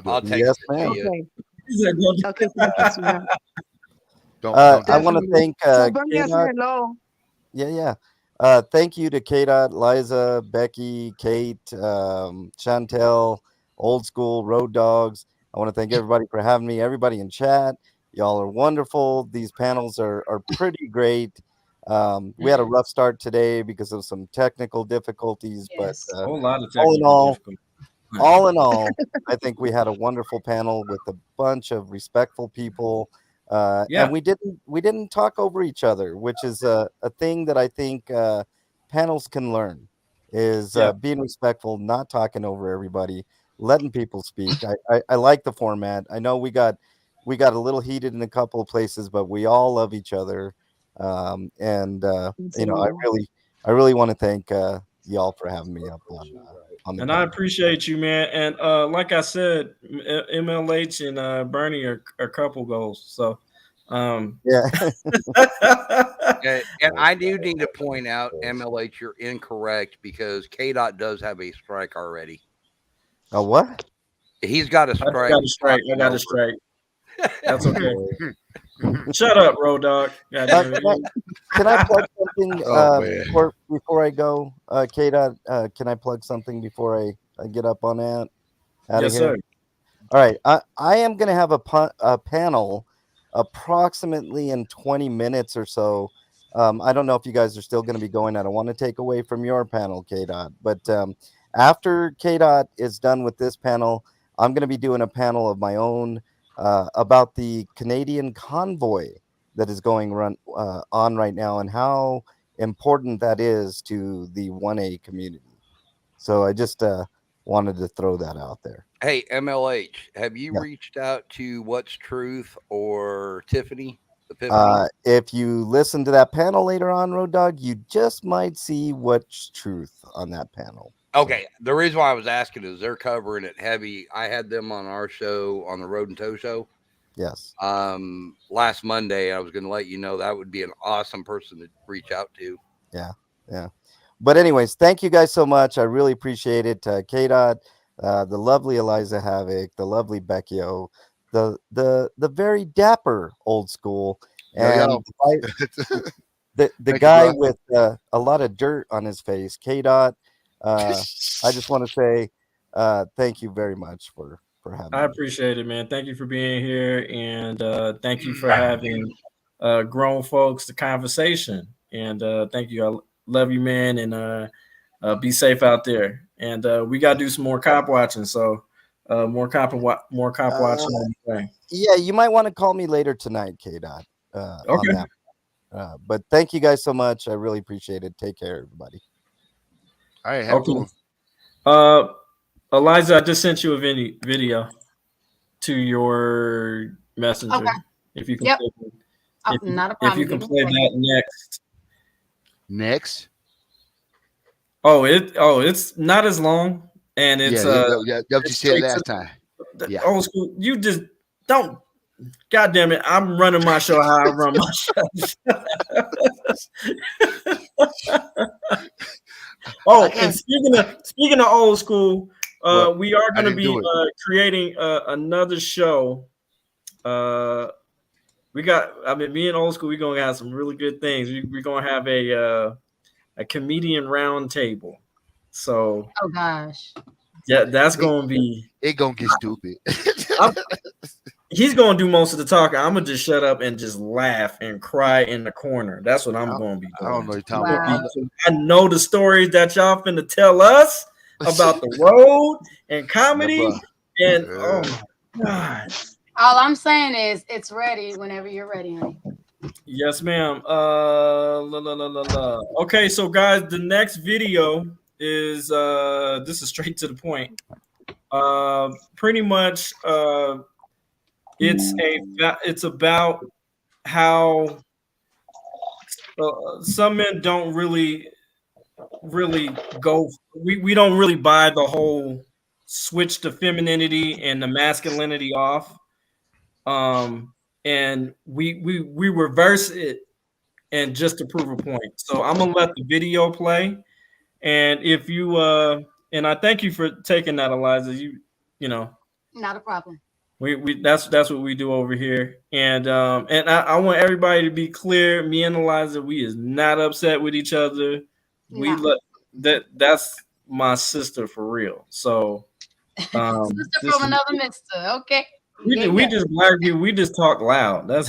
I'll take yes, it. ma'am. Okay. I want to thank hello. Yeah. Thank you to K-Dot, Liza, Becky, Kate, Chantel, Old School, Road Dogs. I want to thank everybody for having me. Everybody in chat, y'all are wonderful. These panels are pretty great. We had a rough start today because of some technical difficulties, but a whole lot of technical difficulties. All in all, I think we had a wonderful panel with a bunch of respectful people. And we didn't talk over each other, which is a thing that I think panels can learn is being respectful, not talking over everybody, letting people speak. I like the format. I know we got a little heated in a couple of places, but we all love each other. I really want to thank y'all for having me up on the and I appreciate you, man. And like I said, MLH and Bernie are couple goals. So And I do need to point out, MLH, you're incorrect because K-Dot does have a strike already. A what? He's got a strike. I got a strike. That's okay. Shut up, Road Dog. Can I plug something before I go? K-Dot, can I plug something before I get up on that? Yes, sir. All right. I am going to have a panel approximately in 20 minutes or so. I don't know if you guys are still going to be going. I don't want to take away from your panel, K-Dot. But after K-Dot is done with this panel, I'm going to be doing a panel of my own about the Canadian convoy that is going on right now and how important that is to the 1A community. So I just wanted to throw that out there. Hey, MLH, have you reached out to What's Truth or Tiffany? If you listen to that panel later on, Road Dogg, you just might see what's truth on that panel. Okay, the reason why I was asking is they're covering it heavy. I had them on our show, on the Road and Toe show. Yes. Last Monday, I was going to let you know that would be an awesome person to reach out to. Yeah, yeah. But anyways, thank you guys so much. I really appreciate it. K-Dot, the lovely Eliza Havoc, the lovely Becky O, the very dapper Old School, and the guy with a lot of dirt on his face, K-Dot. I just want to say thank you very much for having me. I appreciate it, man. Thank you for being here, and thank you for having grown folks the conversation. And thank you. I love you, man, and be safe out there. And we got to do some more cop watching, so more cop watching. Yeah, you might want to call me later tonight, K-Dot. Okay. On that. But thank you guys so much. I really appreciate it. Take care, everybody. All right, have okay. fun. Eliza, I just sent you a video to your messenger. Okay. If you can, yep. Not a problem. If you can play that next. Next. It's not as long, and it's what you said last time. Yeah. Old School. You just don't. God damn it! I'm running my show how I run my show. And speaking of Old School, we are going to be creating another show. Me and Old School, we're going to have some really good things. We're going to have a comedian round table. So, oh gosh, yeah, that's going to be. It's going to get stupid. He's going to do most of the talking. I'm going to just shut up and just laugh and cry in the corner. That's what I'm going to be doing. I don't know what you're talking about. I know the stories that y'all finna tell us about the road and comedy. And oh my God. All I'm saying is it's ready whenever you're ready, honey. Yes, ma'am. Okay, so guys, the next video is this is straight to the point. Pretty much it's about how some men don't really go. We don't really buy the whole switch to femininity and the masculinity off. And we reverse it, and just to prove a point. So I'm gonna let the video play, and if you and I thank you for taking that, Eliza. You know, not a problem. We that's what we do over here, and I want everybody to be clear. Me and Eliza, we is not upset with each other. No. That's my sister for real. So sister from another mister. Okay. We just black people. We just talk loud. That's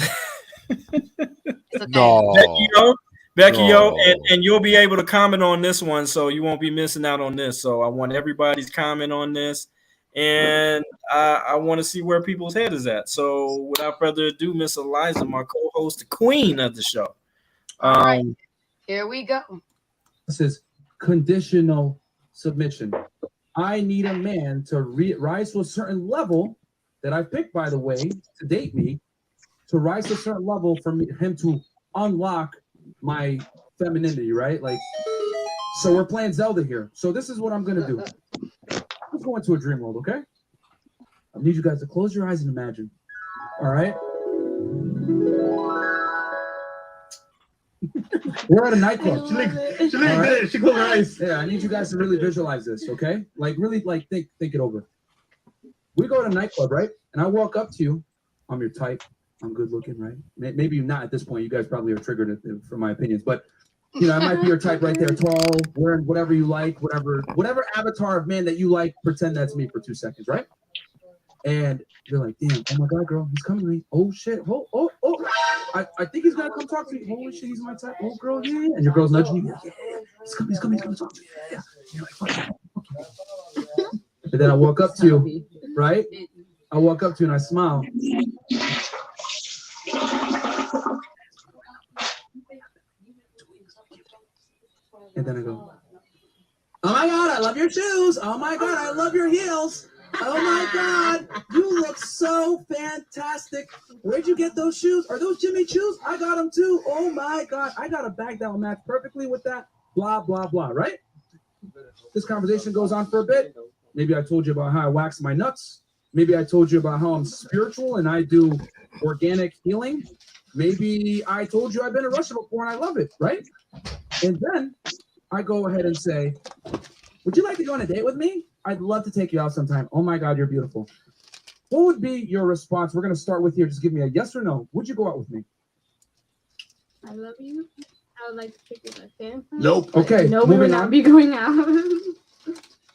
no. Becky, and you'll be able to comment on this one, so you won't be missing out on this. So I want everybody's comment on this, and I want to see where people's head is at. So without further ado, Miss Eliza, my co-host, the queen of the show. All right, here we go. This is conditional submission. I need a man to rise to a certain level that I picked, by the way, to date me, to rise to a certain level for him to unlock my femininity, right? Like, so we're playing Zelda here. So this is what I'm gonna do. Let's go into a dream world, okay? I need you guys to close your eyes and imagine. All right? We're at a nightclub. She closed her eyes. Yeah, I need you guys to really visualize this, okay? Like, really, like, think it over. We go to a nightclub, right? And I walk up to you. I'm your type. I'm good looking, right? Maybe you're not at this point. You guys probably are triggered from my opinions, but you know, I might be your type right there, tall, wearing whatever you like, whatever avatar of man that you like. Pretend that's me for 2 seconds, right? And you're like, damn, oh my God, girl, he's coming to me. Oh shit, oh. I think he's gonna come talk to me. Holy shit, he's my type. Oh girl, yeah. And your girl's nudging you. Yeah, he's coming to talk to you. Yeah. And you're like, fuck that. Okay. And then I walk up to you, right? I walk up to you and I smile. And then I go, oh my God, I love your shoes. Oh my God, I love your heels. Oh my God, you look so fantastic. Where'd you get those shoes? Are those Jimmy Choos? I got them too. Oh my God, I got a bag that will match perfectly with that. Blah, blah, blah, right? This conversation goes on for a bit. Maybe I told you about how I wax my nuts. Maybe I told you about how I'm spiritual and I do organic healing. Maybe I told you I've been in Russia before and I love it, right? And then I go ahead and say, would you like to go on a date with me? I'd love to take you out sometime. Oh my God, you're beautiful. What would be your response? We're going to start with you. Just give me a yes or no. Would you go out with me? I love you. I would like to take you to my fan. Nope. Okay. No, we would moving not on. be going out.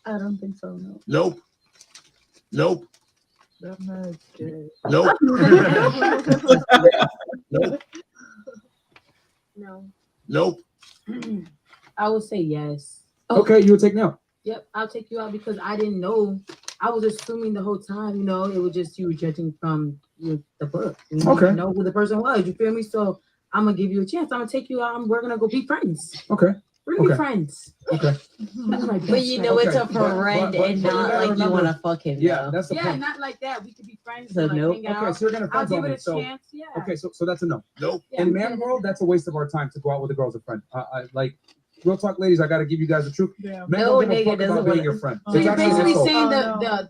I don't think so. No. Nope. Nope. That man's gay. Nope. Nope. No. Nope. I would say yes. Okay, you would take no. Yep, I'll take you out because I didn't know. I was assuming the whole time, it was just you were judging from the book. You didn't know who the person was. You feel me? So I'm gonna give you a chance. I'm gonna take you out and we're gonna go be friends. Okay. We're gonna be friends. Okay. That's my best But it's a friend and not like you want to fuck him. Yeah, that's the Yeah, point. not like that. We could be friends. So and, like, nope. hang out. Okay, so you're gonna I'll friend give zone it me. a So chance. Yeah. okay, so that's a no. Nope. Yeah, In I'm man good. world, that's a waste of our time to go out with a girl as a friend. Like real talk, ladies. I got to give you guys the truth. Yeah. Men No, don't give a nigga fuck doesn't about being wanna- your friend. So It's you're actually an basically insult.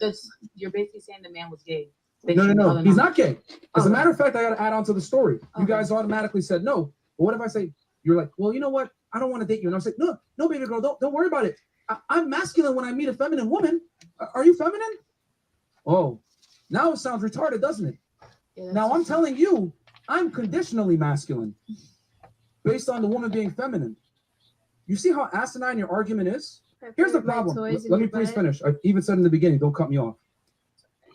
saying you're basically saying the man was gay. No. He's not gay. As a Oh. matter of fact, I got to add on to the story. You guys automatically said no. But what if I say, you're like, well, you know what? I don't want to date you. And I'm like, no, baby girl, don't worry about it. I'm masculine when I meet a feminine woman. Are you feminine? Oh, now it sounds retarded, doesn't it? Yeah, Now I'm telling you, I'm conditionally masculine based on the woman being feminine. You see how asinine your argument is? Here's the problem. Let me please finish. I even said in the beginning, don't cut me off.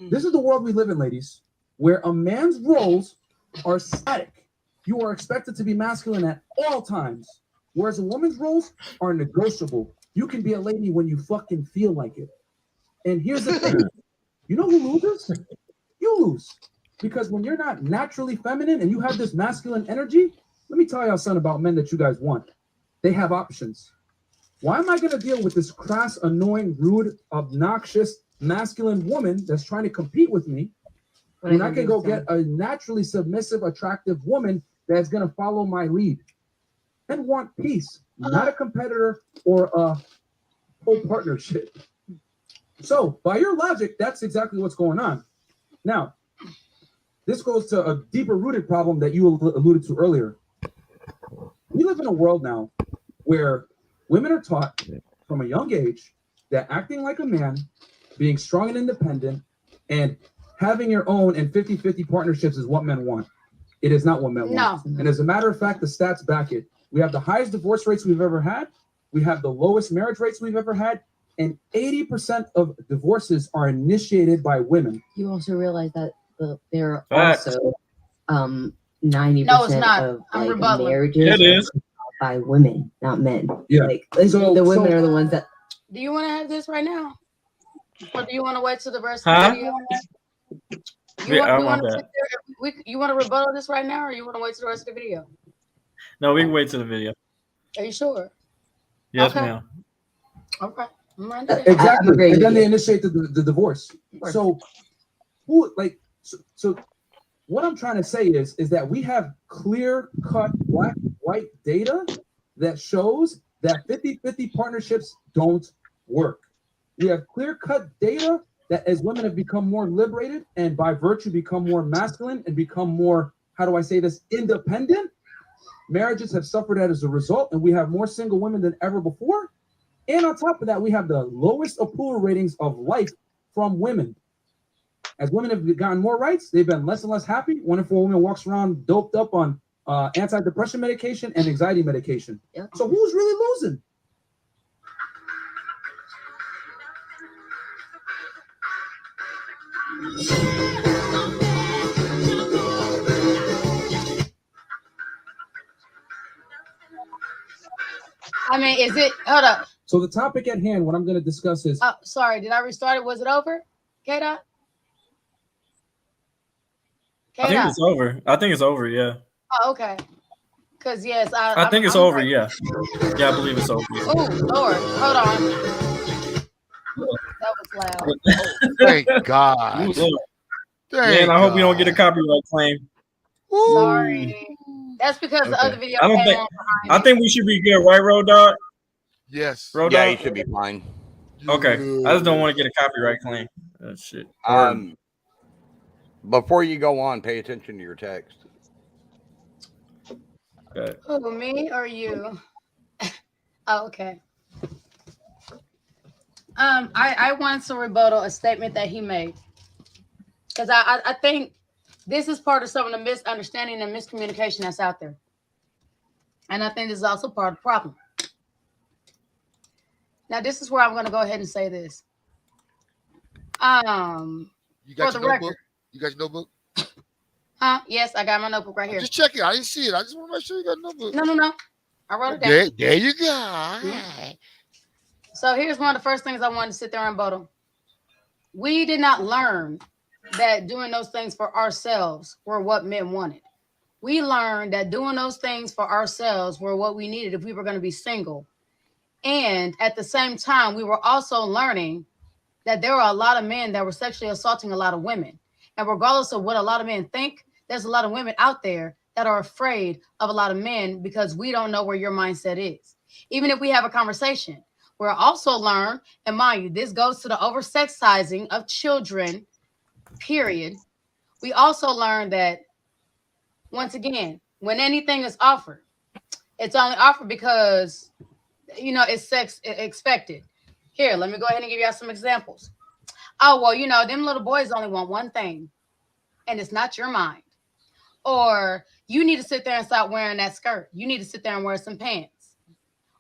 This is the world we live in, ladies, where a man's roles are static. You are expected to be masculine at all times, whereas a woman's roles are negotiable. You can be a lady when you fucking feel like it. And here's the thing. You know who loses? You lose. Because when you're not naturally feminine and you have this masculine energy, let me tell y'all something about men that you guys want. They have options. Why am I going to deal with this crass, annoying, rude, obnoxious, masculine woman that's trying to compete with me when I can go get a naturally submissive, attractive woman that's going to follow my lead and want peace, not a competitor or a whole partnership? So by your logic, that's exactly what's going on. Now, this goes to a deeper rooted problem that you alluded to earlier. We live in a world now where women are taught from a young age that acting like a man, being strong and independent, and having your own and 50-50 partnerships is what men want. It is not what men want. And as a matter of fact, the stats back it. We have the highest divorce rates we've ever had. We have the lowest marriage rates we've ever had. And 80% of divorces are initiated by women. You also realize that there are Facts. also 90% No, it's not. of I'm like, rebutting. marriages It is. by women, not men. Yeah. Like the women are the ones that Do you want to have this right now, or do you want to wait till the rest Huh? of the video? Yeah, I You want want that. you want to rebuttal this right now, or you want to wait till the rest of the video? No, we can wait to the video. Are you sure? Yes, Okay. ma'am. Okay. Exactly. And then they initiate the divorce. So who so what I'm trying to say is that we have clear-cut black and white data that shows that 50-50 partnerships don't work. We have clear-cut data that as women have become more liberated and by virtue become more masculine and become more, how do I say this, independent, marriages have suffered as a result, and we have more single women than ever before. And on top of that, we have the lowest approval ratings of life from women. As women have gotten more rights, they've been less and less happy. 1 in 4 women walks around doped up on antidepressant medication and anxiety medication. So who's really losing? I mean, is it? Hold up. So the topic at hand, what I'm going to discuss is Oh, sorry. Did I restart it? Was it over? K Dot. I think it's over. I think it's over. Yeah. Oh, okay. Cause yes, I think it's over. Yeah. Yeah, I believe it's over. Yeah. Oh Lord, hold on. That was loud. Thank God. Man, I hope we don't get a copyright claim. Sorry. That's because the other video came on behind I think we should be good, right, Road Dog? Yes. Road Yeah, Dog? you should be fine. Okay. I just don't want to get a copyright claim. Shit. Before you go on, pay attention to your text. Okay. Who, me or you? Oh, okay. I want to rebuttal a statement that he made. Because I think this is part of some of the misunderstanding and miscommunication that's out there. And I think this is also part of the problem. Now, this is where I'm going to go ahead and say this. You for got the your record. notebook? You got your notebook? Huh? Yes, I got my notebook right here. Just check it. I didn't see it. I just want to make sure you got a notebook. No. I wrote it down. There you go. All right. So here's one of the first things I wanted to sit there and rebuttal. We did not learn that doing those things for ourselves were what men wanted. We learned that doing those things for ourselves were what we needed if we were going to be single. And at the same time, we were also learning that there were a lot of men that were sexually assaulting a lot of women. And regardless of what a lot of men think, there's a lot of women out there that are afraid of a lot of men because we don't know where your mindset is. Even if we have a conversation, we're also learned, and mind you, this goes to the over-sexizing of children, period. We also learned that, once again, when anything is offered, it's only offered because, it's sex expected. Here, let me go ahead and give y'all some examples. Oh, well, them little boys only want one thing, and it's not your mind. Or you need to sit there and stop wearing that skirt. You need to sit there and wear some pants.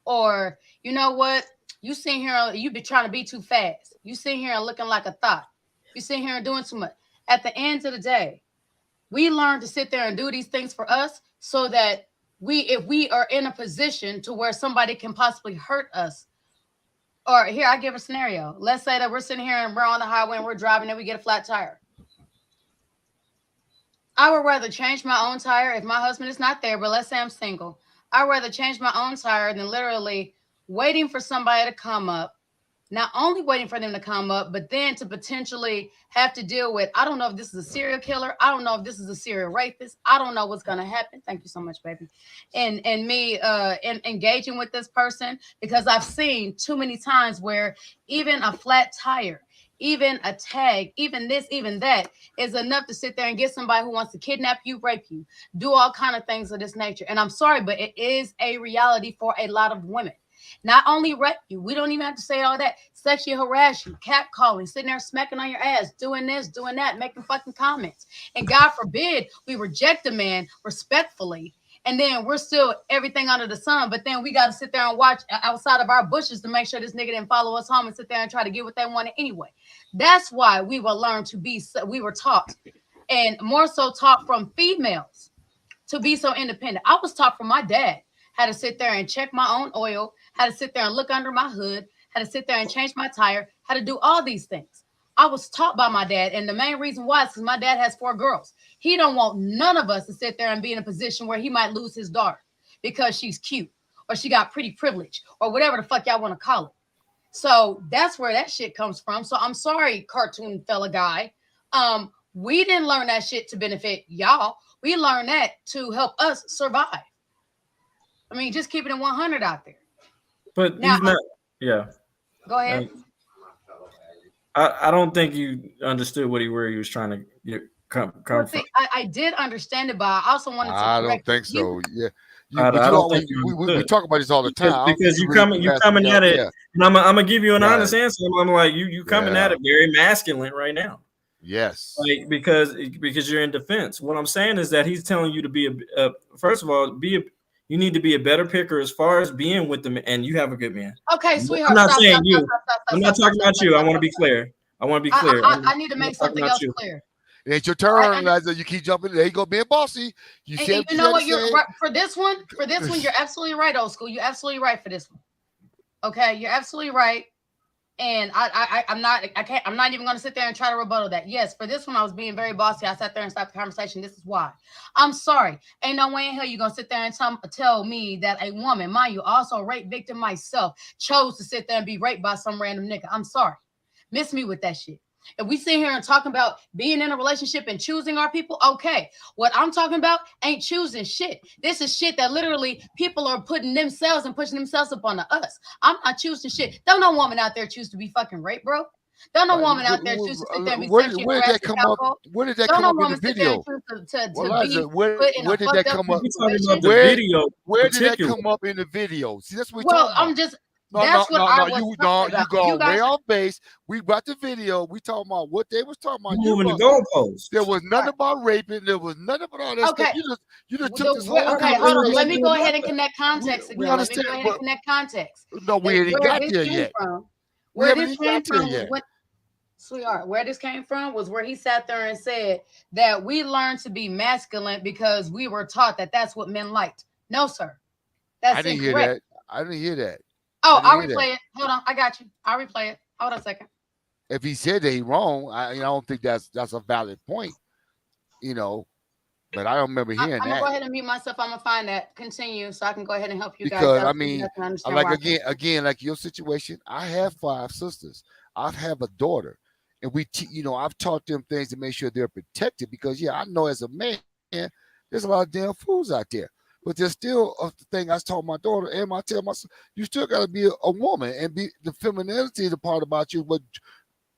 Or, you know what? You sitting here, you be trying to be too fast. You sitting here and looking like a thought. You sitting here and doing too much. At the end of the day, we learn to sit there and do these things for us so that if we are in a position to where somebody can possibly hurt us. Or here, I give a scenario. Let's say that we're sitting here and we're on the highway and we're driving and we get a flat tire. I would rather change my own tire if my husband is not there, but let's say I'm single. I'd rather change my own tire than literally waiting for somebody to come up, not only waiting for them to come up, but then to potentially have to deal with, I don't know if this is a serial killer. I don't know if this is a serial rapist. I don't know what's going to happen. Thank you so much, baby. And me engaging with this person, because I've seen too many times where even a flat tire, even a tag, even this, even that is enough to sit there and get somebody who wants to kidnap you, rape you, do all kind of things of this nature. And I'm sorry, but it is a reality for a lot of women. Not only rape you, we don't even have to say all that, sexually harass you, catcalling, sitting there smacking on your ass, doing this, doing that, making fucking comments. And God forbid we reject a man respectfully, and then we're still everything under the sun, but then we got to sit there and watch outside of our bushes to make sure this nigga didn't follow us home and sit there and try to get what they wanted anyway. That's why we were learned to be, we were taught, and more so taught from females to be so independent. I was taught from my dad how to sit there and check my own oil, how to sit there and look under my hood, how to sit there and change my tire, how to do all these things. I was taught by my dad, and the main reason why is because my dad has 4 girls. He don't want none of us to sit there and be in a position where he might lose his daughter because she's cute or she got pretty privilege or whatever the fuck y'all want to call it. So that's where that shit comes from. So I'm sorry, cartoon fella guy. We didn't learn that shit to benefit y'all. We learned that to help us survive. I mean, just keeping it 100 out there. But now, he's not. Yeah. Go ahead. I don't think you understood where he was trying to come from. I did understand it, but I also wanted to. I don't think so. Yeah. We talk about this all the time because you coming at it. Yeah. And I'm gonna give you an honest answer. I'm like you coming at it very masculine right now. Yes. Like because you're in defense. What I'm saying is that he's telling you to be first of all, you need to be a better picker as far as being with them, and you have a good man. Okay, sweetheart. I'm not saying you. I'm not talking about you. I want to be clear. I need to make something else clear. It ain't your turn, Liza. You keep jumping. There you go, being bossy. You know what? You're right. For this one, you're absolutely right, old school. You're absolutely right for this one. Okay, you're absolutely right. And I'm not even going to sit there and try to rebuttal that. Yes, for this one, I was being very bossy. I sat there and stopped the conversation. This is why. I'm sorry. Ain't no way in hell you're going to sit there and tell me that a woman, mind you, also a rape victim myself, chose to sit there and be raped by some random nigga. I'm sorry. Miss me with that shit. If we sit here and talk about being in a relationship and choosing our people, okay. What I'm talking about ain't choosing shit. This is shit that literally people are putting themselves and pushing themselves upon us. I'm not choosing shit. Don't no woman out there choose to be fucking raped, bro. Don't no woman out there choose to sit there and be sexually Where did that come up? Where did that come up in the video? Where did that come up? Where did that come up in the video? See, that's what we're talking about. I'm just. That's what I was you about. go way off base. We brought the video. We talking about what they was talking about. Moving the goalposts. There was nothing about raping. There was nothing about all that stuff. You just took this whole. Okay, hold on. Let me go ahead and connect context again. Let me go ahead and connect context. No, we ain't got there yet. Where this came from was sweetheart, where this came from was where he sat there and said that we learned to be masculine because we were taught that that's what men liked. No, sir. That's I didn't incorrect. hear that. I didn't hear that. Oh, I'll replay it. Hold on. I got you. I'll replay it. Hold on a second. If he said that he's wrong, I don't think that's a valid point, but I don't remember hearing that. I'm going to go ahead and mute myself. I'm going to find that. Continue so I can go ahead and help you guys. Because, I mean, again, like your situation, I have 5 sisters. I have a daughter. And I've taught them things to make sure they're protected because, I know as a man, there's a lot of damn fools out there. But there's still a thing I taught my daughter and I tell myself, you still got to be a woman and be the femininity, the part about you, what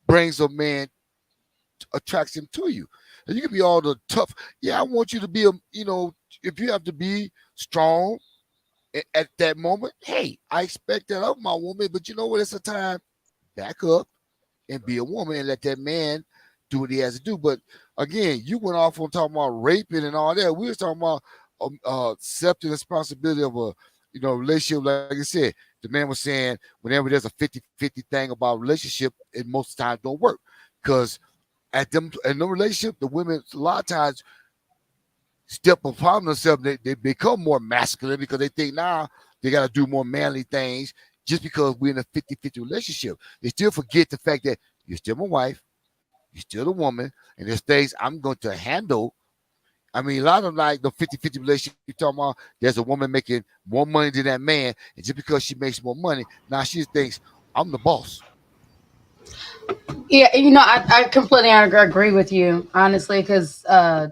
brings a man, attracts him to you. And you can be all the tough. Yeah, I want you to be, if you have to be strong at that moment, hey, I expect that of my woman. But you know what? It's a time, back up and be a woman and let that man do what he has to do. But again, you went off on talking about raping and all that. We were talking about accepting the responsibility of a relationship. Like I said, the man was saying whenever there's a 50-50 thing about relationship, it most times don't work because in the relationship, the women a lot of times step upon themselves. They become more masculine because they think now they got to do more manly things just because we're in a 50-50 relationship. They still forget the fact that you're still my wife, you're still a woman, and there's things I'm going to handle. I mean, a lot of like the 50-50 relationship you're talking about, there's a woman making more money than that man, and just because she makes more money, now she thinks I'm the boss. Yeah, I completely agree with you, honestly, because but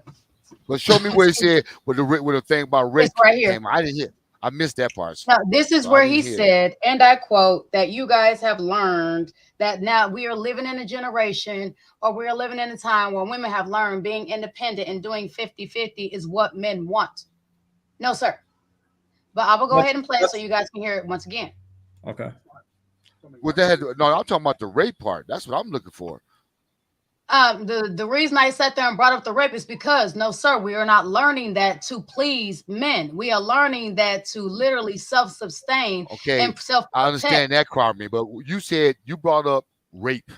show me where he said with the thing about rape right here. I didn't hear. I missed that part. No, this is where he said, and I quote, that you guys have learned that now we are living in a generation or we are living in a time where women have learned being independent and doing 50-50 is what men want. No, sir. But I will go ahead and play it so you guys can hear it once again. Okay. I'm talking about the rape part. That's what I'm looking for. The reason I sat there and brought up the rape is because, no, sir, we are not learning that to please men. We are learning that to literally self-sustain and self-protect. I understand that, Carmen, but you said you brought up rape.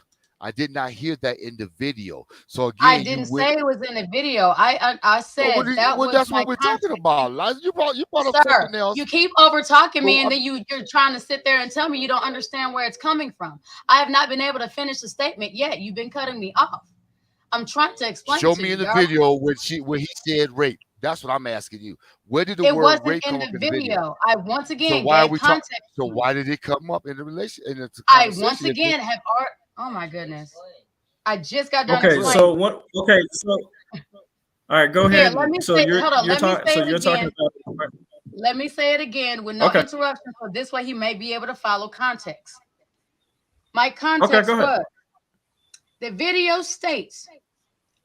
I did not hear that in the video. So again, I didn't say it was in the video. I said that's what we're talking about. You brought up something else. You keep over talking me, and then you're trying to sit there and tell me you don't understand where it's coming from. I have not been able to finish the statement yet. You've been cutting me off. I'm trying to explain. Show me in the video where he said rape. That's what I'm asking you. Where did the word rape come up in the video? I once again So why did it come up in the relation? I once again have art. Oh my goodness! I just got done. Okay, so what? Okay, so all right, go ahead. You're talking about. Let me say it again with no interruption, so this way he may be able to follow context. My context was the video states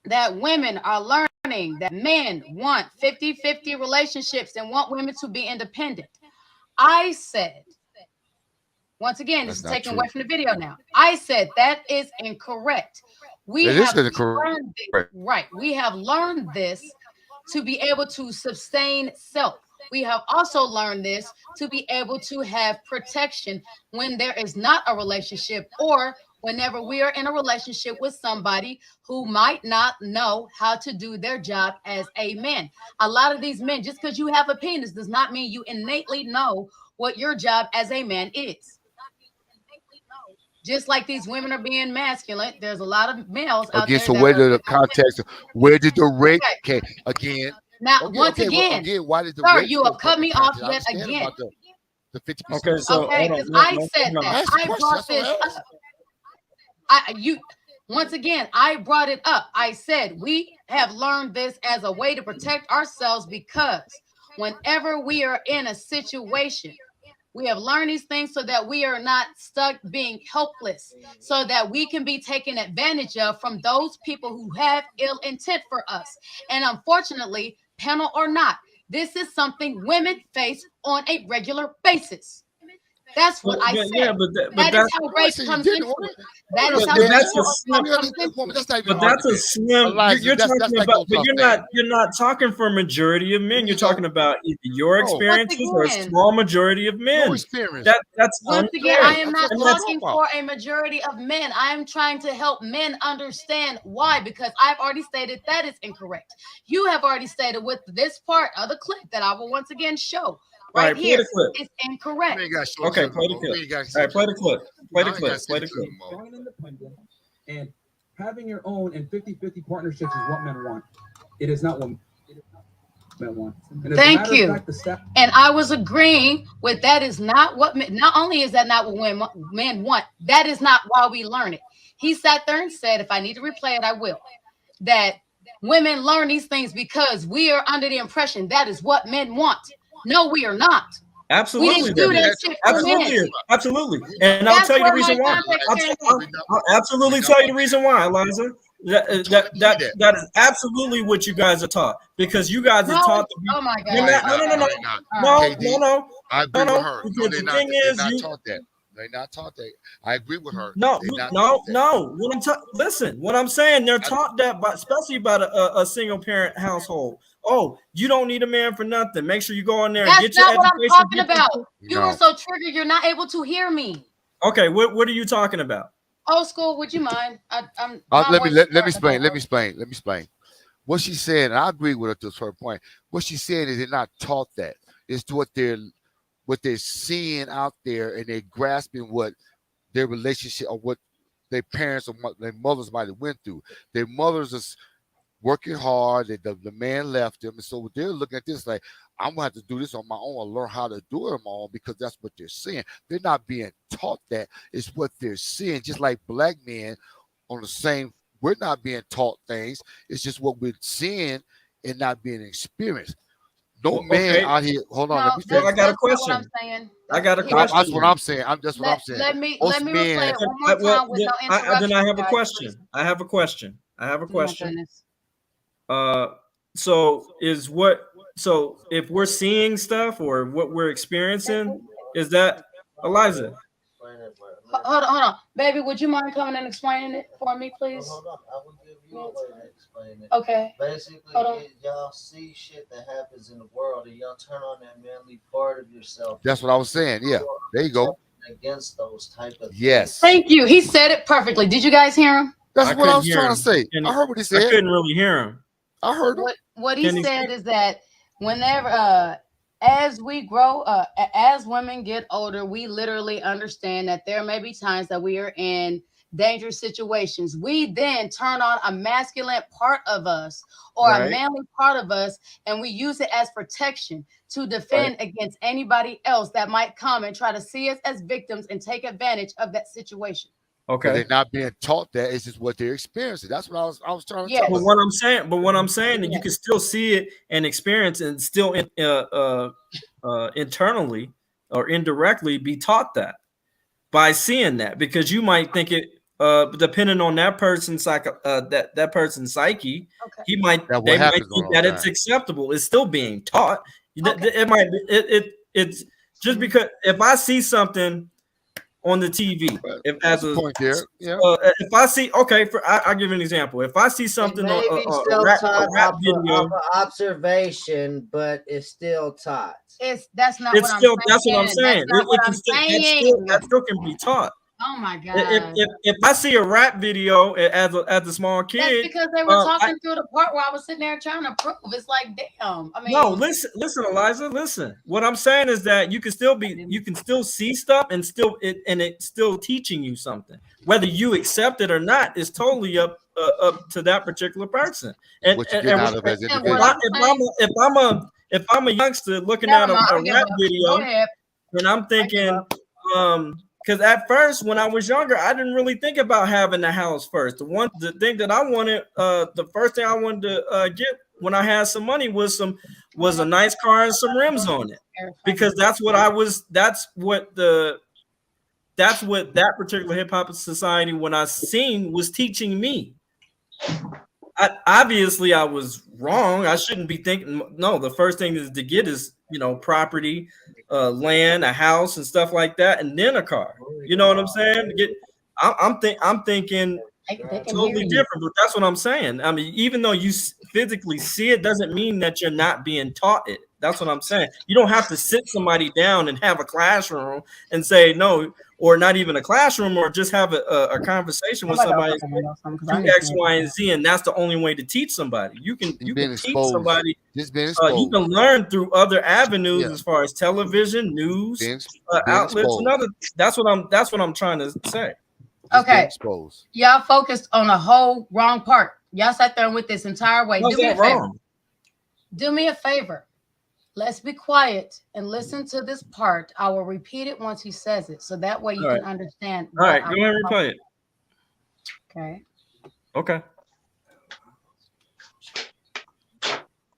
that women are learning that men want 50-50 relationships and want women to be independent. I said, once again, this is taken away from the video now. I said that is incorrect. We have learned this, right. We have learned this to be able to sustain self. We have also learned this to be able to have protection when there is not a relationship or whenever we are in a relationship with somebody who might not know how to do their job as a man. A lot of these men, just because you have a penis does not mean you innately know what your job as a man is. Just like these women are being masculine, there's a lot of males out there. So where did the context? Where did the rape? Okay, again. Now, once again, why did the sir, rape you have cut me off yet again. The 50%. Okay, because I said that. I brought this up. Once again, I brought it up. I said we have learned this as a way to protect ourselves because whenever we are in a situation, we have learned these things so that we are not stuck being helpless, so that we can be taken advantage of from those people who have ill intent for us. And unfortunately, panel or not, this is something women face on a regular basis. That's what I said. Yeah, but that is how rape comes into it. That is how that's a slim. But that's a slim. You're talking about, but you're not talking for a majority of men. You're talking about either your experiences or a small majority of men. That's once again, I am not talking for a majority of men. I am trying to help men understand why, because I've already stated that is incorrect. You have already stated with this part of the clip that I will once again show. Right here, it's incorrect. Okay, play the clip. All right, play the clip. Play the clip. Play the clip. Strong and independent, and having your own and 50-50 partnerships is what men want. It is not what men want. Thank you. And I was agreeing with that is not what men, not only is that not what men want, that is not why we learn it. He sat there and said, if I need to replay it, I will. That women learn these things because we are under the impression that is what men want. No, we are not. Absolutely. We didn't do that shit for men. Absolutely. And I'll tell you the reason why. I'll absolutely tell you the reason why, Eliza. That is absolutely what you guys are taught, because you guys are taught to be. Oh my God. No. I agree with her. No, they're not taught that. They're not taught that. I agree with her. No. Listen, what I'm saying, they're taught that, especially by a single parent household. Oh, you don't need a man for nothing. Make sure you go in there and get your education. That's not what I'm talking about. You were so triggered, you're not able to hear me. Okay, what are you talking about? Old school, would you mind? Let me explain. What she said, and I agree with her to a certain point. What she said is they're not taught that. It's what they're seeing out there, and they're grasping what their relationship or what their parents or their mothers might have went through. Their mothers is working hard. The man left them, and so they're looking at this like, I'm gonna have to do this on my own or learn how to do it on my own, because that's what they're seeing. They're not being taught that. It's what they're seeing. Just like black men on the same, we're not being taught things. It's just what we're seeing and not being experienced. No man out here. Hold on. I got a question. I got a question. That's what I'm saying. That's what I'm saying. Let me replay it one more time with no interruption. Then I have a question. I have a question. So if we're seeing stuff or what we're experiencing, is that Eliza? Hold on, baby. Would you mind coming and explaining it for me, please? Hold on, I will give you a way to explain it. Okay. Basically, y'all see shit that happens in the world, and y'all turn on that manly part of yourself. That's what I was saying. Yeah, there you go. Against those type of yes. Thank you. He said it perfectly. Did you guys hear him? That's what I was trying to say. I heard what he said. I couldn't really hear him. I heard what he said is that whenever as we grow, as women get older, we literally understand that there may be times that we are in dangerous situations. We then turn on a masculine part of us or a manly part of us, and we use it as protection to defend against anybody else that might come and try to see us as victims and take advantage of that situation. Okay, they're not being taught that. It's just what they're experiencing. That's what I was trying to tell. But what I'm saying that you can still see it and experience and still internally or indirectly be taught that by seeing that, because you might think it depending on that person's that person's psyche, they might think that it's acceptable. It's still being taught. It's just because if I see something on the TV, if I see, I'll give you an example. If I see something on a rap video, observation, but it's still taught. That's what I'm saying. That still can be taught. Oh my God! If I see a rap video as a small kid, that's because they were talking through the part where I was sitting there trying to prove. It's like, damn. I mean, no, listen, Eliza, listen. What I'm saying is that you can still see stuff and it's still teaching you something. Whether you accept it or not is totally up to that particular person. And if I'm a youngster looking at a rap video, and I'm thinking, because at first when I was younger, I didn't really think about having a house first. The thing that I wanted, the first thing I wanted to get when I had some money was a nice car and some rims on it, because that's what that particular hip hop society, when I seen, was teaching me. Obviously I was wrong. I shouldn't be thinking. No, the first thing is to get is, property, land, a house, and stuff like that, and then a car. You know what I'm saying? I'm thinking totally different, but that's what I'm saying. I mean, even though you physically see it, doesn't mean that you're not being taught it. That's what I'm saying. You don't have to sit somebody down and have a classroom and say no, or not even a classroom, or just have a conversation with somebody through X, Y, and Z, and that's the only way to teach somebody. You can teach somebody. You can learn through other avenues, as far as television, news, outlets, and other. That's what I'm trying to say. Okay, y'all focused on a whole wrong part. Y'all sat there with this entire way. Do me a favor. Let's be quiet and listen to this part. I will repeat it once he says it, so that way you can understand. All right, go ahead and replay it. Okay. Okay.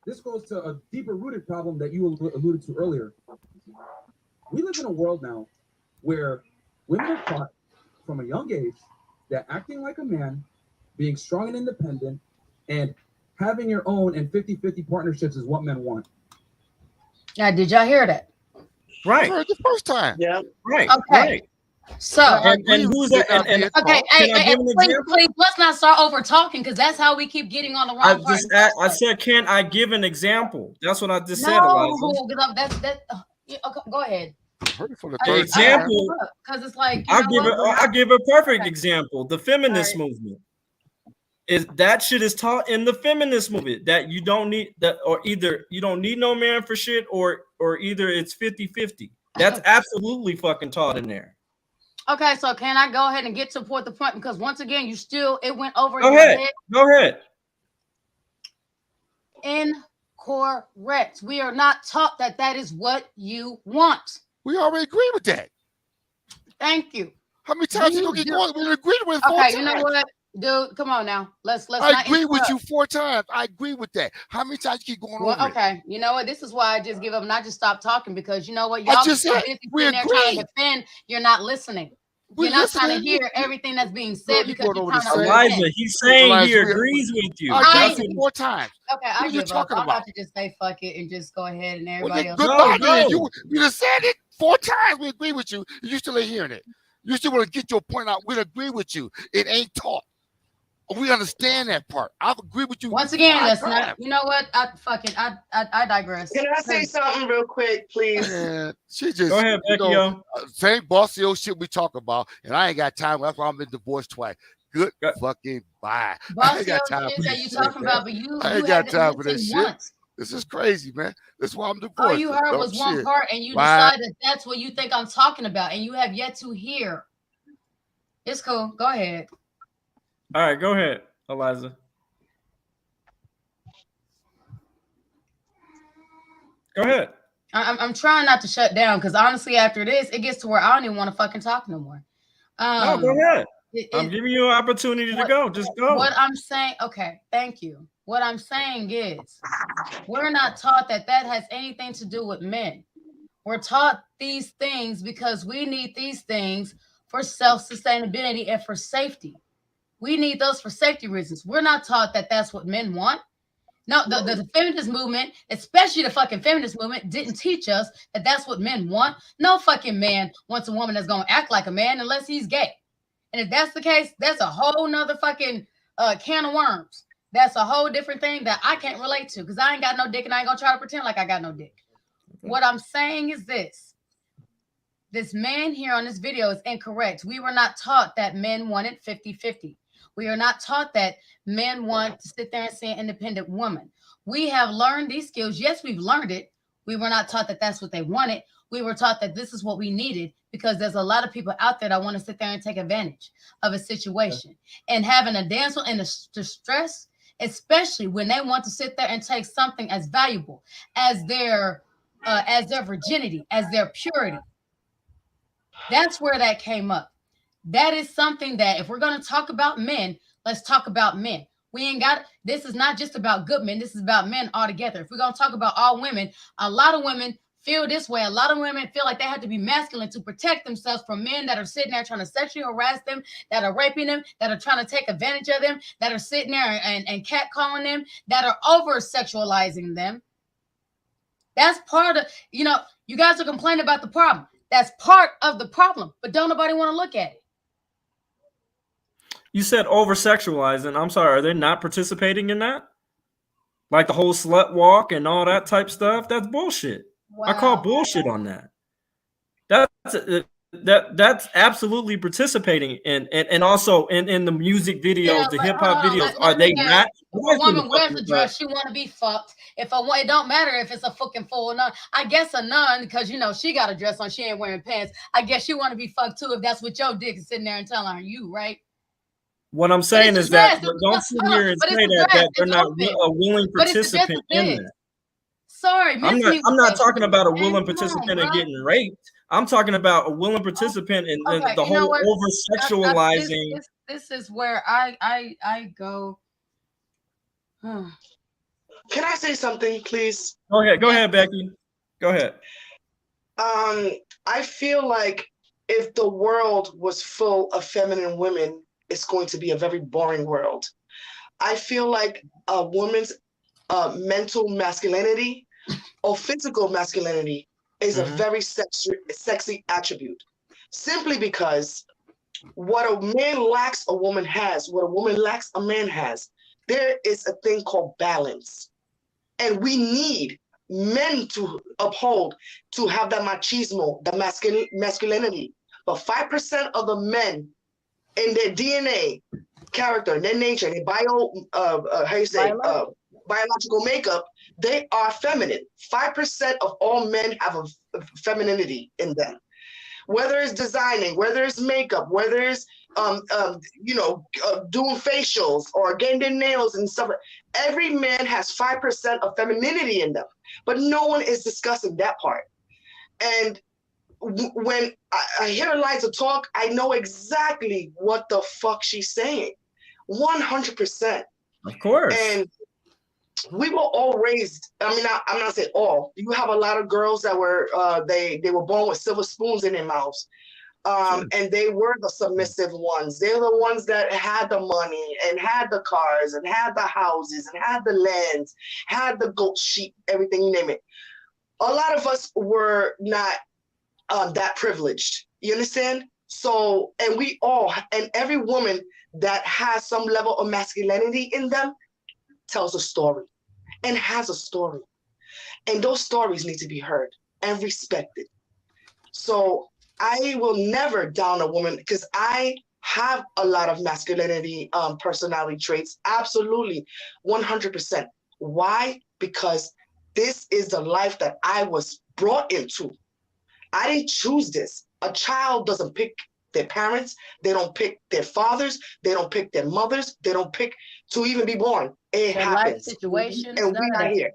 This goes to a deeper rooted problem that you alluded to earlier. We live in a world now where women are taught from a young age that acting like a man, being strong and independent, and having your own and 50-50 partnerships is what men want. Yeah, did y'all hear that? Right. I heard the first time. Yeah. Right. Okay. Right. So and who's that? And okay, can I give an example? please, let's not start over talking, because that's how we keep getting on the wrong part. I said, can I give an example? That's what I just said, No, Eliza. okay, go ahead. An example, because it's like I'll give a perfect example. The feminist movement. That shit is taught in the feminist movement, that you don't need that, or either you don't need no man for shit, or either it's 50-50. That's absolutely fucking taught in there. Okay, so can I go ahead and get to the point? Because once again, it went over your head. Go ahead. Incorrect. We are not taught that is what you want. We already agree with that. Thank you. How many times you gonna get going? We agreed with it 4 times. You know what? Dude, come on now. Let's. I agree with you 4 times. I agree with that. How many times you keep going over okay. it? You know what? This is why I just give up and I just stop talking, because you know what? Y'all just so said busy we sitting there trying to agree. defend. You're not listening. You're not trying to hear everything that's being said, because you're trying to Eliza, he's saying he agrees with you. I agree 4 times. Okay, I give up. I'm about to just say fuck it and just go ahead and everybody else. Goodbye. You just said it 4 times. We agree with you. You still ain't hearing it. You still want to get your point out. We agree with you. It ain't taught. We understand that part. I agree with you. Once again, that's not. You know what? I digress. Can I say something real quick, please? Man, she just go ahead, Becky. Same bossy old shit we talk about, and I ain't got time. That's why I'm been divorced twice. Good fucking bye. I ain't got time for that this you shit, talking about, but I ain't got time for this shit. This is crazy, man. That's why I'm divorced. All you heard was one part, and you decided that's what you think I'm talking about, and you have yet to hear. It's cool. Go ahead. All right, go ahead, Eliza. Go ahead. I'm trying not to shut down, because honestly, after this, it gets to where I don't even want to fucking talk no more. No, go ahead. I'm giving you an opportunity to go. Just go. What I'm saying, okay, thank you. What I'm saying is, we're not taught that has anything to do with men. We're taught these things because we need these things for self-sustainability and for safety. We need those for safety reasons. We're not taught that that's what men want. No, the feminist movement, especially the fucking feminist movement, didn't teach us that that's what men want. No fucking man wants a woman that's going to act like a man unless he's gay. And if that's the case, that's a whole nother fucking can of worms. That's a whole different thing that I can't relate to, because I ain't got no dick and I ain't going to try to pretend like I got no dick. What I'm saying is this. This man here on this video is incorrect. We were not taught that men wanted 50-50. We are not taught that men want to sit there and see an independent woman. We have learned these skills. Yes, we've learned it. We were not taught that that's what they wanted. We were taught that this is what we needed, because there's a lot of people out there that want to sit there and take advantage of a situation. And having a damsel in distress, especially when they want to sit there and take something as valuable as their virginity, as their purity. That's where that came up. That is something that if we're going to talk about men, let's talk about men. We ain't got, this is not just about good men. This is about men altogether. If we're going to talk about all women, a lot of women feel this way. A lot of women feel like they have to be masculine to protect themselves from men that are sitting there trying to sexually harass them, that are raping them, that are trying to take advantage of them, that are sitting there and catcalling them, that are over sexualizing them. That's part of, you know, you guys are complaining about the problem. That's part of the problem, but don't nobody want to look at it. You said over sexualizing. I'm sorry, are they not participating in that? Like the whole slut walk and all that type stuff? That's bullshit. Wow. I call bullshit on that. That's absolutely participating and also in the music videos, the hip hop videos. Are they not? If a woman wears a dress, she want to be fucked. It don't matter if it's a fucking full nun. I guess a nun, because you know she got a dress on, she ain't wearing pants. I guess you want to be fucked too if that's what your dick is sitting there and telling her you, right? What I'm saying is that don't sit here and say that they're not a willing participant in that. Sorry, I'm not talking about a willing participant in getting raped. I'm talking about a willing participant in the whole over-sexualizing. This is where I go. Can I say something, please? Go ahead, Becky. Go ahead. I feel like if the world was full of feminine women, it's going to be a very boring world. I feel like a woman's mental masculinity or physical masculinity is a very sexy attribute. Simply because what a man lacks, a woman has. What a woman lacks, a man has. There is a thing called balance. And we need men to uphold, to have that machismo, the masculinity. But 5% of the men in their DNA, character, their nature, their biological makeup, they are feminine. 5% of all men have a femininity in them. Whether it's designing, whether it's makeup, whether it's doing facials or getting their nails and stuff. Every man has 5% of femininity in them, but no one is discussing that part. And when I hear Eliza talk, I know exactly what the fuck she's saying. 100%. Of course. And we were all raised. I mean, I'm not saying all. You have a lot of girls that were they were born with silver spoons in their mouths, and they were the submissive ones. They're the ones that had the money and had the cars and had the houses and had the lands, had the goat, sheep, everything, you name it. A lot of us were not that privileged. You understand? So, and we all, and every woman that has some level of masculinity in them tells a story and has a story. And those stories need to be heard and respected. So I will never down a woman because I have a lot of masculinity personality traits. Absolutely, 100%. Why? Because this is the life that I was brought into. I didn't choose this. A child doesn't pick their parents. They don't pick their fathers. They don't pick their mothers. They don't pick to even be born. It happens. Life situations, and we're not here.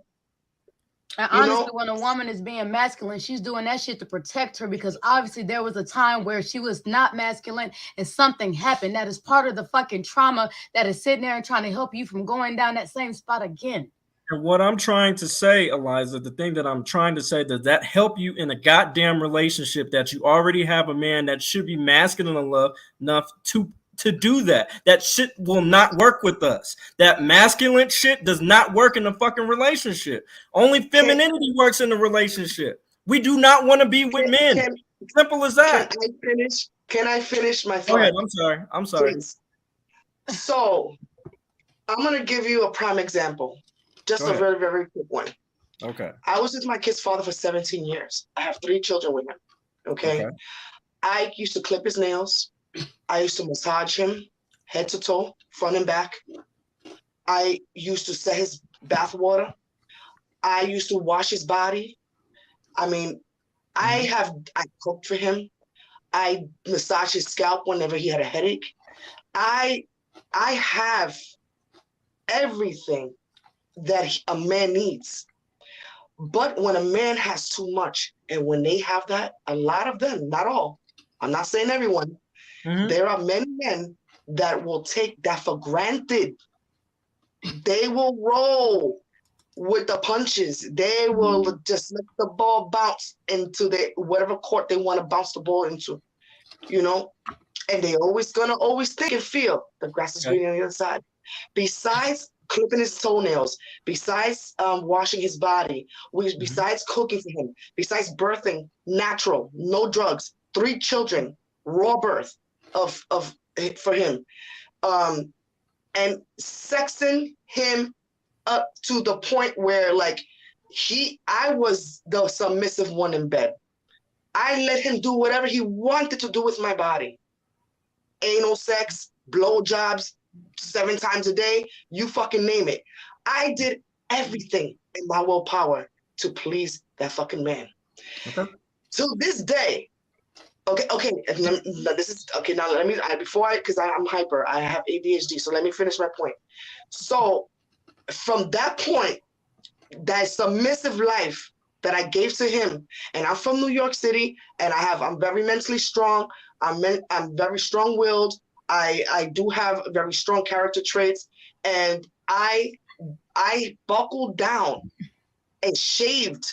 And honestly, when a woman is being masculine, she's doing that shit to protect her because obviously there was a time where she was not masculine and something happened. That is part of the fucking trauma that is sitting there and trying to help you from going down that same spot again. And what I'm trying to say, Eliza, the thing that I'm trying to say, does that help you in a goddamn relationship that you already have a man that should be masculine enough to do that? That shit will not work with us. That masculine shit does not work in a fucking relationship. Only femininity works in a relationship. We do not want to be with men. Simple as that. Can I finish my thought? Go ahead. I'm sorry. Please. So I'm going to give you a prime example. Just a very, very quick one. Okay. I was with my kid's father for 17 years. I have 3 children with him. Okay. I used to clip his nails. I used to massage him head to toe, front and back. I used to set his bath water. I used to wash his body. I mean, I cooked for him. I massaged his scalp whenever he had a headache. I have everything that a man needs. But when a man has too much, and when they have that, a lot of them, not all, I'm not saying everyone. Mhm. There are many men that will take that for granted. They will roll with the punches. They will just let the ball bounce into whatever court they want to bounce the ball into, you know? And they always think and feel the grass is green on the other side. Besides clipping his toenails, besides washing his body, besides cooking for him, besides birthing natural, no drugs, 3 children, raw birth for him, and sexing him up to the point where like I was the submissive one in bed. I let him do whatever he wanted to do with my body. Anal sex, blowjobs, 7 times a day, you fucking name it. I did everything in my willpower to please that fucking man. Okay. To this day, okay. This is okay. Now let me because I'm hyper. I have ADHD. So let me finish my point. So from that point, that submissive life that I gave to him, and I'm from New York City, and I'm very mentally strong. I'm very strong-willed. I do have very strong character traits, and I buckled down and shaved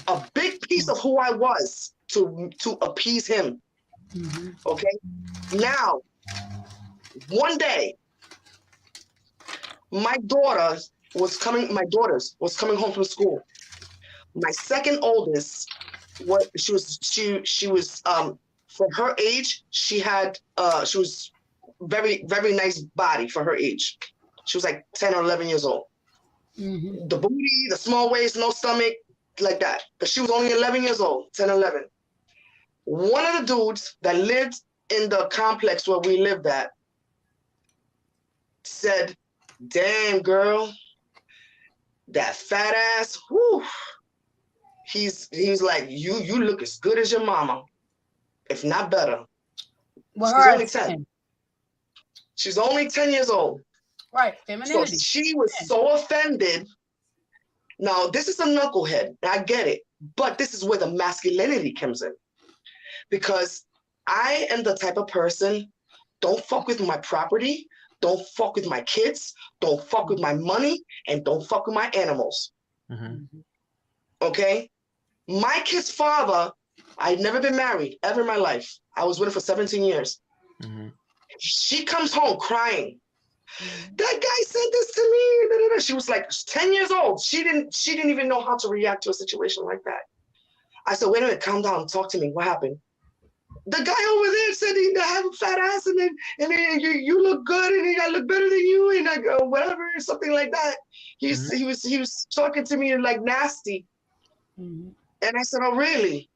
a big piece of who I was to appease him. Okay. Now, one day, my daughters was coming home from school. My second oldest, she was for her age, she was very, very nice body for her age. She was like 10 or 11 years old. The booty, the small waist, no stomach, like that. But she was only 11 years old, 10, 11. One of the dudes that lived in the complex where we lived at said, "Damn, girl, that fat ass, whew." He's like, you look as good as your mama, if not better. Well, she's only 10. She's only 10 years old. Right, So femininity. she was so offended. Now, this is a knucklehead. I get it. But this is where the masculinity comes in. Because I am the type of person, don't fuck with my property, don't fuck with my kids, don't fuck with my money, and don't fuck with my animals. Okay? My kid's father, I'd never been married ever in my life. I was with her for 17 years. She comes home crying. That guy said this to me. She was like 10 years old. She didn't even know how to react to a situation like that. I said, wait a minute, calm down, talk to me. What happened? The guy over there said he have a fat ass and then you look good and I look better than you and I go whatever, something like that. He was talking to me like nasty. And I said, oh really?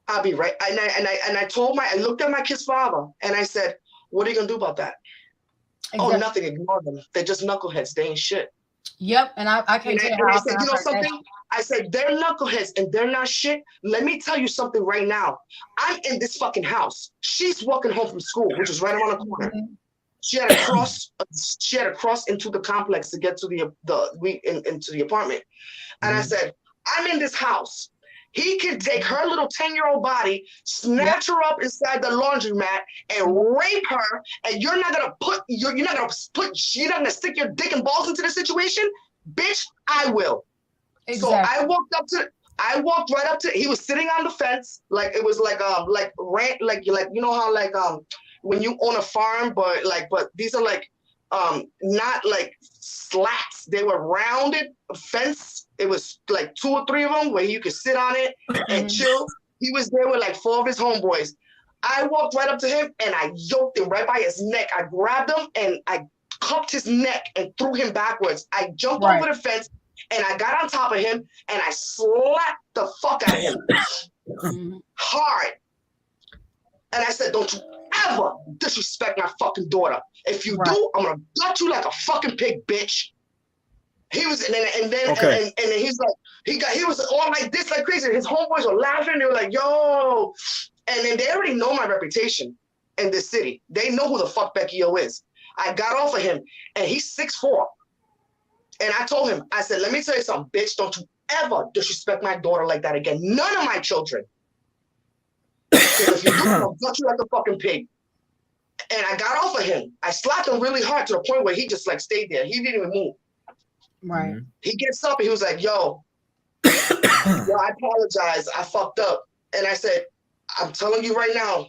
I'll be right. And I looked at my kid's father and I said, what are you gonna do about that? Exactly. Oh, nothing. Ignore them. They're just knuckleheads. They ain't shit. Yep. And I can't tell you how. I said, you know something? I said, they're knuckleheads and they're not shit. Let me tell you something right now. I'm in this fucking house. She's walking home from school, which is right around the corner. She had to cross. She had to cross into the complex to get to into the apartment. And I said, I'm in this house. He can take her little 10-year-old body, snatch her up inside the laundromat, and rape her. And you're not gonna stick your dick and balls into the situation, bitch. I will. Exactly. So I walked right up to. He was sitting on the fence, like it was like you know how when you own a farm, but these are not like slats. They were rounded fence. It was like 2 or 3 of them where you could sit on it and chill. He was there with like 4 of his homeboys. I walked right up to him and I yoked him right by his neck. I grabbed him and I cupped his neck and threw him backwards. I jumped over the fence and I got on top of him and I slapped the fuck out of him hard. And I said, don't you ever disrespect my fucking daughter. If you do, I'm gonna gut you like a fucking pig, bitch. He was, and then he's like, he was all like this, like crazy. His homeboys were laughing. They were like, yo. And then they already know my reputation in this city. They know who the fuck Becky O is. I got off of him and he's 6'4". And I told him, I said, let me tell you something, bitch. Don't you ever disrespect my daughter like that again. None of my children. Because if you do, I'll gut you like a fucking pig. And I got off of him. I slapped him really hard to the point where he just like stayed there. He didn't even move. Right. He gets up and he was like, yo, I apologize. I fucked up. And I said, I'm telling you right now,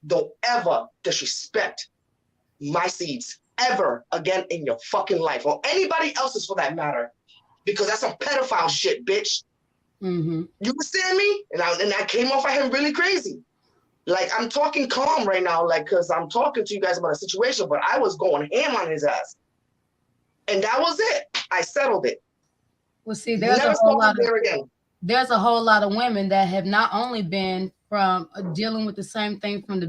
don't ever disrespect my seeds ever again in your fucking life, or anybody else's for that matter, because that's some pedophile shit, bitch. Mm-hmm. You understand me? And I came off at him really crazy. Like, I'm talking calm right now, like, because I'm talking to you guys about a situation, but I was going ham on his ass. And that was it. I settled it. Well, see, there's a whole lot of women that have not only been from dealing with the same thing from the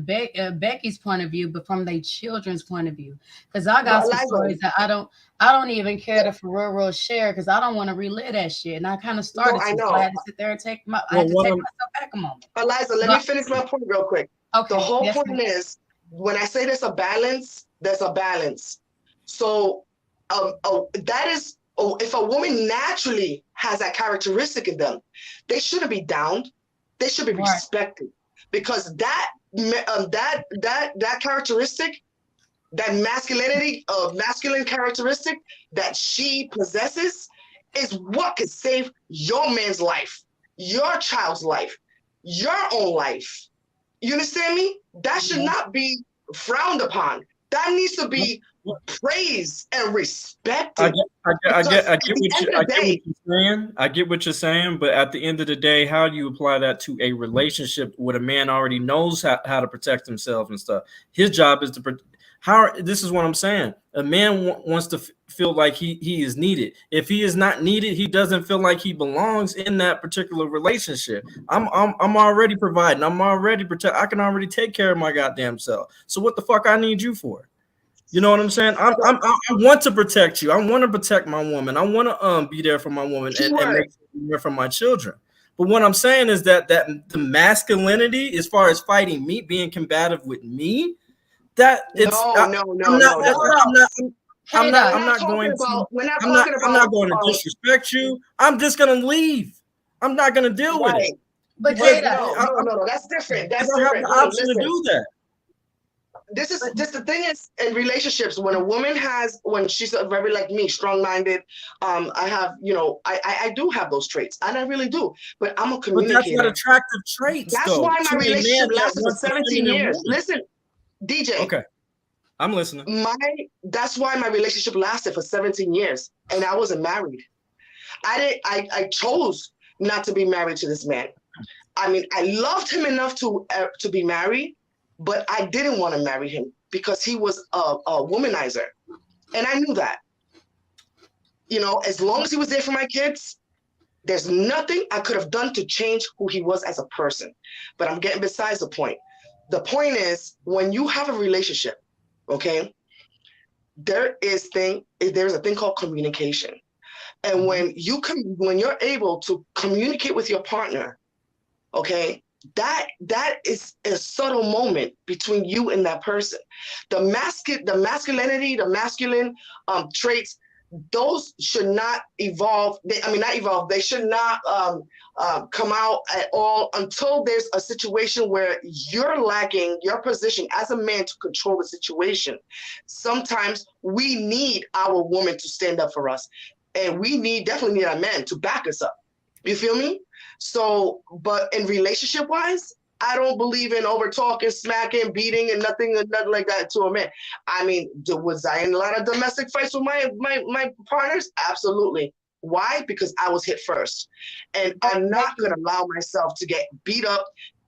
Becky's point of view, but from their children's point of view. Because I got some stories that I don't even care to for real share, because I don't want to relive that shit. And I kind of started I to, know. so I had to sit there and take myself back a moment. Eliza, let me finish my point real quick. Okay. The whole point is, when I say there's a balance, there's a balance. So that is, if a woman naturally has that characteristic in them, they shouldn't be downed. They should be respected, because that characteristic, that masculine characteristic that she possesses, is what could save your man's life, your child's life, your own life. You understand me? That should not be frowned upon. That needs to be praised and respected. I get what you're saying, but at the end of the day, how do you apply that to a relationship where a man already knows how to protect himself and stuff? His job is to this is what I'm saying. A man wants to feel like he is needed. If he is not needed, he doesn't feel like he belongs in that particular relationship. I'm already providing. I'm already I can already take care of my goddamn self. So what the fuck I need you for? You know what I'm saying? I want to protect you. I want to protect my woman. I want to be there for my woman and make sure I'm there for my children. But what I'm saying is that the masculinity, as far as fighting me, being combative with me, that it's I'm not going to disrespect you. I'm just going to leave. I'm not going to deal with it. But no, that's different. That's different. I don't have the option to do that. This is just the thing is, in relationships, when a woman when she's very like me, strong-minded, I have, I do have those traits, and I really do. But I'm a communicator. But that's not attractive traits. That's why my relationship lasted for 17 years. Listen, DJ. Okay, I'm listening. That's why my relationship lasted for 17 years, and I wasn't married. I chose not to be married to this man. I mean, I loved him enough to be married, but I didn't want to marry him because he was a womanizer. And I knew that. As long as he was there for my kids, there's nothing I could have done to change who he was as a person. But I'm getting besides the point. The point is, when you have a relationship, okay, there's a thing called communication. And when you're able to communicate with your partner, okay, that is a subtle moment between you and that person. The masculinity, the masculine traits, those should not evolve. They should not come out at all until there's a situation where you're lacking your position as a man to control the situation. Sometimes we need our woman to stand up for us, and we definitely need a man to back us up. You feel me? So, but in relationship wise, I don't believe in over talking, smacking, beating, and nothing like that to a man. I mean, was I in a lot of domestic fights with my partners? Absolutely. Why? Because I was hit first. And I'm not going to allow myself to get beat up,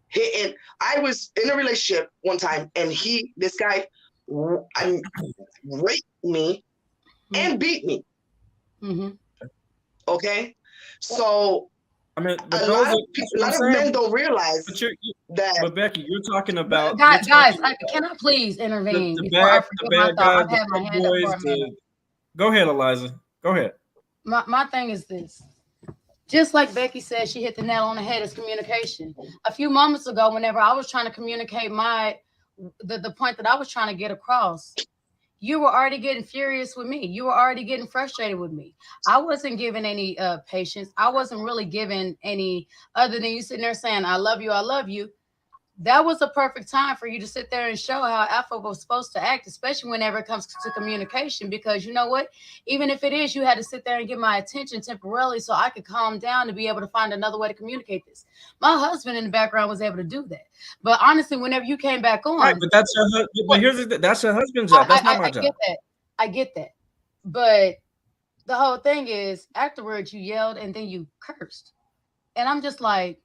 hit. I was in a relationship one time, and this guy raped me and beat me. Mm-hmm. Okay? So, I mean, a lot of men don't realize that. But Becky, you're talking about guys. Can I please intervene before I forget my thought? I've had my hand up for a minute. Go ahead, Eliza. Go ahead. My thing is this. Just like Becky said, she hit the nail on the head. It's communication. A few moments ago, whenever I was trying to communicate the point that I was trying to get across, you were already getting furious with me. You were already getting frustrated with me. I wasn't giving any patience. I wasn't really giving any other than you sitting there saying, I love you. that was a perfect time for you to sit there and show how alpha was supposed to act, especially whenever it comes to communication. Because you know what? Even if it is, you had to sit there and get my attention temporarily so I could calm down to be able to find another way to communicate this. My husband in the background was able to do that. But honestly, whenever you came back on, right, but that's your but here's that's your husband's job. That's not my job. I get that. But the whole thing is, afterwards, you yelled and then you cursed. And I'm just like,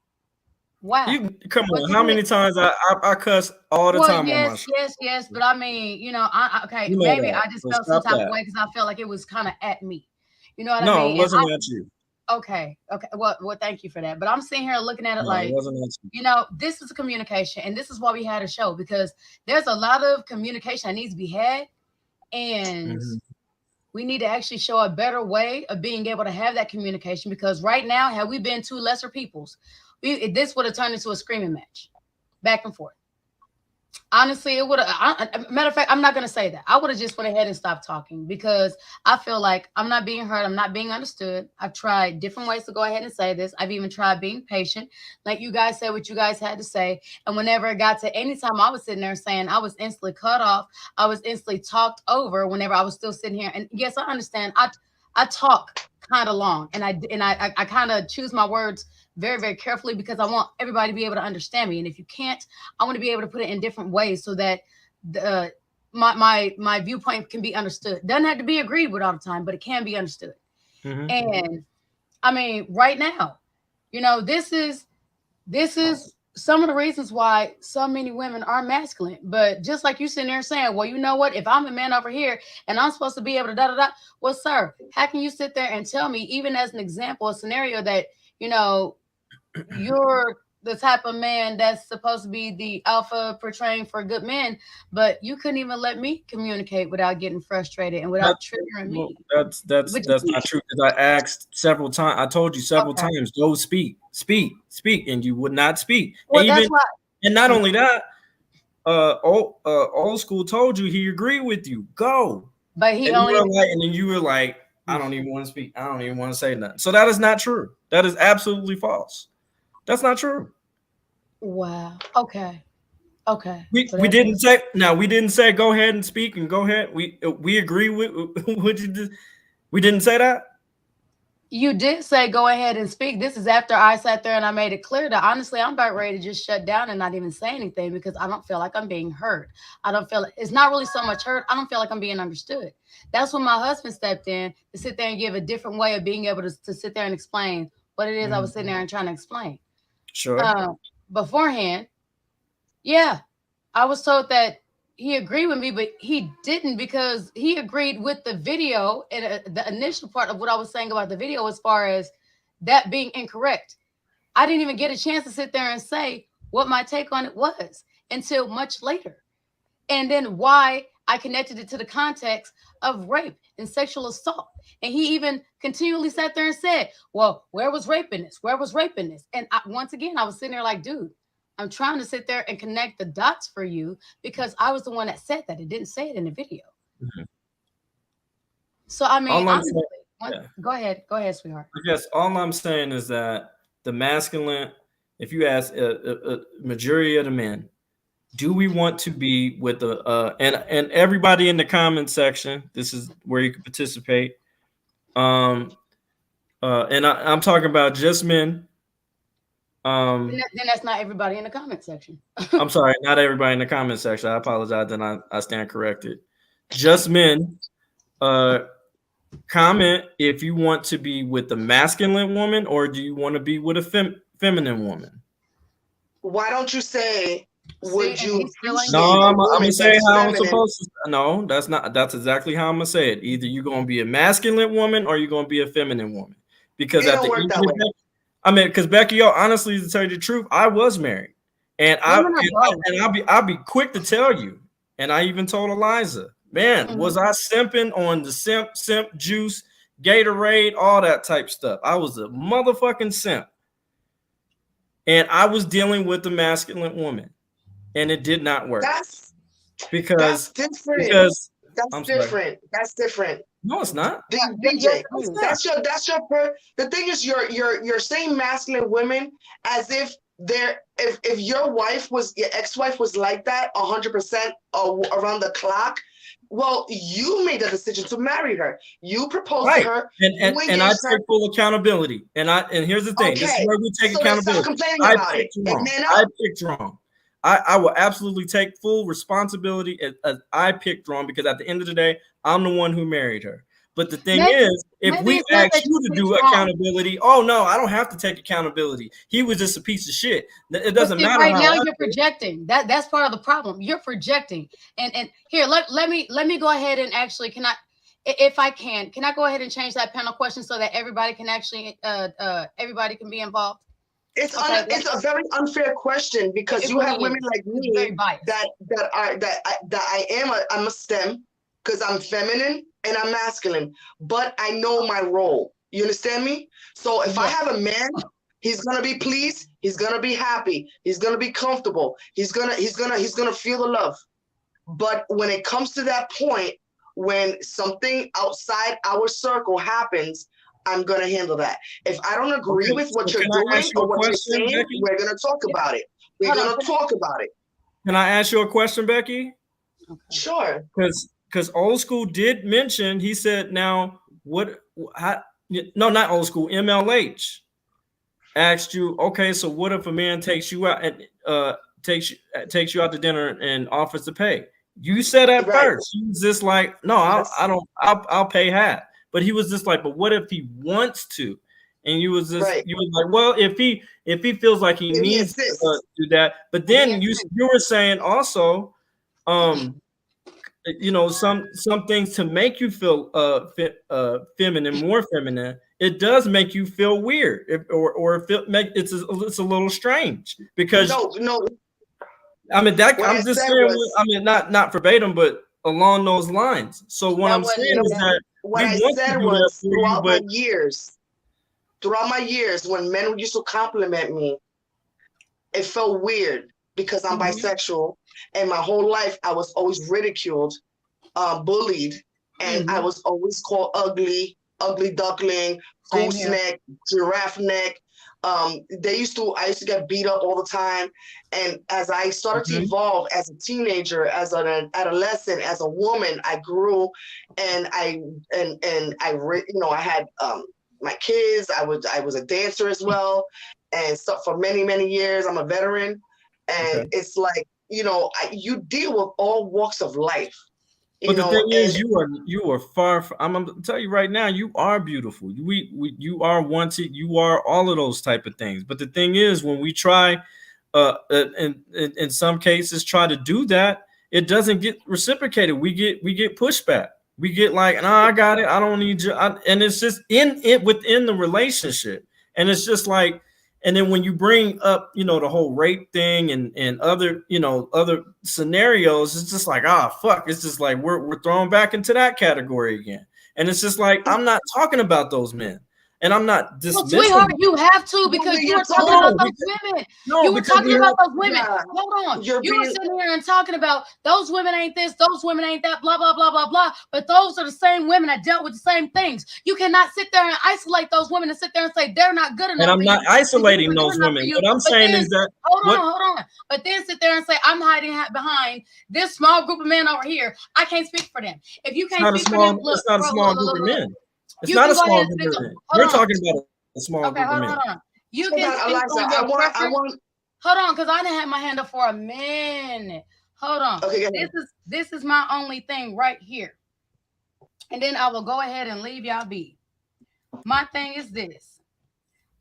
wow. Come on, how many times I cuss all the time yes, on my show? Yes. But I mean, you know, maybe I just felt some type of way because I felt like it was kind of at me. You know what I mean? No, it wasn't at you. Okay. Well, thank you for that. But I'm sitting here looking at it like, you know, this is a communication, and this is why we had a show, because there's a lot of communication that needs to be had, and we need to actually show a better way of being able to have that communication. Because right now, had we been two lesser peoples, this would have turned into a screaming match, back and forth. Honestly, it would have. Matter of fact, I'm not going to say that. I would have just went ahead and stopped talking, because I feel like I'm not being heard. I'm not being understood. I've tried different ways to go ahead and say this. I've even tried being patient. Like you guys said what you guys had to say. And whenever it got to any time I was sitting there saying, I was instantly cut off. I was instantly talked over whenever I was still sitting here. And yes, I understand. I talk kind of long, and I kind of choose my words very, very carefully, because I want everybody to be able to understand me. And if you can't, I want to be able to put it in different ways so that my viewpoint can be understood. Doesn't have to be agreed with all the time, but it can be understood. And I mean, right now, you know, this is some of the reasons why so many women are masculine. But just like you sitting there saying, well, you know what, if I'm a man over here and I'm supposed to be able to da-da-da, well, sir, how can you sit there and tell me, even as an example, a scenario that, you know, you're the type of man that's supposed to be the alpha portraying for good men, but you couldn't even let me communicate without getting frustrated and without triggering me. That's not true, because I asked several times. I told you several times, go speak, and you would not speak. Well, and not only that, old school told you he agreed with you. Go. But and then you were like, I don't even want to speak. I don't even want to say nothing. So that is not true. That is absolutely false. That's not true. Wow. Okay. We didn't say go ahead and speak and go ahead. We agree with what you did. We didn't say that. You did say go ahead and speak. This is after I sat there and I made it clear that honestly, I'm about ready to just shut down and not even say anything, because I don't feel like I'm being heard. I don't feel it's not really so much heard. I don't feel like I'm being understood. That's when my husband stepped in to sit there and give a different way of being able to sit there and explain what it is I was sitting there and trying to explain. Sure. Beforehand, yeah, I was told that he agreed with me, but he didn't, because he agreed with the video and the initial part of what I was saying about the video, as far as that being incorrect. I didn't even get a chance to sit there and say what my take on it was until much later. And then why I connected it to the context of rape and sexual assault. And he even continually sat there and said, well, where was rape in this? Where was rape in this? And once again, I was sitting there like, dude, I'm trying to sit there and connect the dots for you, because I was the one that said that. It didn't say it in the video. So, I mean, honestly, go ahead, sweetheart. I guess all I'm saying is that the masculine, if you ask a majority of the men, do we want to be with and everybody in the comment section, this is where you can participate. And I'm talking about just men. Then that's not everybody in the comment section. I'm sorry, not everybody in the comment section. I apologize, and I stand corrected. Just men. Comment if you want to be with a masculine woman, or do you want to be with a feminine woman? Why don't you say, would you? No, I'm gonna say how I'm supposed to. No, that's not. That's exactly how I'm gonna say it. Either you're gonna be a masculine woman or you're gonna be a feminine woman. Because at the end, I mean, because Becky, honestly, to tell you the truth, I was married, and I'll be quick to tell you. And I even told Eliza, man, was I simping on the simp juice, Gatorade, all that type stuff? I was a motherfucking simp, and I was dealing with the masculine woman, and it did not work. That's different. That's different. No, it's not. DJ, the thing is, you're saying masculine women as if if your ex-wife was like that 100% around the clock, well, you made the decision to marry her. You proposed to her, and I take full accountability. And here's the thing: this is where we take accountability. I picked wrong. I will absolutely take full responsibility as I picked wrong, because at the end of the day, I'm the one who married her. But the thing is, if we ask you to do accountability, oh no, I don't have to take accountability. He was just a piece of shit. It doesn't matter. Right now, you're projecting. That's part of the problem. You're projecting. And here, let me go ahead and actually, can I go ahead and change that panel question so that everybody can actually everybody can be involved? It's a very unfair question, because you have women like me I'm a STEM, because I'm feminine and I'm masculine, but I know my role. You understand me? So if I have a man, he's gonna be pleased, he's gonna be happy, he's gonna be comfortable, he's gonna feel the love. But when it comes to that point, when something outside our circle happens, I'm gonna handle that. If I don't agree with what you're doing or what you're saying, Becky? We're gonna talk about it. We're gonna talk about it. Can I ask you a question, Becky? Sure. Because Old School did mention, he said, now no, not Old School, MLH asked you, okay, so what if a man takes you out and takes you out to dinner and offers to pay? You said at first, he was just like, no, I'll pay half. But he was just like, but what if he wants to? And you was just you was like, well, if he feels like he needs to do that. But then you were saying also, you know, some things to make you feel feminine, more feminine. It does make you feel weird, it's a little strange, because no. I mean I'm just saying. I mean, not verbatim, but along those lines. So what I'm saying is that what I said was throughout my years, when men used to compliment me, it felt weird, because I'm bisexual, and my whole life I was always ridiculed, bullied, and I was always called ugly duckling, gooseneck, giraffe neck. I used to get beat up all the time. And as I started to evolve as a teenager, as an adolescent, as a woman, I grew, and I had my kids. I was a dancer as well, and so for many years, I'm a veteran. And it's like, you deal with all walks of life. But the thing is, you are far from, I'm gonna tell you right now, you are beautiful. You are wanted. You are all of those type of things. But the thing is, when we try, in some cases, try to do that, it doesn't get reciprocated. We get pushback. We get like, no, I got it. I don't need you. And it's just within the relationship. And it's just like, and then when you bring up, the whole rape thing and other, other scenarios, it's just like, fuck. It's just like we're thrown back into that category again. And it's just like, I'm not talking about those men. And I'm not dismissing. Well, sweetheart, you have to, because you were talking about those women. You were talking about those women. Hold on. You were sitting here and talking about those women ain't this, those women ain't that, blah, blah, blah, blah, blah. But those are the same women that dealt with the same things. You cannot sit there and isolate those women and sit there and say they're not good enough. And I'm not isolating those women. What I'm saying is that. Hold on. But then sit there and say, I'm hiding behind this small group of men over here. I can't speak for them. If you can't speak for them, look. It's not a small group of men. It's not a small group of men. We're talking about a small group of men. Hold on. You can speak on your preference. Hold on, because I didn't have my hand up for a minute. Hold on. Okay, this is my only thing right here. And then I will go ahead and leave y'all be. My thing is this.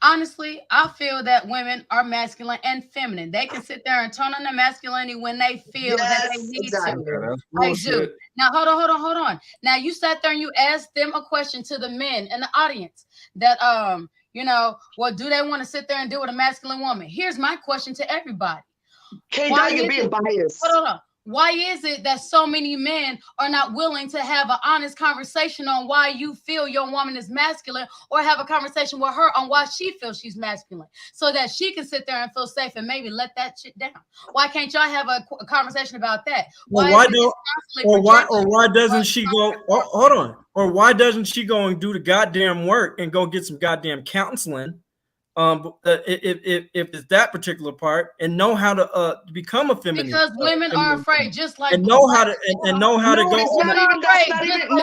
Honestly, I feel that women are masculine and feminine. They can sit there and turn on their masculinity when they feel that they need to. I do. Now, hold on. Now, you sat there and you asked them a question to the men in the audience that, well, do they want to sit there and deal with a masculine woman? Here's my question to everybody. Why you're being biased? Hold on. Why is it that so many men are not willing to have an honest conversation on why you feel your woman is masculine, or have a conversation with her on why she feels she's masculine, so that she can sit there and feel safe and maybe let that shit down? Why can't y'all have a conversation about that? Why doesn't she go? Hold on. Or why doesn't she go and do the goddamn work and go get some goddamn counseling if it's that particular part, and know how to become a feminine. Because women are afraid, just like and know how to know how to No, go. it's on not even. That's not even. No,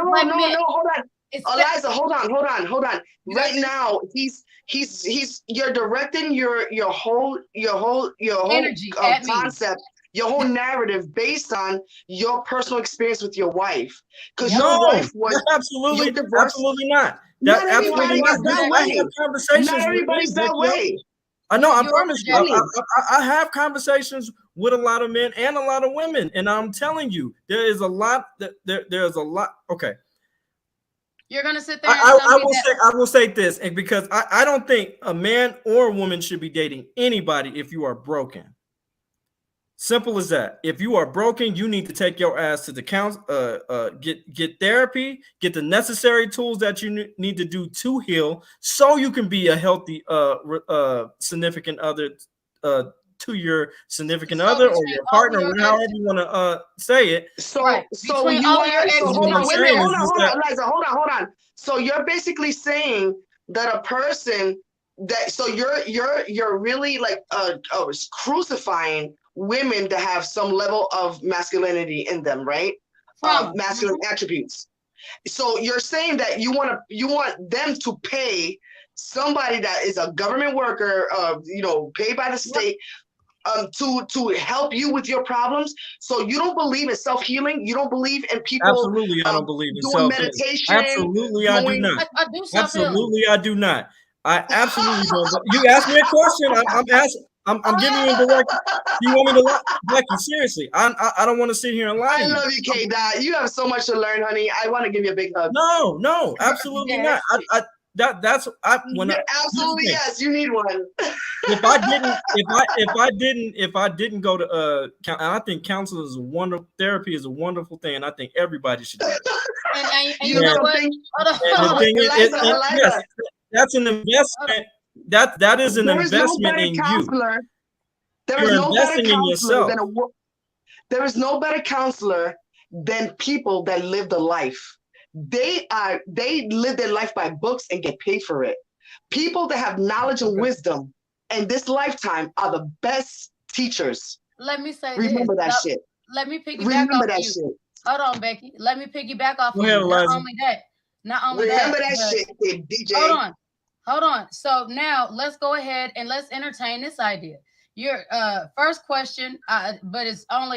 hold on. It's Eliza, hold on. Right now, you're directing your whole energy at me. concept, your whole narrative based on your personal experience with your wife. Because No, your wife was absolutely not. not. That Not everybody absolutely is that not. I way. have conversations. Not everybody's that way. I know. I promise you. I have conversations with a lot of men and a lot of women, and I'm telling you, there is a lot. There's a lot. Okay. You're gonna sit there. And tell me I will say this, and because I don't think a man or a woman should be dating anybody if you are broken. Simple as that. If you are broken, you need to take your ass to the get therapy, get the necessary tools that you need to do to heal, so you can be a healthy significant other to your significant other or your partner, however you want to say it. So hold on, Eliza, hold on. So you're basically saying that a person that you're really like crucifying women to have some level of masculinity in them, right? Masculine attributes. So you're saying that you want them to pay somebody that is a government worker, paid by the state, to help you with your problems. So you don't believe in self-healing. You don't believe in people. Absolutely, I don't believe in doing self-healing. meditation. Absolutely, I do not. I do absolutely, I do not. I absolutely don't. You asked me a question. I'm asking. I'm giving you a direct. You want me to lie? Becky, seriously, I don't want to sit here and lie. I love you, K-Dot. You have so much to learn, honey. I want to give you a big hug. No, absolutely not. Absolutely yes. You need one. If I didn't go to and I think counseling is a wonderful therapy is a wonderful thing, and I think everybody should do it. And you know what? Yes, that's an investment. That is an investment in you. There is no better counselor there is no better counselor than people that live the life. They live their life by books and get paid for it. People that have knowledge and wisdom in this lifetime are the best teachers. Let me say Remember that shit. Let me piggyback off you. Shit. Hold on, Becky. Let me piggyback off you. Not only Remember that, shit, DJ. Hold on. So now let's go ahead and let's entertain this idea. Your first question, but it's not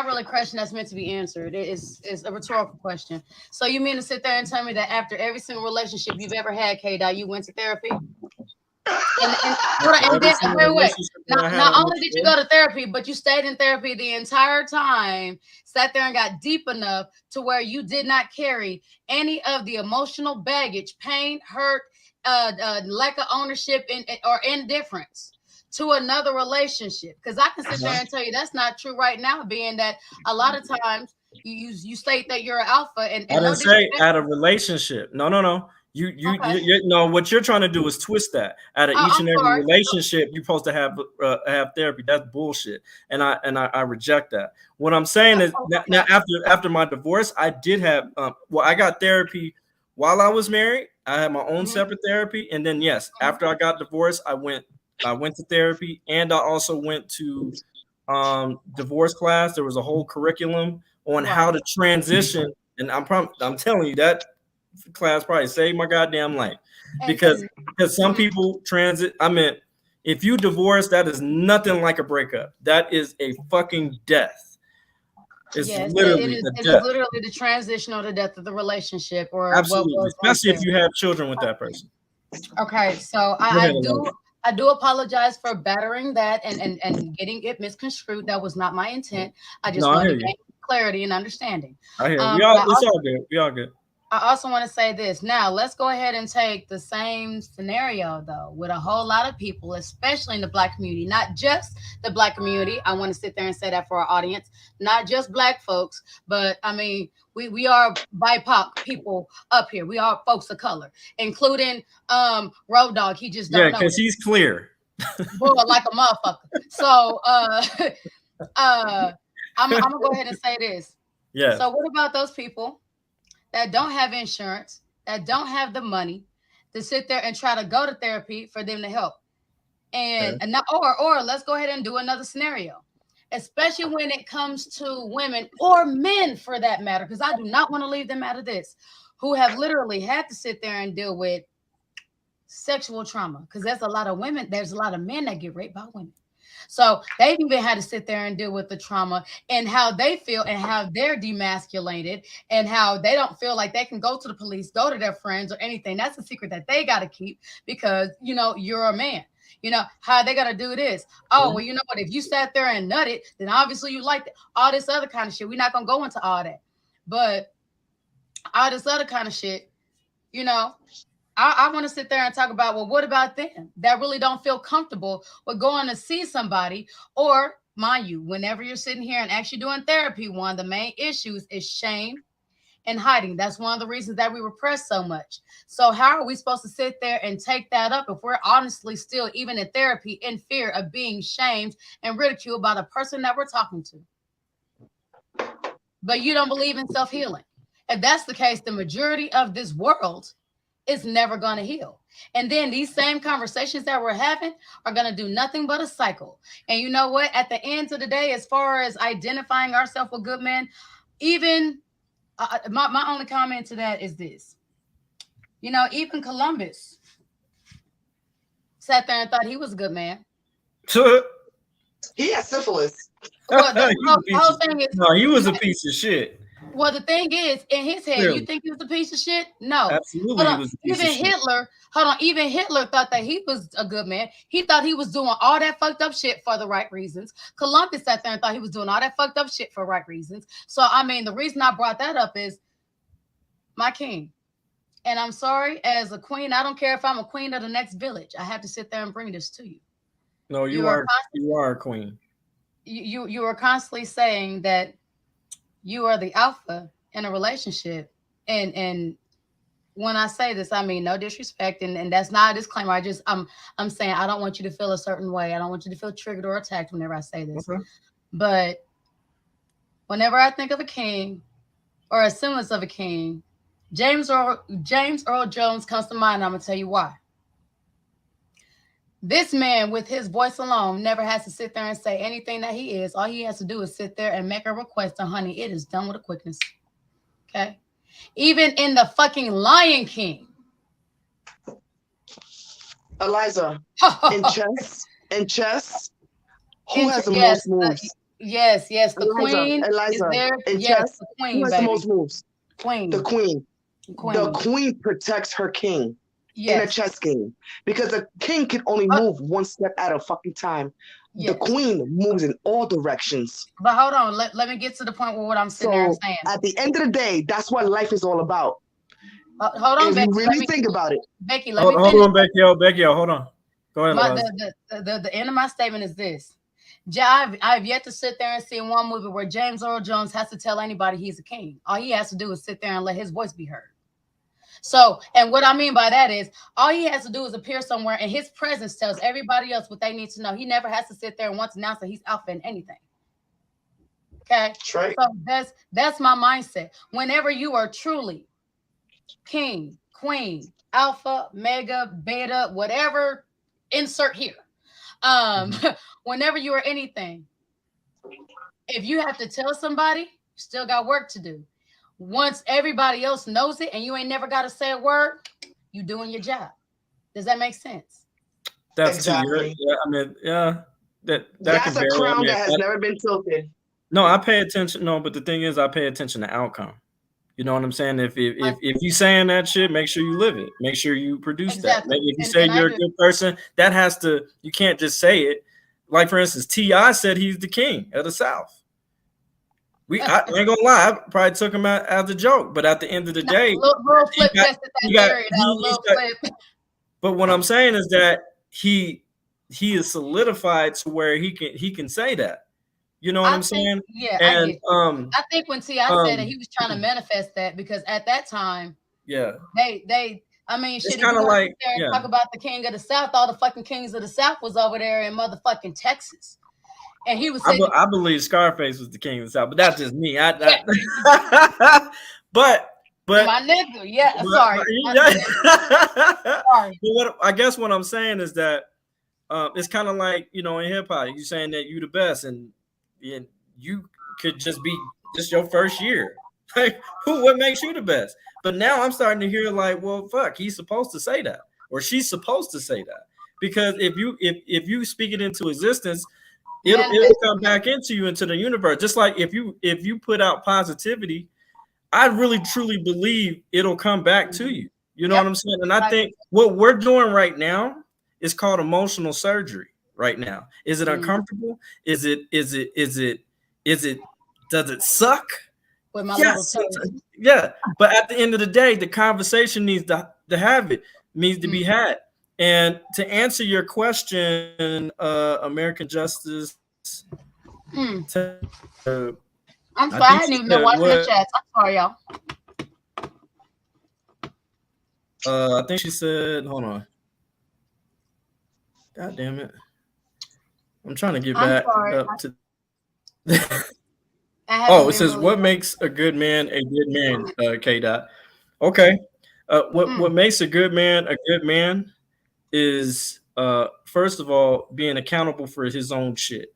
really a question that's meant to be answered. It's a rhetorical question. So you mean to sit there and tell me that after every single relationship you've ever had, K-Dot, you went to therapy? And then, wait. Not only did you go to therapy, but you stayed in therapy the entire time, sat there and got deep enough to where you did not carry any of the emotional baggage, pain, hurt, lack of ownership or indifference to another relationship. Because I can sit there and tell you that's not true right now, being that a lot of times you state that you're an alpha. And I didn't say out of relationship. No. You know what you're trying to do is twist that out of each and every relationship you're supposed to have therapy. That's bullshit, and I reject that. What I'm saying is now after my divorce, I did have I got therapy while I was married. I had my own separate therapy, and then after I got divorced, I went to therapy, and I also went to divorce class. There was a whole curriculum on how to transition, and I'm telling you that class probably saved my goddamn life because some people transit. I mean, if you divorce, that is nothing like a breakup. That is a fucking death. It's literally literally the transition or the death of the relationship, or absolutely, especially if you have children with that person. Okay, so I do apologize for battering that and getting it misconstrued. That was not my intent. I just wanted to gain clarity and understanding. I hear it's all good. We all good. I also want to say this. Now, let's go ahead and take the same scenario, though, with a whole lot of people, especially in the Black community, not just the Black community. I want to sit there and say that for our audience, not just Black folks, but I mean, we are BIPOC people up here. We are folks of color, including Road Dogg. He just don't know. Because he's clear. Boy, like a motherfucker. So I'm gonna go ahead and say this. Yeah. So what about those people that don't have insurance, that don't have the money, to sit there and try to go to therapy for them to help. And not, or let's go ahead and do another scenario, especially when it comes to women or men for that matter, because I do not want to leave them out of this, who have literally had to sit there and deal with sexual trauma, because there's a lot of women, there's a lot of men that get raped by women. So they've even had to sit there and deal with the trauma and how they feel and how they're demasculated and how they don't feel like they can go to the police, go to their friends or anything. That's a secret that they got to keep because, you know, you're a man. You know, how they got to do this. Oh, well, you know what? If you sat there and nutted, then obviously you liked it. All this other kind of shit. We're not going to go into all that. But all this other kind of shit, you know, I want to sit there and talk about, well, what about them that really don't feel comfortable with going to see somebody? Or, mind you, whenever you're sitting here and actually doing therapy, one of the main issues is shame and hiding. That's one of the reasons that we repress so much. So how are we supposed to sit there and take that up if we're honestly still, even in therapy, in fear of being shamed and ridiculed by the person that we're talking to? But you don't believe in self-healing. If that's the case, the majority of this world is never going to heal. And then these same conversations that we're having are going to do nothing but a cycle. And you know what? At the end of the day, as far as identifying ourselves with good men, even my only comment to that is this. You know, even Columbus sat there and thought he was a good man. He had syphilis. Well, the whole thing is, no, he was a piece of shit. Well, the thing is, in his head, you think he was a piece of shit? No. Absolutely. He was a piece even of shit. Hitler, even Hitler thought that he was a good man. He thought he was doing all that fucked up shit for the right reasons. Columbus sat there and thought he was doing all that fucked up shit for the right reasons. So, I mean, the reason I brought that up is my king. And I'm sorry, as a queen, I don't care if I'm a queen of the next village. I have to sit there and bring this to you. No, you are a queen. You are constantly saying that you are the alpha in a relationship. And when I say this, I mean no disrespect, and that's not a disclaimer. I'm saying I don't want you to feel a certain way. I don't want you to feel triggered or attacked whenever I say this. Okay. But whenever I think of a king or a semblance of a king, James Earl Jones comes to mind. I'm gonna tell you why. This man, with his voice alone, never has to sit there and say anything that he is. All he has to do is sit there and make a request, and honey, it is done with a quickness. Okay? Even in the fucking Lion King. Eliza, in chess, who has the most moves? Yes, the queen is there. In chess, the queen, who has the most moves? Queen. The queen. The queen protects her king. Yes. In a chess game, because the king can only move one step at a fucking time. Yes. The queen moves in all directions. But hold on, let me get to the point where what I'm sitting there saying. At the end of the day, that's what life is all about. Hold on, if Becky. You really think about it. Becky, hold on, Becky, hold on. Go ahead. The end of my statement is this. I've yet to sit there and see one movie where James Earl Jones has to tell anybody he's a king. All he has to do is sit there and let his voice be heard. So, and what I mean by that is all he has to do is appear somewhere and his presence tells everybody else what they need to know. He never has to sit there and once announce that he's alpha in anything. Okay. Right. So that's my mindset. Whenever you are truly king, queen, alpha, mega, beta, whatever, insert here. Whenever you are anything, if you have to tell somebody, you still got work to do. Once everybody else knows it and you ain't never got to say a word, you doing your job. Does that make sense? That's exactly. Yeah, I mean, yeah. That's a crown that has never been tilted. No, I pay attention. No, but the thing is, I pay attention to outcome. You know what I'm saying? If you saying that shit, make sure you live it. Make sure you produce that. Maybe if you say you're a good person, that has to. You can't just say it. Like for instance, T.I. said he's the king of the South. I ain't gonna lie, I probably took him out as a joke, but at the end of the day, but what I'm saying is that he is solidified to where he can say that. You know what I'm saying? Yeah, and I think when T.I. said it, he was trying to manifest that because at that time, they I mean, shit, kind of like talk about the king of the South. All the fucking kings of the South was over there in motherfucking Texas. And he was saying, I believe Scarface was the king of the South, but that's just me. But But my nigga, yeah, but, sorry. Sorry. But what I guess what I'm saying is that it's kind of like, you know, in hip hop, you saying that you the best, and you could just be just your first year. Like, what makes you the best? But now I'm starting to hear like, well, fuck, he's supposed to say that, or she's supposed to say that, because if you speak it into existence, it'll come back into you, into the universe. Just like if you put out positivity, I really truly believe it'll come back to you. You know what I'm saying? And I think what we're doing right now is called emotional surgery right now. Is it uncomfortable? Does it suck? With my Yes. little Yeah. But at the end of the day, the conversation needs to be had. And to answer your question, American Justice. I'm sorry, I hadn't even been watching the chat. I'm sorry, y'all. I think she said, hold on. God damn it. I'm trying to get back up to. Oh, it says, what makes a good man a good man, K. Dot. Okay. What makes a good man is, first of all, being accountable for his own shit.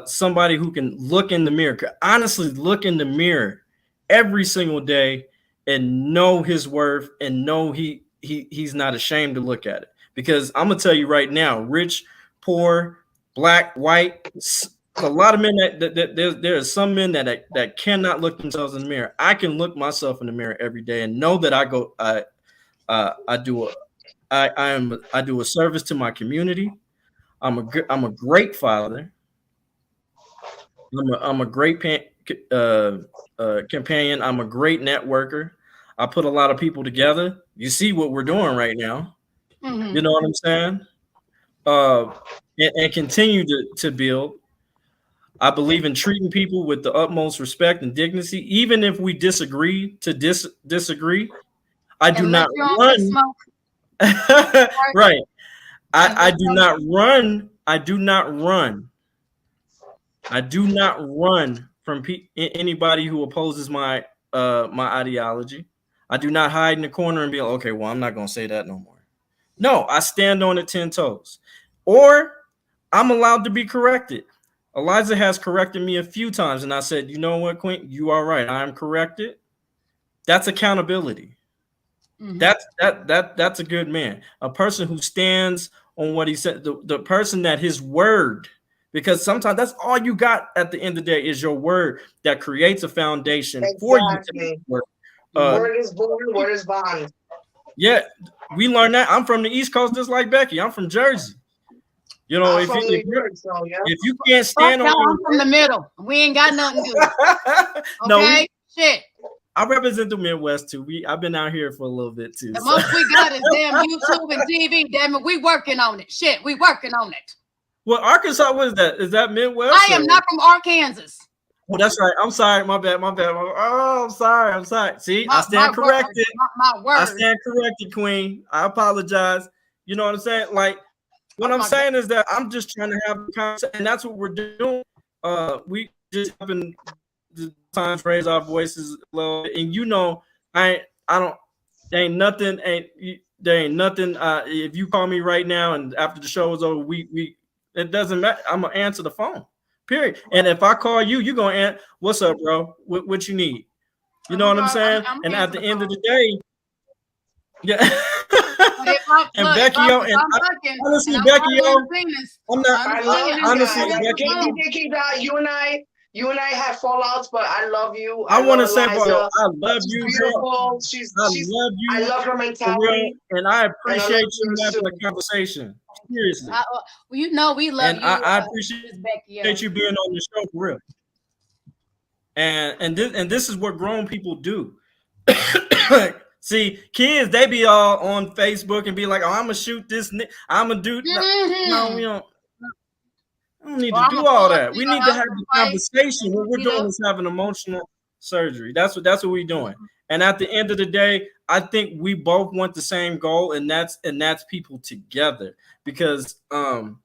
Somebody who can look in the mirror, honestly look in the mirror every single day and know his worth and know he's not ashamed to look at it. Because I'm gonna tell you right now, rich, poor, black, white, a lot of men that there are some men that cannot look themselves in the mirror. I can look myself in the mirror every day and know that I do a service to my community. I'm a great father. I'm a great companion. I'm a great networker. I put a lot of people together. You see what we're doing right now. You know what I'm saying? And continue to build. I believe in treating people with the utmost respect and dignity, even if we disagree to disagree. I do not run. Right. I do not run. I do not run. I do not run from anybody who opposes my ideology. I do not hide in the corner and be like, okay, well, I'm not going to say that no more. No, I stand on it 10 toes. Or I'm allowed to be corrected. Eliza has corrected me a few times, and I said, you know what, Queen, you are right. I am corrected. That's accountability. That's a good man. A person who stands on what he said, the person that his word, because sometimes that's all you got at the end of the day is your word that creates a foundation for you to work. Word is born, word is bond. Yeah, we learned that. I'm from the East Coast, just like Becky. I'm from Jersey. You know, if you can't stand on, I'm from the middle. We ain't got nothing to do. No, shit. I represent the Midwest too. I've been out here for a little bit too. The most we got is damn YouTube and TV. Damn it, we working on it. Shit, we working on it. Well, Arkansas, what is that? Is that Midwest? I am not from Arkansas. Well, that's right. I'm sorry. My bad. Oh, I'm sorry. See, I stand corrected. My word. I stand corrected, Queen. I apologize. You know what I'm saying? Like, what I'm saying is that I'm just trying to have a conversation, and that's what we're doing. We just happen to times raise our voices a little, and you know, there ain't nothing. If you call me right now and after the show is over, it doesn't matter. I'm gonna answer the phone. Period. And if I call you, you're gonna answer. What's up, bro? What you need? You know what I'm saying? And at the end of the day, yeah. And Becky, honestly, Becky, I'm not honestly, Becky. You and I have fallouts, but I love you. I want to say, I love you. Beautiful. I love her mentality, and I appreciate you having the conversation. Seriously, you know we love and you. I appreciate you being on the show for real. And this is what grown people do. See, kids, they be all on Facebook and be like, "Oh, I'm gonna shoot this. I'm gonna do." No, we don't. I don't need to do all that. We need to have the conversation. What we're doing is having emotional surgery. That's what we're doing. And at the end of the day, I think we both want the same goal, and that's people together. Because and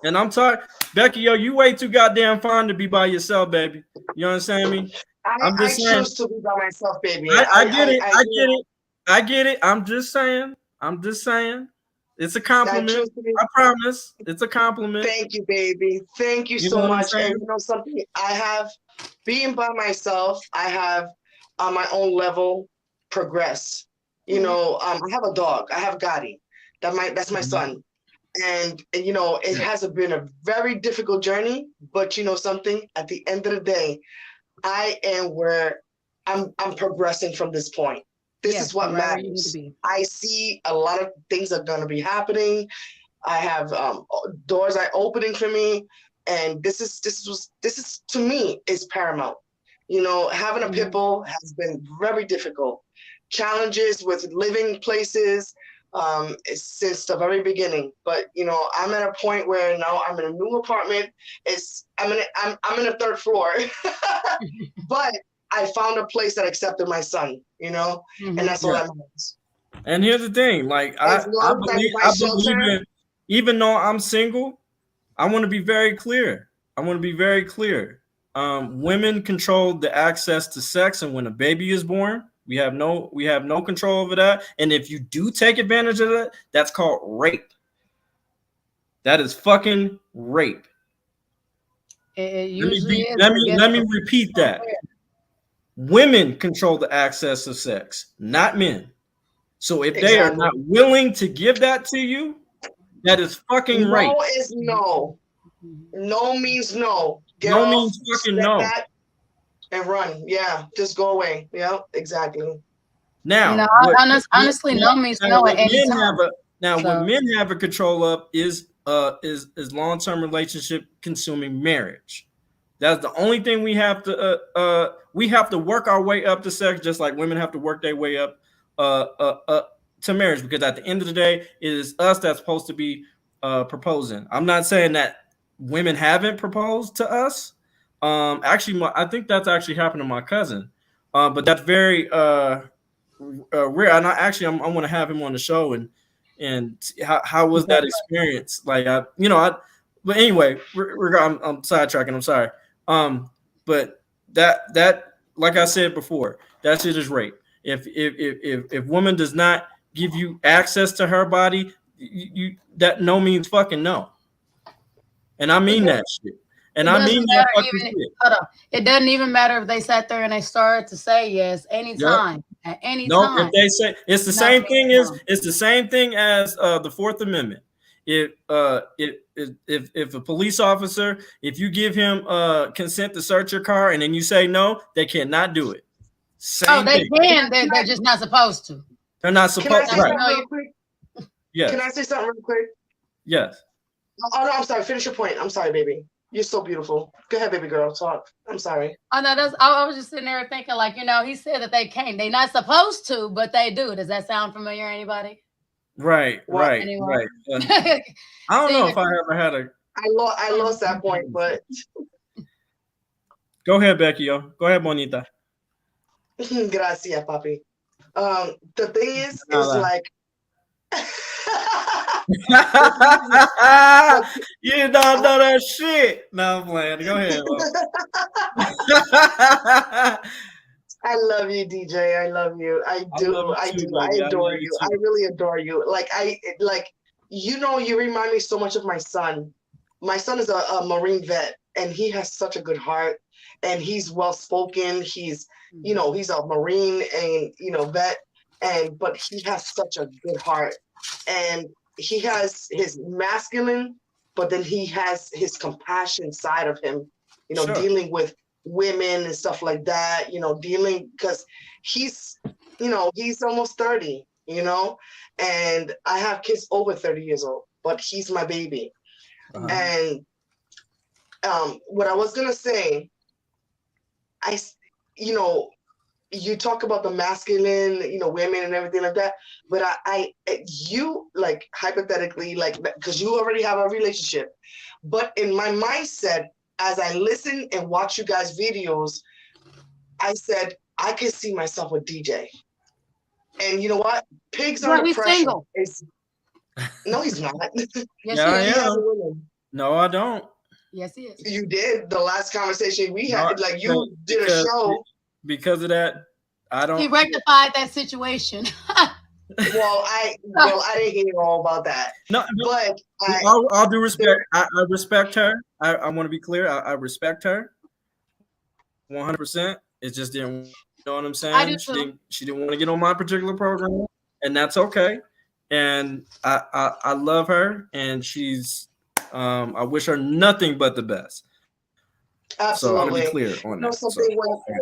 I'm tired, Becky. Yo, you way too goddamn fine to be by yourself, baby. You understand me? I'm just saying. choose to be by myself, baby. I get it. I get it. I'm just saying. It's a compliment. I promise. It's a compliment. Thank you, baby. Thank you so much. And you know something? I have, being by myself, I have on my own level progressed. You know, I have a dog. I have Gotti. That's my son. And you know, it has been a very difficult journey, but you know something? At the end of the day, I am where I'm progressing from this point. This is what matters. I see a lot of things are going to be happening. I have doors are opening for me, and this is to me is paramount. You know, having a pit bull has been very difficult. Challenges with living places since the very beginning. But you know, I'm at a point where now I'm in a new apartment. I'm in a third floor, but I found a place that accepted my son. You know, and that's all that matters. And here's the thing, like I believe in, even though I'm single, I want to be very clear. Women control the access to sex, and when a baby is born, we have no control over that. And if you do take advantage of that, that's called rape. That is fucking rape. Let me repeat that. Women control the access to sex, not men. So if they are not willing to give that to you, that is fucking rape. No is no. No means no. No means fucking no. And run. Yeah, just go away. Yeah, exactly. Now, honestly, no means no at any time. What men have a control of is long-term relationship consuming marriage. That's the only thing we have to work our way up to sex, just like women have to work their way up to marriage, because at the end of the day, it is us that's supposed to be proposing. I'm not saying that women haven't proposed to us. Actually, I think that's actually happened to my cousin, but that's very rare. And I want to have him on the show and how was that experience? Like, but anyway, I'm sidetracking. I'm sorry. But that like I said before, that shit is rape. If woman does not give you access to her body, you that no means fucking no. And I mean that shit. And I mean that fucking shit. Hold on. It doesn't even matter if they sat there and they started to say yes anytime. At any time. No, if they say it's the same thing as the Fourth Amendment. If a police officer, if you give him consent to search your car and then you say no, they cannot do it. They can. They're just not supposed to. They're not supposed to. Right. Yes. Can I say something real quick? Yes. Oh no, I'm sorry. Finish your point. I'm sorry, baby. You're so beautiful. Go ahead, baby girl. Talk. I'm sorry. Oh no, I was just sitting there thinking, like, you know, he said that they can't. They're not supposed to, but they do. Does that sound familiar? Anybody? Right. I don't know if I ever had a. I lost that point, but. Go ahead, Becky. Go ahead, Bonita. Gracias, papi. The thing is like. You don't know that shit. No, I'm playing. Go ahead. I love you, DJ. I love you. I do. I adore you. I really adore you. You remind me so much of my son. My son is a Marine vet, and he has such a good heart, and he's well spoken. He's a Marine and vet, but he has such a good heart, and he has his masculine, but then he has his compassion side of him. Dealing with women and stuff like that, because he's almost 30, and I have kids over 30 years old, but he's my baby. Uh-huh. And what I was going to say, you talk about the masculine, women and everything like that, but you like hypothetically, like, because you already have a relationship, but in my mindset, as I listen and watch you guys' videos, I said, I could see myself with DJ. And you know what? Pigs are single. No, he's not. Yes, I am. No, I don't. Yes, he is. You did. The last conversation we had, you did a show because of that, I don't. He rectified that situation. Well, I didn't hear all about that. No, but I'll do respect. I respect her. I want to be clear. I respect her 100%. It just didn't. You know what I'm saying? I do too. She didn't want to get on my particular program, and that's okay. And I love her, and she's. I wish her nothing but the best. Absolutely. So I want to be clear on that. Something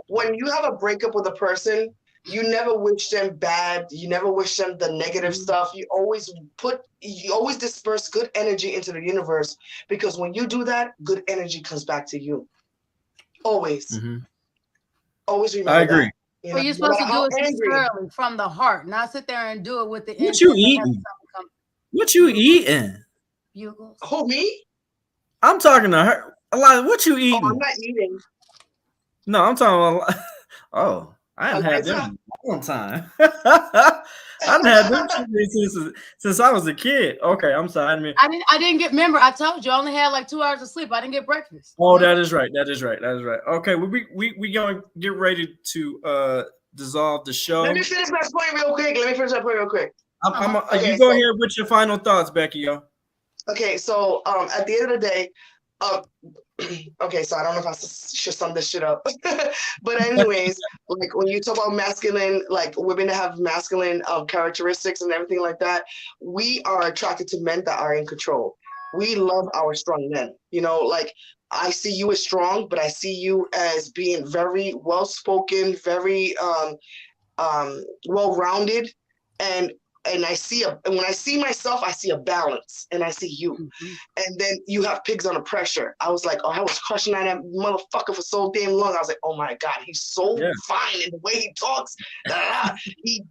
when you have a breakup with a person, you never wish them bad. You never wish them the negative stuff. You always disperse good energy into the universe, because when you do that, good energy comes back to you. Always. Always remember. I agree. That. Well, you're supposed to do it sincerely from the heart, not sit there and do it with the. What you eating? What you eating? Bugles. Who, me? I'm talking to her. Eliza, what you eating? Oh, I'm not eating. No, I'm talking about. Oh, I haven't had them in a long time. I haven't had them since I was a kid. Okay, I'm sorry. I didn't get. Remember, I told you I only had like 2 hours of sleep. I didn't get breakfast. Oh, that is right. Okay, we going to get ready to dissolve the show. Let me finish my point real quick. You go ahead with your final thoughts, Becky. Yo. Okay, so at the end of the day, okay, so I don't know if I should sum this shit up, but anyways, like when you talk about masculine, like women that have masculine characteristics and everything like that, we are attracted to men that are in control. We love our strong men. You know, like I see you as strong, but I see you as being very well-spoken, very well-rounded, and I see when I see myself, I see a balance, and I see you. And then you have pigs under pressure. I was like, oh, I was crushing on that motherfucker for so damn long. I was like, oh my God, he's so fine in the way he talks. He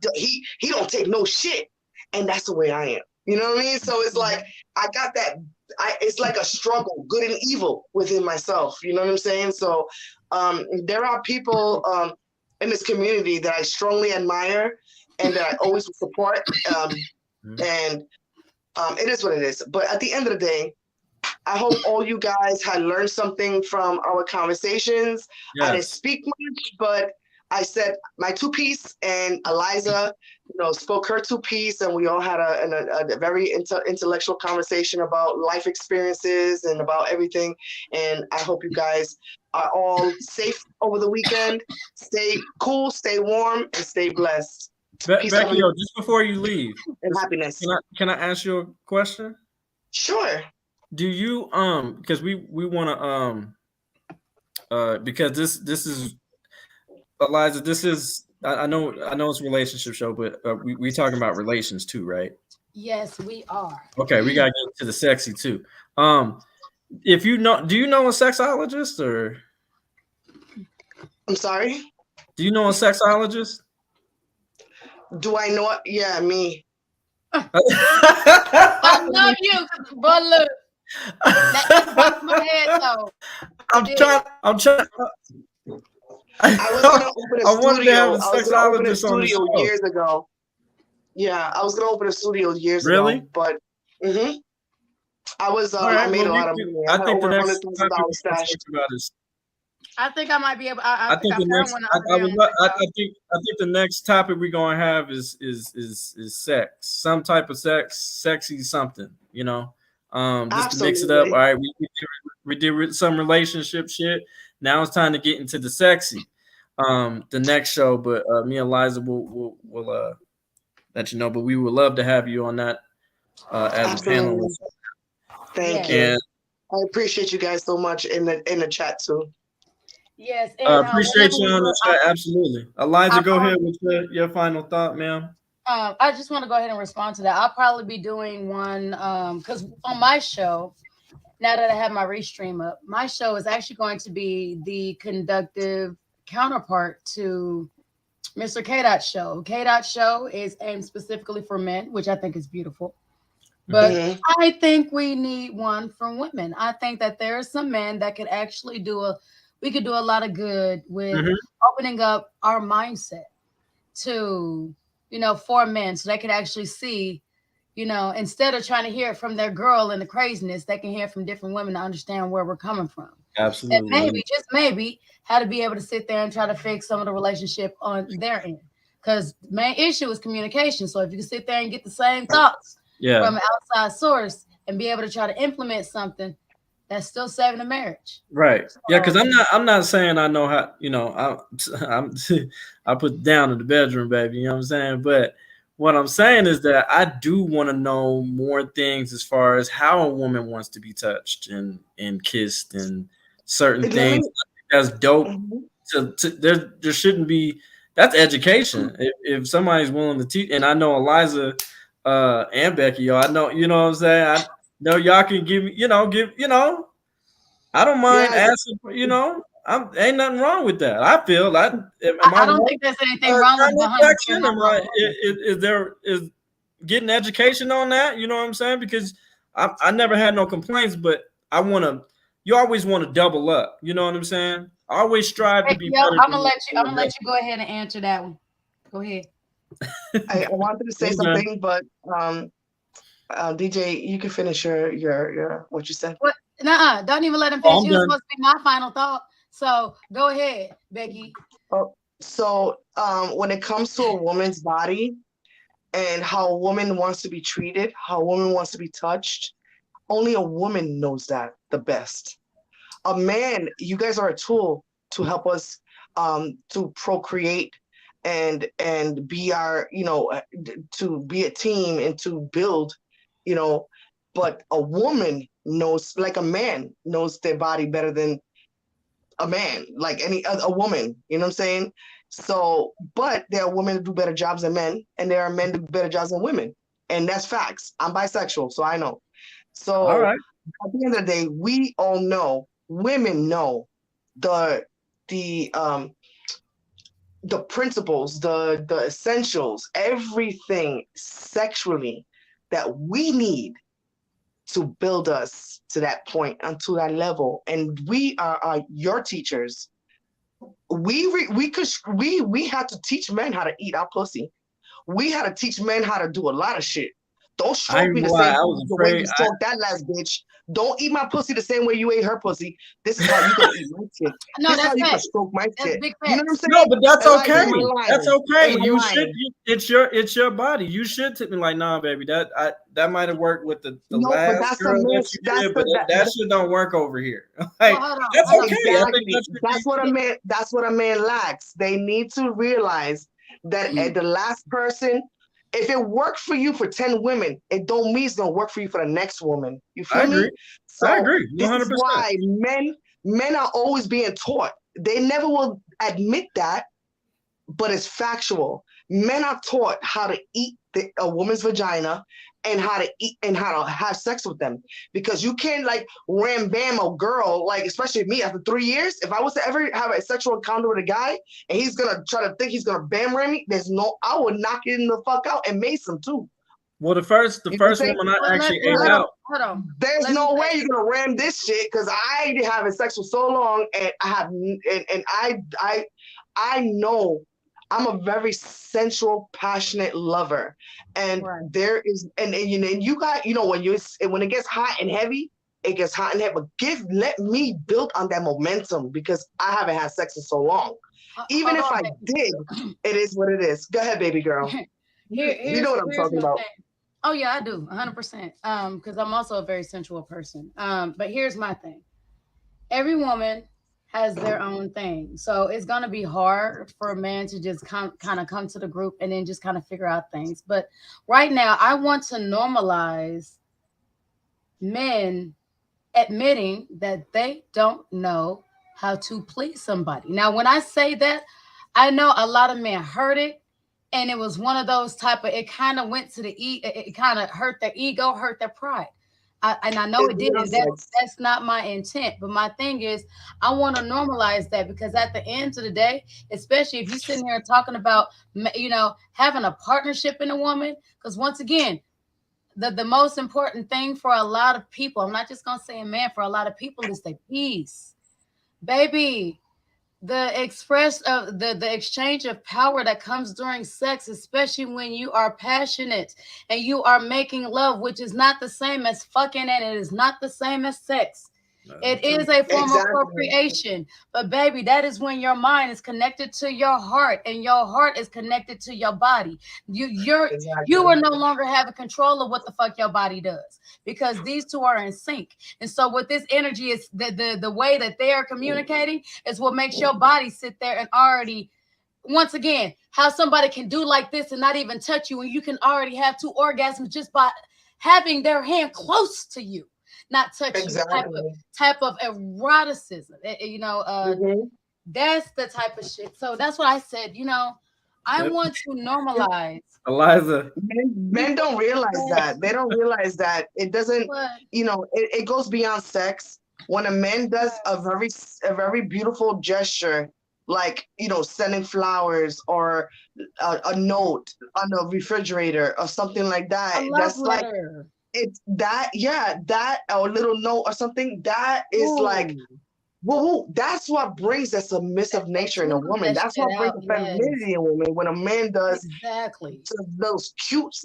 don't take no shit. And that's the way I am. You know what I mean? So it's like, I got that, it's like a struggle, good and evil within myself. You know what I'm saying? So there are people in this community that I strongly admire and that I always support. And it is what it is. But at the end of the day, I hope all you guys had learned something from our conversations. Yes. I didn't speak much, but I said my two-piece, and Eliza, spoke her two-piece, and we all had a very intellectual conversation about life experiences and about everything. And I hope you guys are all safe over the weekend. Stay cool, stay warm, and stay blessed. Becky, just before you leave, and happiness. Can I ask you a question? Sure. Do you because we want to because this is Eliza, this is I know it's a relationship show, but we talking about relations too, right? Yes, we are. Okay, we gotta get to the sexy too. If you know, do you know a sexologist or? I'm sorry. Do you know a sexologist? Do I know it? Yeah, me. I love you, but look, that's my head though. I'm trying. I was gonna open a studio years ago. Yeah, I was gonna open a studio years ago, but I was I made a lot of money. I think the next I think I might be able. I think the next topic we're gonna have is sex, some type of sex, sexy something, just to mix it up. All right, we did some relationship shit. Now it's time to get into the sexy. The next show, but me and Liza will let you know. But we would love to have you on that as a panelist. Thank you. I appreciate you guys so much in the chat too. Yes, appreciate you on the chat. Absolutely, Eliza, go ahead with your final thought, ma'am. I just want to go ahead and respond to that. I'll probably be doing one because on my show, now that I have my restream up, my show is actually going to be the conductive counterpart to Mr. K-Dot's show. K-Dot's show is aimed specifically for men, which I think is beautiful. But I think we need one for women. I think that there are some men that could actually we could do a lot of good with opening up our mindset to, for men, so they can actually see, instead of trying to hear it from their girl and the craziness, they can hear from different women to understand where we're coming from. Absolutely. And maybe, just maybe, how to be able to sit there and try to fix some of the relationship on their end. Because the main issue is communication. So if you can sit there and get the same thoughts from an outside source and be able to try to implement something, that's still saving a marriage. Right. Yeah, because I'm not saying I know how, you know, I put down in the bedroom, baby, you know what I'm saying? But what I'm saying is that I do want to know more things as far as how a woman wants to be touched and kissed and certain things. That's dope. There shouldn't be, that's education. If somebody's willing to teach, and I know Eliza and Becky, y'all, I know, you know what I'm saying? I know y'all can give me, I don't mind asking, ain't nothing wrong with that. I feel like I don't think there's anything wrong with it. Is getting education on that, you know what I'm saying? Because I never had no complaints, but you always want to double up, you know what I'm saying? I always strive to be better. I'm gonna let you go ahead and answer that one. Go ahead. I wanted to say something, but DJ, you can finish your what you said. What? Nuh-uh, don't even let him finish. It was supposed to be my final thought. So go ahead, Becky. So when it comes to a woman's body and how a woman wants to be treated, how a woman wants to be touched, only a woman knows that the best. A man, you guys are a tool to help us to procreate and be our, to be a team and to build, but a woman knows, like a man knows their body better than a man, like any other a woman, you know what I'm saying? So, but there are women who do better jobs than men, and there are men who do better jobs than women. And that's facts. I'm bisexual, so I know. So all right. At the end of the day, we all know, women know the principles, the essentials, everything sexually that we need to build us to that point and to that level. And we are your teachers. We had to teach men how to eat our pussy. We had to teach men how to do a lot of shit. Don't stroke me the way you stroked that last bitch. Don't eat my pussy the same way you ate her pussy. This is how you can eat my shit. No, this is how you can facts. stroke my That's shit. big You know what I'm facts. saying? No, but that's okay. That's okay. Am I You lying? should. It's your body. You should tip me like, nah, baby. That might have worked with the No, but last that's girl a man. that you did, but that shit don't work over here. Like, Well, hold on, that's hold on. okay. I think Exactly. That's what a man lacks. They need to realize that at the last person, if it worked for you for 10 women, it don't mean it's gonna work for you for the next woman. You feel me? So I agree. 100%. This is why men are always being taught. They never will admit that, but it's factual. Men are taught how to eat a woman's vagina and how to eat and how to have sex with them, because you can't like ram bam a girl, like especially me after 3 years. If I was to ever have a sexual encounter with a guy and he's gonna try to think he's gonna bam ram me, I would knock him the fuck out and mace him too. Well, the first woman I actually ate out. Hold on. There's no way you're gonna ram this shit, because I ain't having sex for so long, and I know I'm a very sensual, passionate lover, and there is, and you got, when it gets hot and heavy, it gets hot and heavy. But let me build on that momentum, because I haven't had sex in so long. Even if I did, it is what it is. Go ahead, baby girl. You know what I'm talking about. Oh yeah, I do, 100%. Because I'm also a very sensual person. But here's my thing: every woman has their own thing, so it's gonna be hard for a man to just kind of come to the group and then just kind of figure out things. But right now, I want to normalize men admitting that they don't know how to please somebody. Now, when I say that, I know a lot of men heard it, and it was one of those type of, it kind of went to it kind of hurt their ego, hurt their pride. And I know it didn't. That's not my intent. But my thing is, I want to normalize that, because at the end of the day, especially if you're sitting here talking about, having a partnership in a woman, because once again, the most important thing for a lot of people, I'm not just going to say a man, for a lot of people, is the peace. Baby, the exchange of power that comes during sex, especially when you are passionate and you are making love, which is not the same as fucking, and it is not the same as sex. It is a form of procreation, but baby, that is when your mind is connected to your heart, and your heart is connected to your body. You are no longer having control of what the fuck your body does, because these two are in sync. And so, what this energy is, the way that they are communicating is what makes your body sit there and already. Once again, how somebody can do like this and not even touch you, and you can already have 2 orgasms just by having their hand close to you. Not touching type of eroticism, that's the type of shit. So that's what I said. I want to normalize. Eliza, men don't realize that. They don't realize that it doesn't. It goes beyond sex. When a man does a very beautiful gesture, like sending flowers or a note on the refrigerator or something like that, that's like. It's that, that or a little note or something that is like, whoa, that's what brings a submissive nature in a woman. That's what brings the femininity in a woman. When a man does those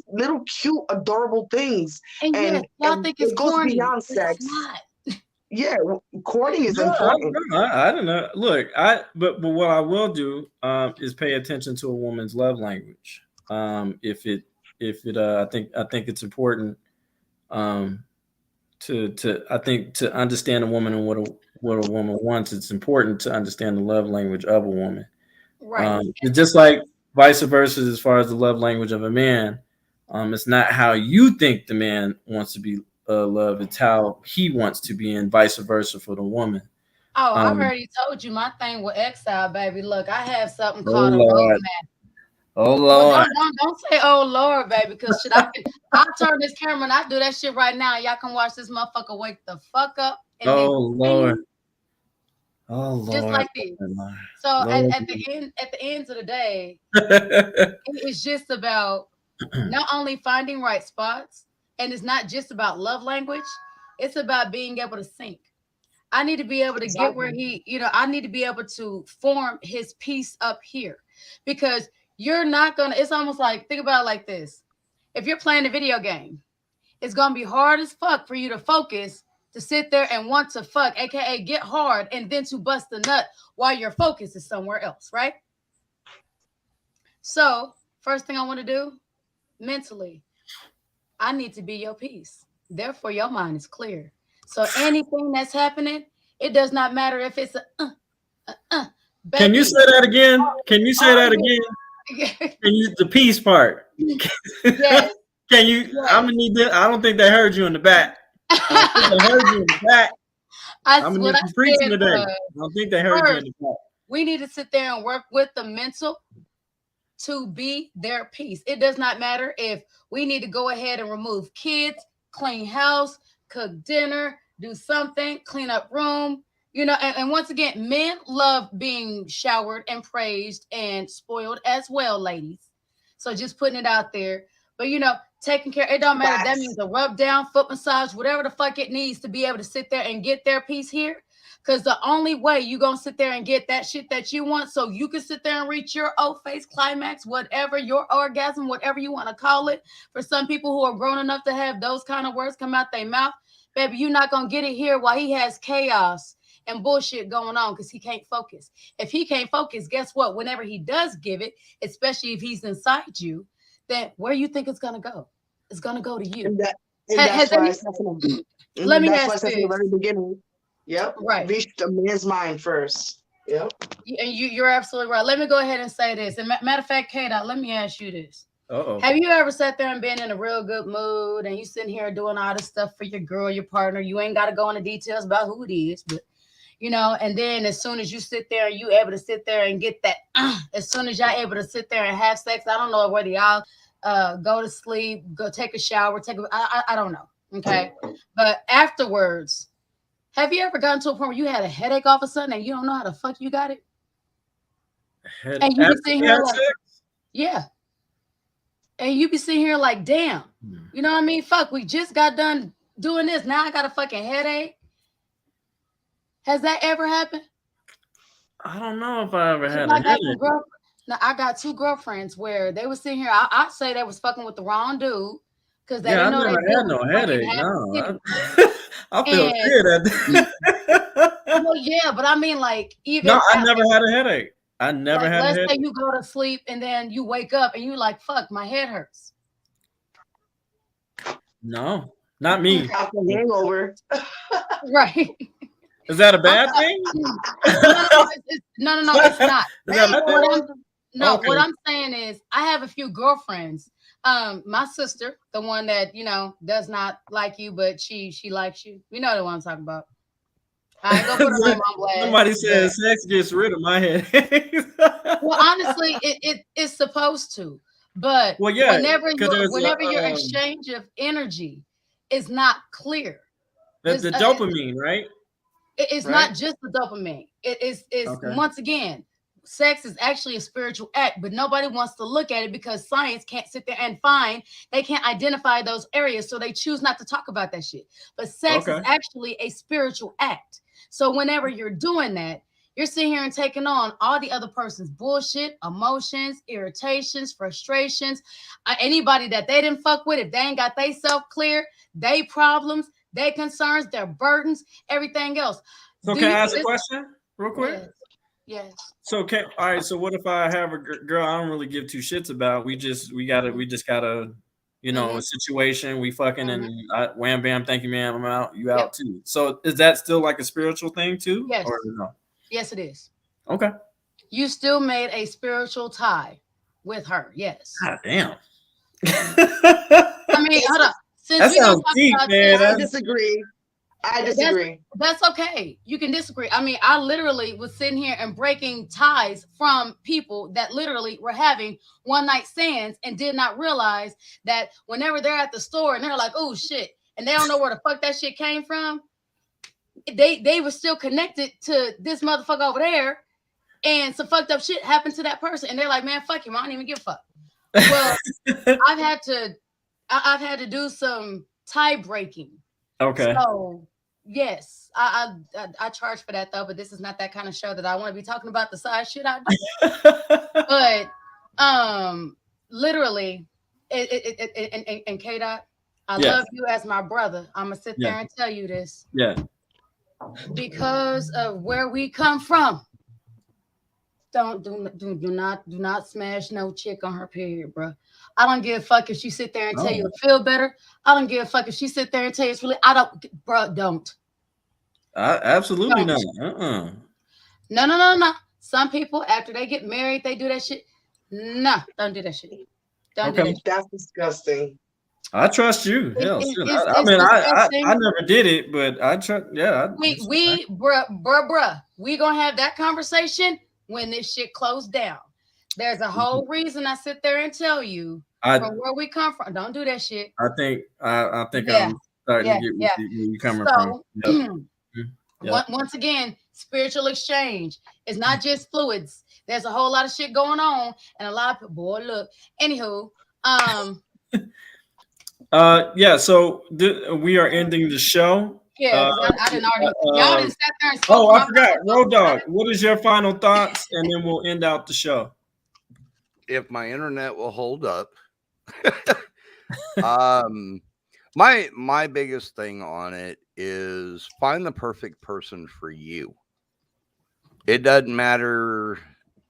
little cute, adorable things, and think it goes beyond sex. Yeah, courting is important. I don't know. Look, but what I will do is pay attention to a woman's love language. I think it's important. To understand a woman and what a woman wants, it's important to understand the love language of a woman. Right. Just like vice versa, as far as the love language of a man, it's not how you think the man wants to be loved; it's how he wants to be, and vice versa for the woman. Oh, I already told you my thing with Exile, baby. Look, I have something called a roadmap. Oh Lord! Don't say "Oh Lord," baby, because I'll turn this camera and I do that shit right now. Y'all can watch this motherfucker wake the fuck up. And Lord! Oh Lord! Just like this. So Lord. at the end of the day, it's just about not only finding right spots, and it's not just about love language. It's about being able to sync. I need to be able to get where I need to be able to form his piece up here, because you're not gonna. It's almost like, think about it like this: if you're playing a video game, it's gonna be hard as fuck for you to focus, to sit there and want to fuck, aka get hard, and then to bust the nut while your focus is somewhere else, right? So first thing I want to do mentally, I need to be your piece. Therefore, your mind is clear. So anything that's happening, it does not matter if it's baby. Can you say that again? Can you say that again? The peace part. Yes. Can you? Yes. I'm gonna need that. I don't think they heard you in the back. I think they heard you in the back. I'm gonna need you preaching today. I don't think they heard you in the back. We need to sit there and work with the mental to be their peace. It does not matter if we need to go ahead and remove kids, clean house, cook dinner, do something, clean up room. And once again, men love being showered and praised and spoiled as well, ladies. So just putting it out there. But, taking care, it don't matter. That means a rub down, foot massage, whatever the fuck it needs to be able to sit there and get their piece here. Because the only way you're going to sit there and get that shit that you want, so you can sit there and reach your face climax, whatever, your orgasm, whatever you want to call it. For some people who are grown enough to have those kind of words come out their mouth, baby, you're not going to get it here while he has chaos and bullshit going on, because he can't focus. If he can't focus, guess what? Whenever he does give it, especially if he's inside you, then where you think it's going to go? It's going to go to you. Let me ask this. At the very beginning. Yep. Right. Reach the man's mind first. Yep. And you're absolutely right. Let me go ahead and say this. And matter of fact, K-Dot, let me ask you this. Uh-oh. Have you ever sat there and been in a real good mood and you sitting here doing all this stuff for your girl, your partner? You ain't got to go into details about who it is, but and then as soon as you sit there and you able to sit there and get that, as soon as y'all able to sit there and have sex, I don't know whether y'all go to sleep, go take a shower, I don't know. Okay. But afterwards, have you ever gotten to a point where you had a headache all of a sudden and you don't know how the fuck you got it? And you be sitting here like, yeah. And you be sitting here like, damn, you know what I mean? Fuck, we just got done doing this. Now I got a fucking headache. Has that ever happened? I don't know if I ever had a headache. Now, I got 2 girlfriends where they were sitting here. I'd say they was fucking with the wrong dude, because they Yeah, I didn't know never they had no fucking headache. had No, titties. I feel And good. well, yeah, but I mean, like, even No, I at, never had a headache. I never like, had a let's say headache. you go to sleep and then you wake up and you like, fuck, my head hurts. No, not me. After hangover. Right. Is that a bad thing? No, it's not. Is that a bad thing? No, Okay. what I'm saying is I have a few girlfriends. My sister, the one that, you know, does not like you, but she likes you. You know the one I'm talking about. I ain't gonna put her name on blast. Somebody said sex gets rid of my headache. Well, honestly, it's supposed to. But Well, yeah, whenever 'cause there's your exchange of energy is not clear. That's the dopamine, right? It's Right? not just the dopamine. It's Okay. once again, sex is actually a spiritual act, but nobody wants to look at it because science can't sit there and they can't identify those areas, so they choose not to talk about that shit. But sex is Okay. actually a spiritual act. So whenever you're doing that, you're sitting here and taking on all the other person's bullshit, emotions, irritations, frustrations, anybody that they didn't fuck with, if they ain't got they self clear, they problems, their concerns, their burdens, everything else. So Do can I you- ask a this- question real quick? Yes. Yes. So all right. So what if I have a girl I don't really give two shits about? We just gotta, you know, Mhm. a situation. We fucking Mhm. and wham bam. Thank you, ma'am. I'm out. You out too. So is that still like a spiritual thing too? Yes. Or no? Yes, it is. Okay. You still made a spiritual tie with her. Yes. God damn. I mean, hold up. Since That we gonna sounds talk deep, about man. this- I disagree. I disagree. That's okay. You can disagree. I mean, I literally was sitting here and breaking ties from people that literally were having one night stands and did not realize that whenever they're at the store and they're like, oh shit, and they don't know where the fuck that shit came from, they were still connected to this motherfucker over there, and some fucked up shit happened to that person, and they're like, man, fuck him, I don't even give a fuck. Well, I've had to do some tie breaking. Okay. So yes, I charge for that though, but this is not that kind of show that I want to be talking about the side shit I do. But literally, and K-Dot, I Yes. love you as my brother. I'm gonna sit there Yeah. and tell you this Yeah. because of where we come from. Do not smash no chick on her period, bro. I don't give a fuck if she sit there and tell you to feel better. I don't give a fuck if she sit there and tell you it's really. Don't. Absolutely Don't. not. No. Some people after they get married, they do that shit. No, don't do that shit. Don't do that shit. That's disgusting. I trust you. Hell, shit. it's I mean, I disgusting. never did it, but I trust. Yeah. Bruh, we gonna have that conversation when this shit closed down. There's a whole reason I sit there and tell you from where we come from. Don't do that shit. I think Yeah. I'm starting to get where you coming from. Yep. Once again, spiritual exchange is not just fluids. There's a whole lot of shit going on, and a lot of people. Boy, look. Anywho, yeah. So we are ending the show. yeah, 'cause I didn't already. Y'all didn't sit there and spoke Oh, I my forgot. mouth. Road Dog, what is your final thoughts? And then we'll end out the show. If my internet will hold up. My biggest thing on it is find the perfect person for you. It doesn't matter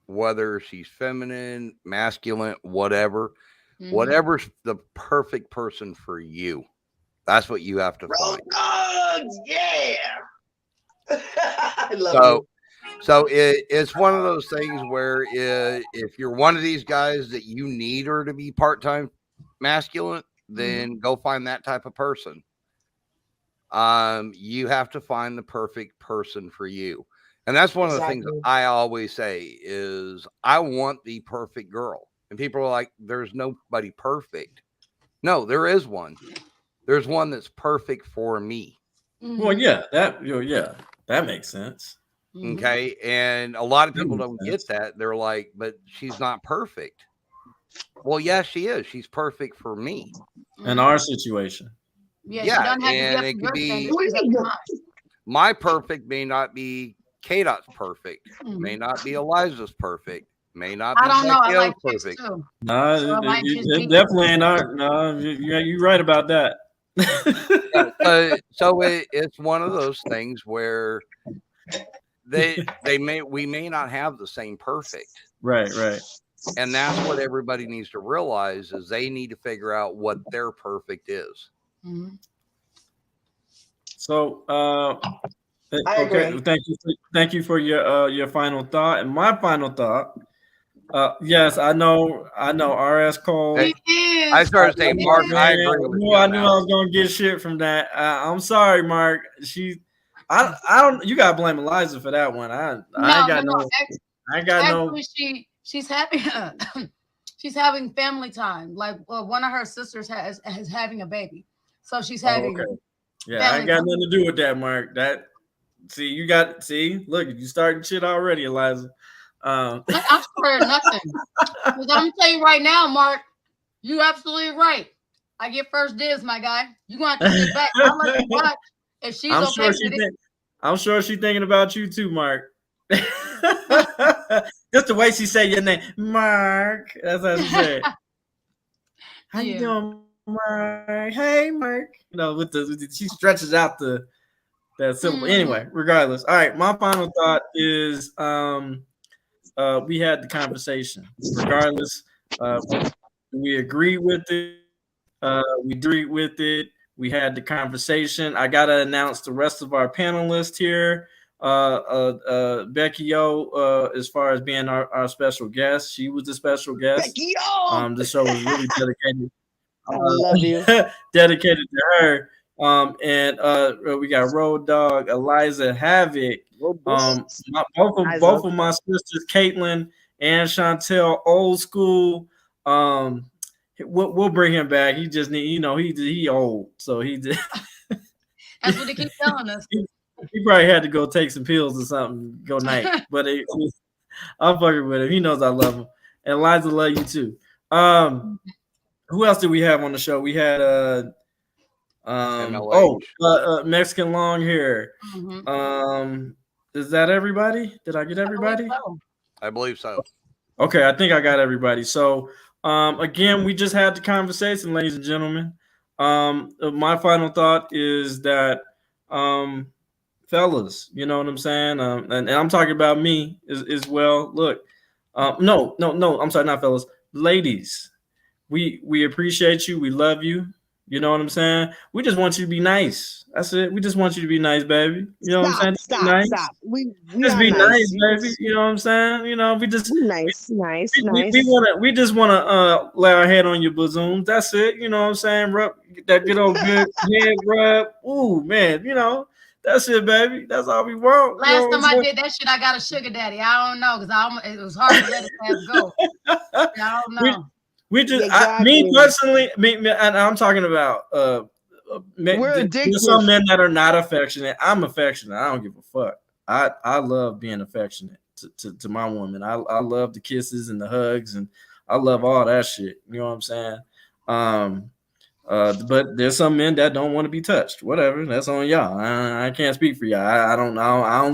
whether she's feminine, masculine, whatever. Mhm. Whatever's the perfect person for you. That's what you have to find. Dogs, yeah. I love So it's one of those things where if you're one of these guys that you need her to be part-time masculine, then go find that type of person. You have to find the perfect person for you. And that's one of the things that I always say is I want the perfect girl. And people are like, there's nobody perfect. No, there is one. There's one that's perfect for me. Well, yeah, that makes sense. Okay. And a lot of people don't get that. They're like, but she's not perfect. Well, yeah, she is. She's perfect for me. In our situation. Yeah. And it could be my perfect may not be K-Dot's perfect, may not be Eliza's perfect, May not be I don't know. I Becky like O's chicks perfect. too. No, So it might just it be- definitely ain't art. No, you're right about that. Yeah, so it's one of those things where we may not have the same perfect. Right. And that's what everybody needs to realize is they need to figure out what their perfect is. Mm-hmm. So, I okay, agree. thank you for your final thought. And my final thought, yes, I know, RS Cole. Hey, I started saying, Mark, I agree with you. I knew I was gonna get shit from that. I'm sorry, Mark. I don't. You gotta blame Eliza for that one. I ain't got no. I ain't got no. She's having she's having family time. Like one of her sisters is having a baby, so she's having. Okay. Yeah, I ain't got nothing to do with that, Mark. Look, you starting shit already, Eliza. I'm sure nothing. Because I'm gonna tell you right now, Mark, you absolutely right. I get first dibs, my guy. You gonna have to sit back. I'll let you watch if she's okay with it. I'm sure she's thinking about you too, Mark. Just the way she say your name, Mark. That's how she say it. How you doing, Mark? Hey, Mark. You know, she stretches out that syllable. Anyway, regardless. All right, my final thought is we had the conversation. Regardless, we agreed with it. We agreed with it. We had the conversation. I gotta announce the rest of our panelists here. Becky O, as far as being our special guest, she was the special guest. Becky O! The show was really dedicated. I love you. Dedicated to her. And we got Road Dog, Eliza Havoc. Both of my sisters, Caitlin and Chantel, old school. We'll bring him back. He just need, he old, so he did. That's what they keep telling us. He probably had to go take some pills or something, go night. But I'm fucking with him. He knows I love him. And Eliza love you too. Who else did we have on the show? We had Mexican long hair. Mm-hmm. Is that everybody? Did I get everybody? I believe so. Okay, I think I got everybody. So again, we just had the conversation, ladies and gentlemen. My final thought is that fellas, you know what I'm saying? And I'm talking about me as well. Look, no, I'm sorry, not fellas, ladies. We appreciate you. We love you. You know what I'm saying? We just want you to be nice. That's it. We just want you to be nice, baby. You know what I'm saying? Stop. We just be nice, baby. You know what I'm saying? You know, we just nice. We just wanna lay our head on your bosom. That's it. You know what I'm saying? Rub that good old good head rub. Ooh, man, you know. That's it, baby. That's all we want. Last time I did that shit, I got a sugar daddy. I don't know because it was hard to let it go. I don't know. We just, me personally, and I'm talking about there's some men that are not affectionate. I'm affectionate. I don't give a fuck. I love being affectionate to my woman. I love the kisses and the hugs, and I love all that shit. You know what I'm saying? But there's some men that don't want to be touched. Whatever, that's on y'all. I can't speak for y'all. I don't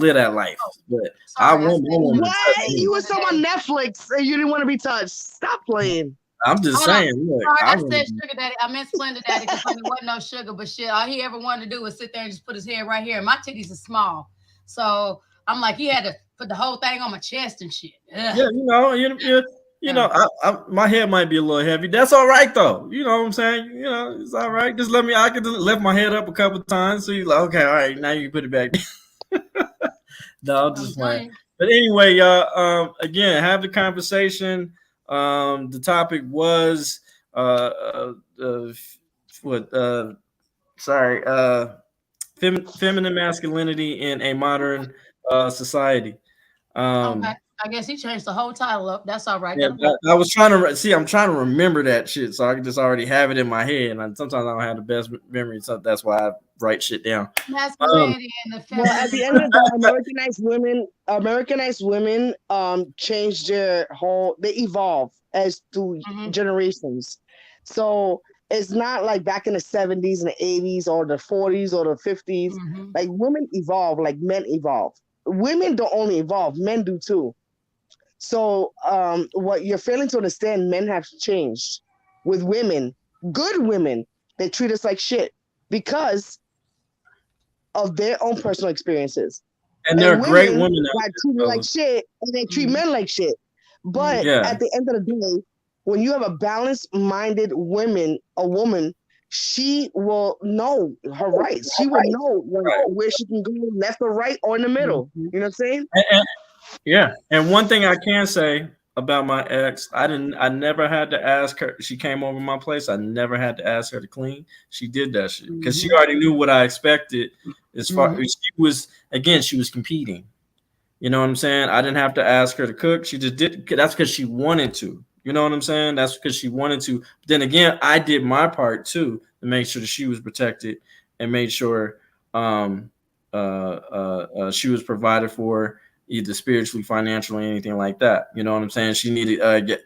live that life. But I want my woman. What? You was on Netflix and you didn't want to be touched. Stop playing. I'm just saying. Look, I said sugar daddy. I meant Splendid Daddy because there wasn't no sugar, but shit, all he ever wanted to do was sit there and just put his head right here. And my titties are small, so I'm like, he had to put the whole thing on my chest and shit. Ugh. Yeah, you know, my head might be a little heavy. That's all right though. You know what I'm saying? You know, it's all right. Just I could lift my head up a couple of times. So you're like, okay, all right, now you can put it back. No, I'm just playing. But anyway, y'all, again, have the conversation. The topic was feminine masculinity in a modern society. Okay. I guess he changed the whole title up. That's all right. Yeah, I was trying to I'm trying to remember that shit, so I can just already have it in my head. And sometimes I don't have the best memory, so that's why I write shit down. Masculinity and the well, at the end of the Americanized women changed their whole. They evolve as through generations. So it's not like back in the 70s and the 80s or the 40s or the 50s. Like women evolve, like men evolve. Women don't only evolve, men do too. So what you're failing to understand, men have changed with women, good women. They treat us like shit because of their own personal experiences. And they're great women got treated like shit, and they treat men like shit. But at the end of the day, when you have a balanced-minded woman, she will know her rights. She will know where she can go, left or right, or in the middle. You know what I'm saying? And one thing I can say about my ex, I never had to ask her. She came over my place. I never had to ask her to clean. She did that shit because she already knew what I expected. As far as she was competing. You know what I'm saying? I didn't have to ask her to cook. She just did. That's because she wanted to. You know what I'm saying? That's because she wanted to. But then again, I did my part too to make sure that she was protected and made sure she was provided for, either spiritually, financially, anything like that. You know what I'm saying? She needed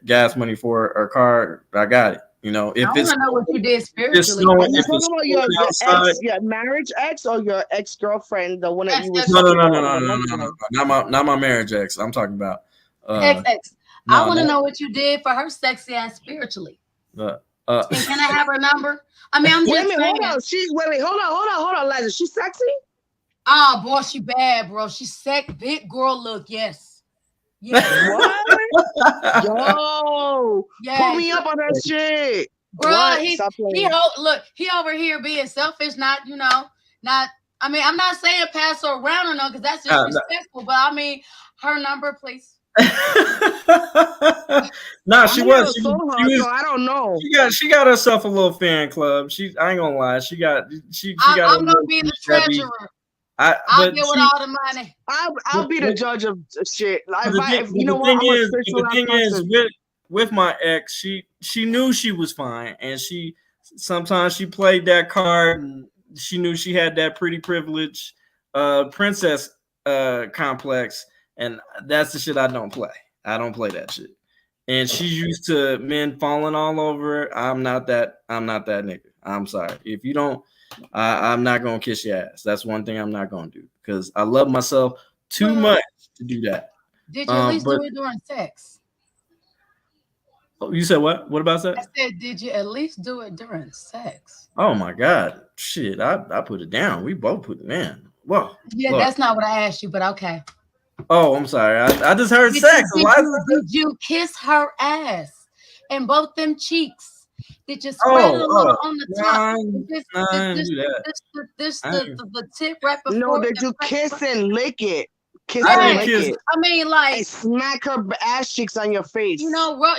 gas money for her car. I got it. You know, if I want to know what you did spiritually. Are you talking about your marriage ex, or your ex-girlfriend, the one that you was? No, not my marriage ex. I'm talking about ex. I want to know what you did for her sexy and spiritually. And can I have her number? I mean, I'm just saying. Hold on, Liza. She's sexy? Oh boy, she bad, bro. She's big girl look. Yes. What? Yo, put me up on that shit. Bro, he over here being selfish, not. I mean, I'm not saying pass her around or no, because that's disrespectful. But I mean, her number, please. Nah, she was. So I don't know. She got herself a little fan club. I ain't gonna lie. She got. I'm gonna be the treasurer. I'll get with all the money. I'll be the judge of shit. The thing is, with my ex, she knew she was fine, and sometimes she played that card, and she knew she had that pretty privilege, princess complex, and that's the shit I don't play. I don't play that shit. And she's used to men falling all over her. I'm not that nigga. I'm sorry. If you don't, I'm not gonna kiss your ass. That's one thing I'm not gonna do, because I love myself too much to do that. Did you at least do it during sex? Oh, you said what? What about that? I said, did you at least do it during sex? Oh my God. Shit, I put it down. We both put it in. Whoa. Yeah, Lord. That's not what I asked you, but okay. Oh, I'm sorry. I just heard sex. Did you kiss her ass and both them cheeks? Did you spread it a little on the top? The tip right before? No, did you kiss and lick it? I mean, like, and smack her ass cheeks on your face. Rub.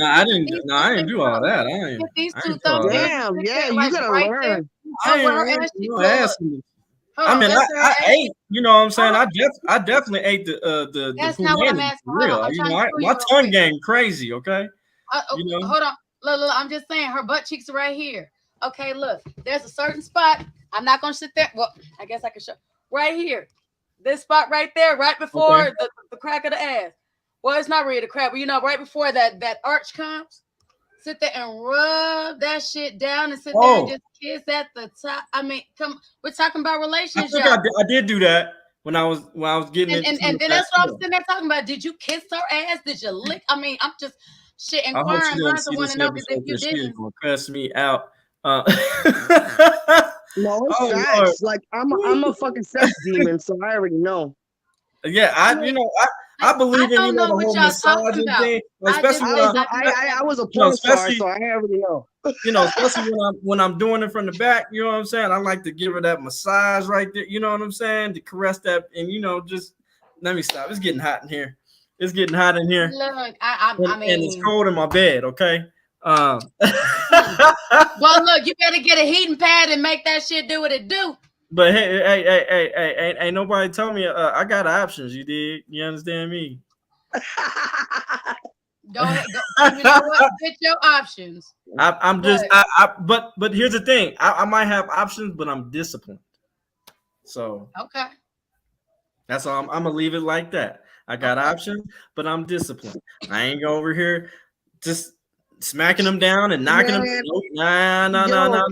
I didn't do all that. These two thumbs. Damn, yeah, you gotta learn. I mean, I ate. You know what I'm saying? I definitely ate the. That's not what I'm asking. My tongue game crazy. Okay. Hold on. Look, I'm just saying her butt cheeks are right here. Okay, look, there's a certain spot. I'm not gonna sit there. Well, I guess I can show right here. This spot right there, right before the crack of the ass. Well, it's not really the crack, but right before that arch comes. Sit there and rub that shit down and sit there and just kiss at the top. I mean, we're talking about relationships. I did do that when I was getting and then that's what I'm sitting there talking about. Did you kiss her ass? Did you lick? I mean, I'm just shit inquiring. I want to know because if you didn't, gonna cuss me out. No, it's facts. Like I'm a fucking sex demon, so I already know. Yeah, I believe in the whole massaging thing. Especially I was a porn star, so I already know. Especially when I'm doing it from the back. You know what I'm saying? I like to give her that massage right there. You know what I'm saying? To caress that, and just let me stop. It's getting hot in here. It's getting hot in here. Look, I mean, and it's cold in my bed. Okay. Well, look, you better get a heating pad and make that shit do what it do. But hey, ain't nobody told me I got options. You did? You understand me? Don't you know what? Get your options. But here's the thing. I might have options, but I'm disciplined. So okay, that's all. I'm gonna leave it like that. I got options, but I'm disciplined. I ain't go over here just smacking them down and knocking them. No.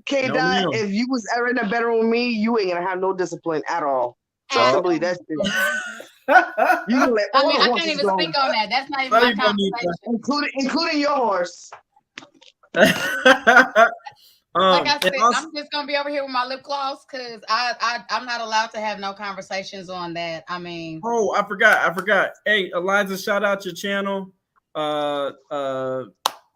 K-Dot, if you was ever in a bedroom with me, you ain't gonna have no discipline at all. Possibly that's it. You can let I all mean, the I horses can't even go, speak on that. That's not even my conversation. including your horse. Like I And said, also, I'm just gonna be over here with my lip gloss because I'm not allowed to have no conversations on that. I mean, oh, I forgot. Hey, Eliza, shout out your channel. And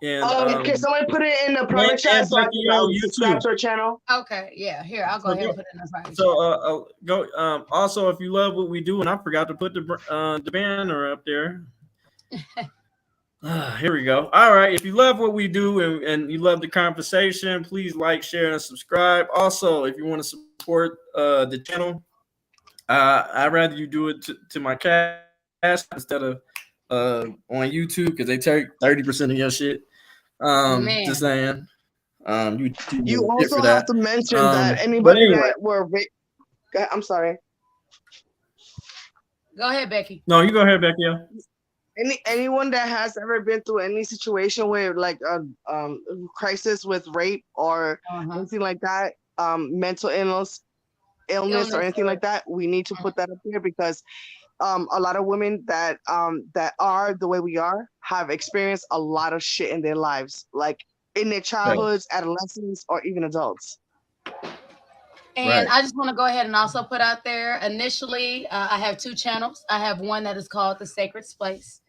Can somebody put it in the and private chat so I Becky can on subscribe YouTube. to her channel? okay, yeah, here I'll go ahead and put it in the private So go. Also, if you love what we do, and I forgot to put the banner up there. Here we go. All right. If you love what we do and you love the conversation, please like, share, and subscribe. Also, if you want to support the channel, I'd rather you do it to my cash instead of on YouTube because they take 30% of your shit. Man. Just saying. You also have to mention that but anybody anyway. that were I'm sorry. Go ahead, Becky. No, you go ahead, Becky. Anyone that has ever been through any situation where like a crisis with rape or anything like that, mental illness or anything like that, we need to put that up here because a lot of women that are the way we are have experienced a lot of shit in their lives, like in their childhoods, adolescents, or even adults. And I just want to go ahead and also put out there, initially, I have 2 channels. I have one that is called The Sacred Place.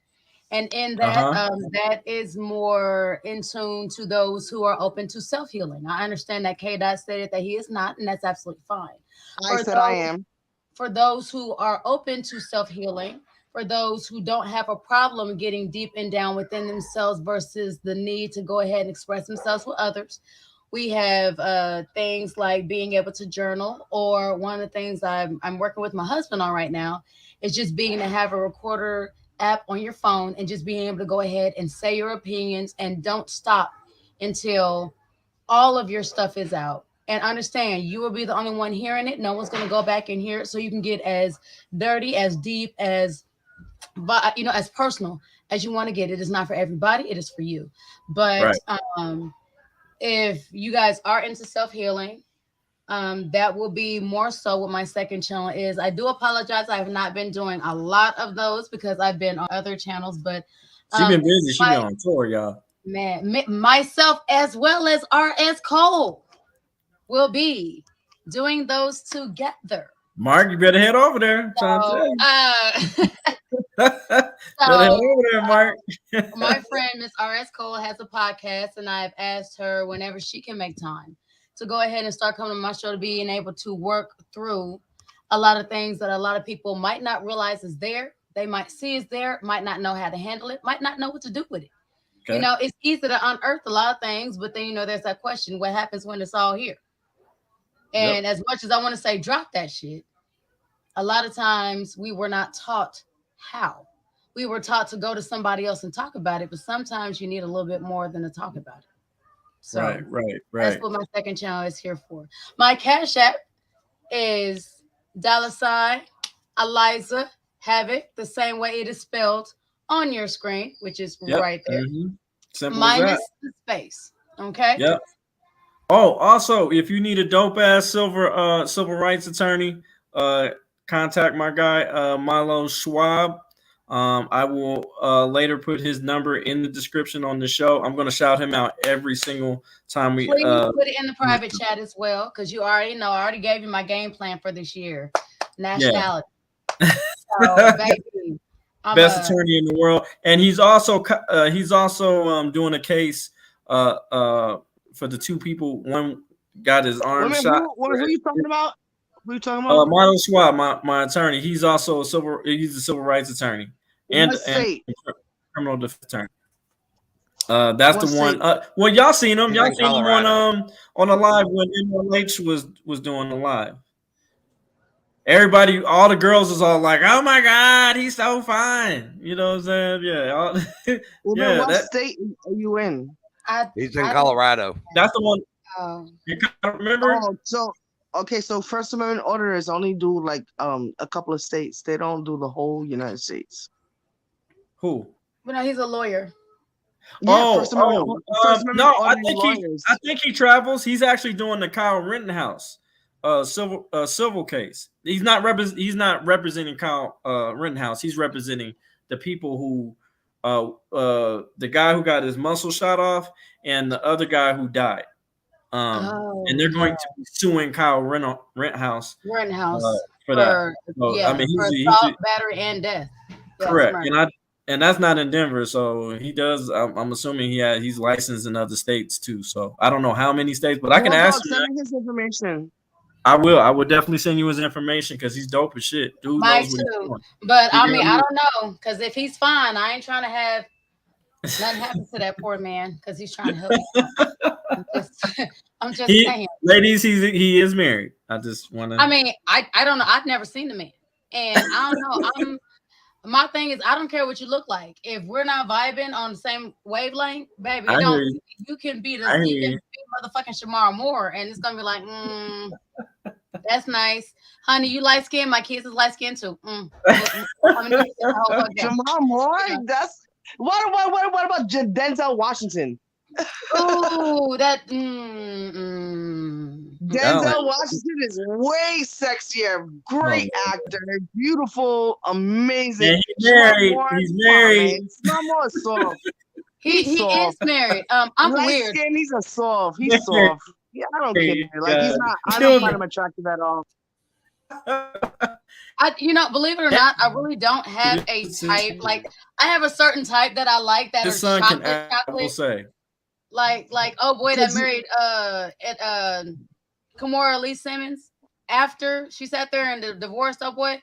And in that, that is more in tune to those who are open to self-healing. I understand that K-Dot stated that he is not, and that's absolutely fine. I am. For those who are open to self-healing, for those who don't have a problem getting deep and down within themselves versus the need to go ahead and express themselves with others, we have things like being able to journal, or one of the things I'm working with my husband on right now is just being to have a recorder app on your phone and just being able to go ahead and say your opinions and don't stop until all of your stuff is out. And understand, you will be the only one hearing it. No one's going to go back and hear it. So you can get as dirty, as deep, as as personal as you want to get. It is not for everybody. It is for you. But if you guys are into self-healing, that will be more so what my second channel is. I do apologize. I have not been doing a lot of those because I've been on other channels, but she's been busy. She's been on tour, y'all. Man, myself as well as RS Cole will be doing those together. Mark, you better head over there. So, Better head over there, Mark. My friend Miss RS Cole has a podcast, and I've asked her whenever she can make time to go ahead and start coming to my show, to being able to work through a lot of things that a lot of people might not realize is there. They might see is there, might not know how to handle it, might not know what to do with it. Okay. It's easy to unearth a lot of things, but then, there's that question, what happens when it's all here? And as much as I want to say, drop that shit, a lot of times we were not taught how. We were taught to go to somebody else and talk about it, but sometimes you need a little bit more than to talk about it. So right. That's what my second channel is here for. My Cash App is $ Eliza Havoc, the same way it is spelled on your screen, which is right there. Simple minus the space. Okay. Yep. Oh, also, if you need a dope ass civil rights attorney, contact my guy Milo Schwab. I will later put his number in the description on the show. I'm going to shout him out every single time we put it in the private chat as well, because you already know I already gave you my game plan for this year. Nationality. So, baby, best attorney in the world, and he's also doing a case for the 2 people. One got his arm shot. Who are you talking about? Who are you talking about? Marlon Schwab, my attorney. He's also a civil rights attorney and criminal defense attorney. That's the one. Well, y'all seen him. Y'all seen him on a live when MLH was doing the live. Everybody, all the girls was all like, "Oh my God, he's so fine." You know what I'm saying? Yeah. What state are you in? He's in Colorado. That's the one. You remember? So First Amendment orders only do like a couple of states. They don't do the whole United States. Who? Well, no, he's a lawyer. No, I think he travels. He's actually doing the Kyle Rittenhouse. civil case. He's not representing Kyle Rittenhouse. He's representing the people who the guy who got his muscle shot off and the other guy who died. And they're going to be suing Kyle Rittenhouse for that. So, yeah, I mean, for assault, battery, and death. Yes, correct. murder. And that's not in Denver, so he does. I'm assuming he's licensed in other states too. So I don't know how many states, but I can ask him. Send me his information. I will. I would definitely send you his information because he's dope as shit. Dude Mine knows what he's too. doing. But I mean, I don't know, because if he's fine, I ain't trying to have nothing happen to that poor man because he's trying to help me. I'm just saying. Ladies, he is married. I just want to. I mean, I don't know. I've never seen the man, and I don't know. My thing is, I don't care what you look like. If we're not vibing on the same wavelength, baby, you can be motherfucking Shamar Moore, and it's gonna be like, that's nice, honey. You light skin. My kids is light skin too. Shamar Moore. That's what about Denzel Washington? Oh, that Denzel Washington is way sexier. Great actor, beautiful, amazing. Yeah, he's married. He's married. No more soft. He is married. I'm light weird. Skin, he's a soft. He's soft. Yeah, I don't care. Like he's not. I don't find him attractive at all. Believe it or not, I really don't have a type. Like I have a certain type that I like that His are son chocolate. I will say. Like oh boy that married Kimora Lee Simmons after she sat there and divorced oh boy.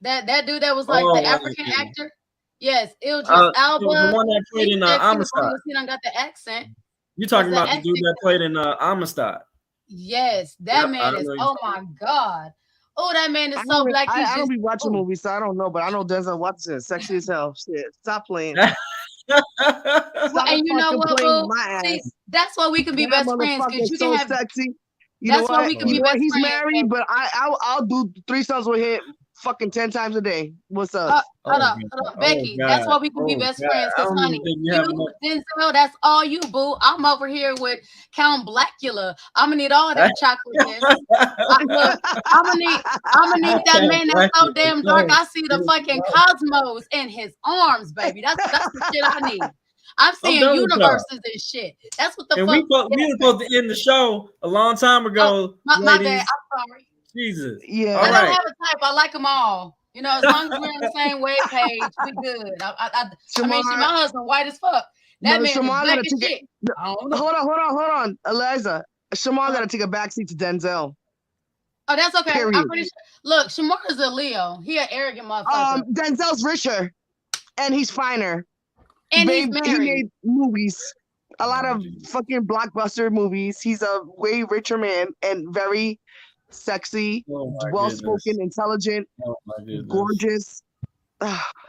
That dude that was like the African actor. Yes, Idris Elba. The one that played in Amistad. He done got the accent. You talking about the dude that played in Amistad? Yes, that man is. Oh my god. Oh, that man is so black. I don't be watching movies, so I don't know. But I know Denzel Washington is sexy as hell. Shit, stop playing. And you know what, boo? See, that's why we can be best friends because you can have. Sexy. That's why we can be best friends. He's married, but I'll do threesomes with him fucking 10 times a day. What's up? Hold on, Becky. That's why we can be best friends. Because honey, Denzel, that's all you, boo. I'm over here with Count Blackula. I'm gonna need all that chocolate. I'm gonna need that man that's so damn dark. I see the fucking cosmos in his arms, baby. That's the shit I need. I'm seeing universes and shit. That's what the fuck. We were supposed to end the show a long time ago. My bad. I'm sorry. Jesus. Yeah. I don't have a type. I like them all. You know, as long as we're on the same wave page, we good. I mean, my husband white as fuck. That man is black as shit. Hold on, Eliza. Shamar got to take a backseat to Denzel. Oh, that's okay. Period. I'm pretty sure. Look, Shamar is a Leo. He an arrogant motherfucker. Denzel's richer, and he's finer. And he's married. He made movies, a lot of fucking blockbuster movies. He's a way richer man and very sexy, well-spoken, intelligent, gorgeous.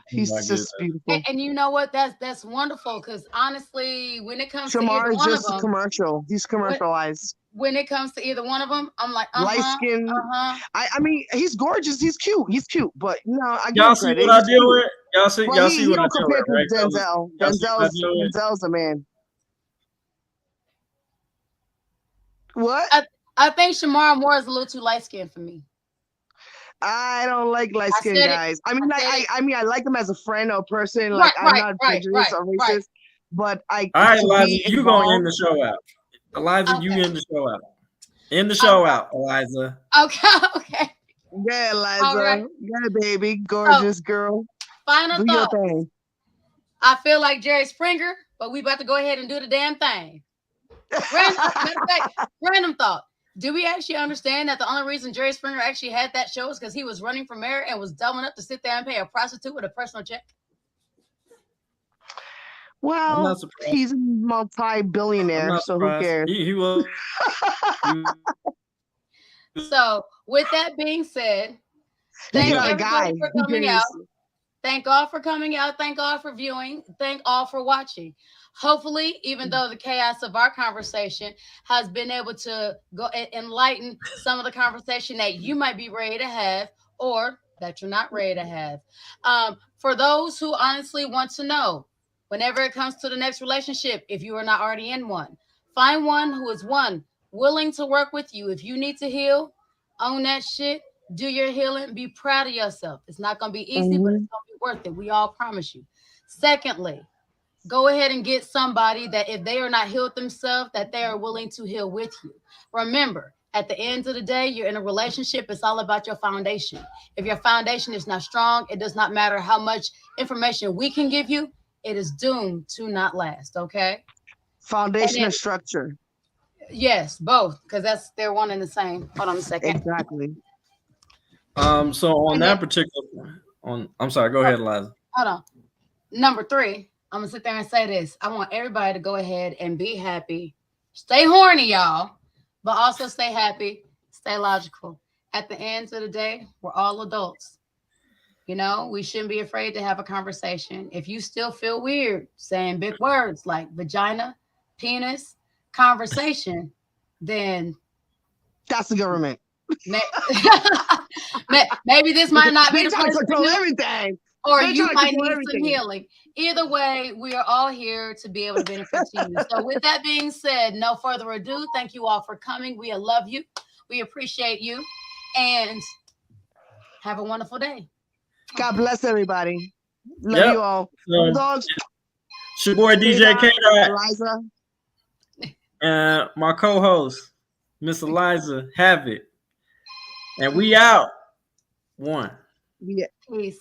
He's just beautiful. And you know what? That's wonderful because honestly, when it comes Shamar to is just a commercial. He's commercialized. When it comes to either one of them, I'm like, light skin. I mean, he's gorgeous. He's cute. But I y'all see what I deal with. Y'all see what I deal with, right? Denzel's a man. What? I think Shamar Moore is a little too light skinned for me. I don't like light skinned guys. I mean, I like them as a friend or person. Like I'm not prejudiced or racist, but all right, Eliza, you gonna end the show out. Eliza, you end the show out. End the show out, Eliza. Okay. Yeah, Eliza. Right. Yeah, baby. Gorgeous girl. Final thought. Do your thing. I feel like Jerry Springer, but we about to go ahead and do the damn thing. Random thought. Do we actually understand that the only reason Jerry Springer actually had that show is because he was running for mayor and was dumb enough to sit there and pay a prostitute with a personal check? Well, he's a multi-billionaire, so who cares? He will. So, with that being said, thank everybody for coming out. Thank all for coming out. Thank all for viewing. Thank all for watching. Hopefully, even though the chaos of our conversation has been able to go enlighten some of the conversation that you might be ready to have or that you're not ready to have. For those who honestly want to know, whenever it comes to the next relationship, if you are not already in one, find one who is one, willing to work with you. If you need to heal, own that shit, do your healing, be proud of yourself. It's not going to be easy, but it's going to be worth it. We all promise you. Secondly, go ahead and get somebody that if they are not healed themselves, that they are willing to heal with you. Remember, at the end of the day, you're in a relationship. It's all about your foundation. If your foundation is not strong, it does not matter how much information we can give you. It is doomed to not last. Okay. Foundation and structure. Yes, both, because they're one and the same. Hold on a second. Exactly. So on that particular I'm sorry, go ahead, Eliza. Hold on. Number 3, I'm gonna sit there and say this. I want everybody to go ahead and be happy. Stay horny, y'all, but also stay happy, stay logical. At the end of the day, we're all adults. You know, we shouldn't be afraid to have a conversation. If you still feel weird saying big words like vagina, penis, conversation, then that's the government. Maybe this might not be the place place to control everything. or you might need some healing. Either way, we are all here to be able to benefit you. So with that being said, no further ado, thank you all for coming. We love you. We appreciate you. And have a wonderful day. God bless everybody. Love you all. It's your boy DJ K. Eliza. And my co-host, Miss Eliza Have It. And we out. 1. Yeah. Peace.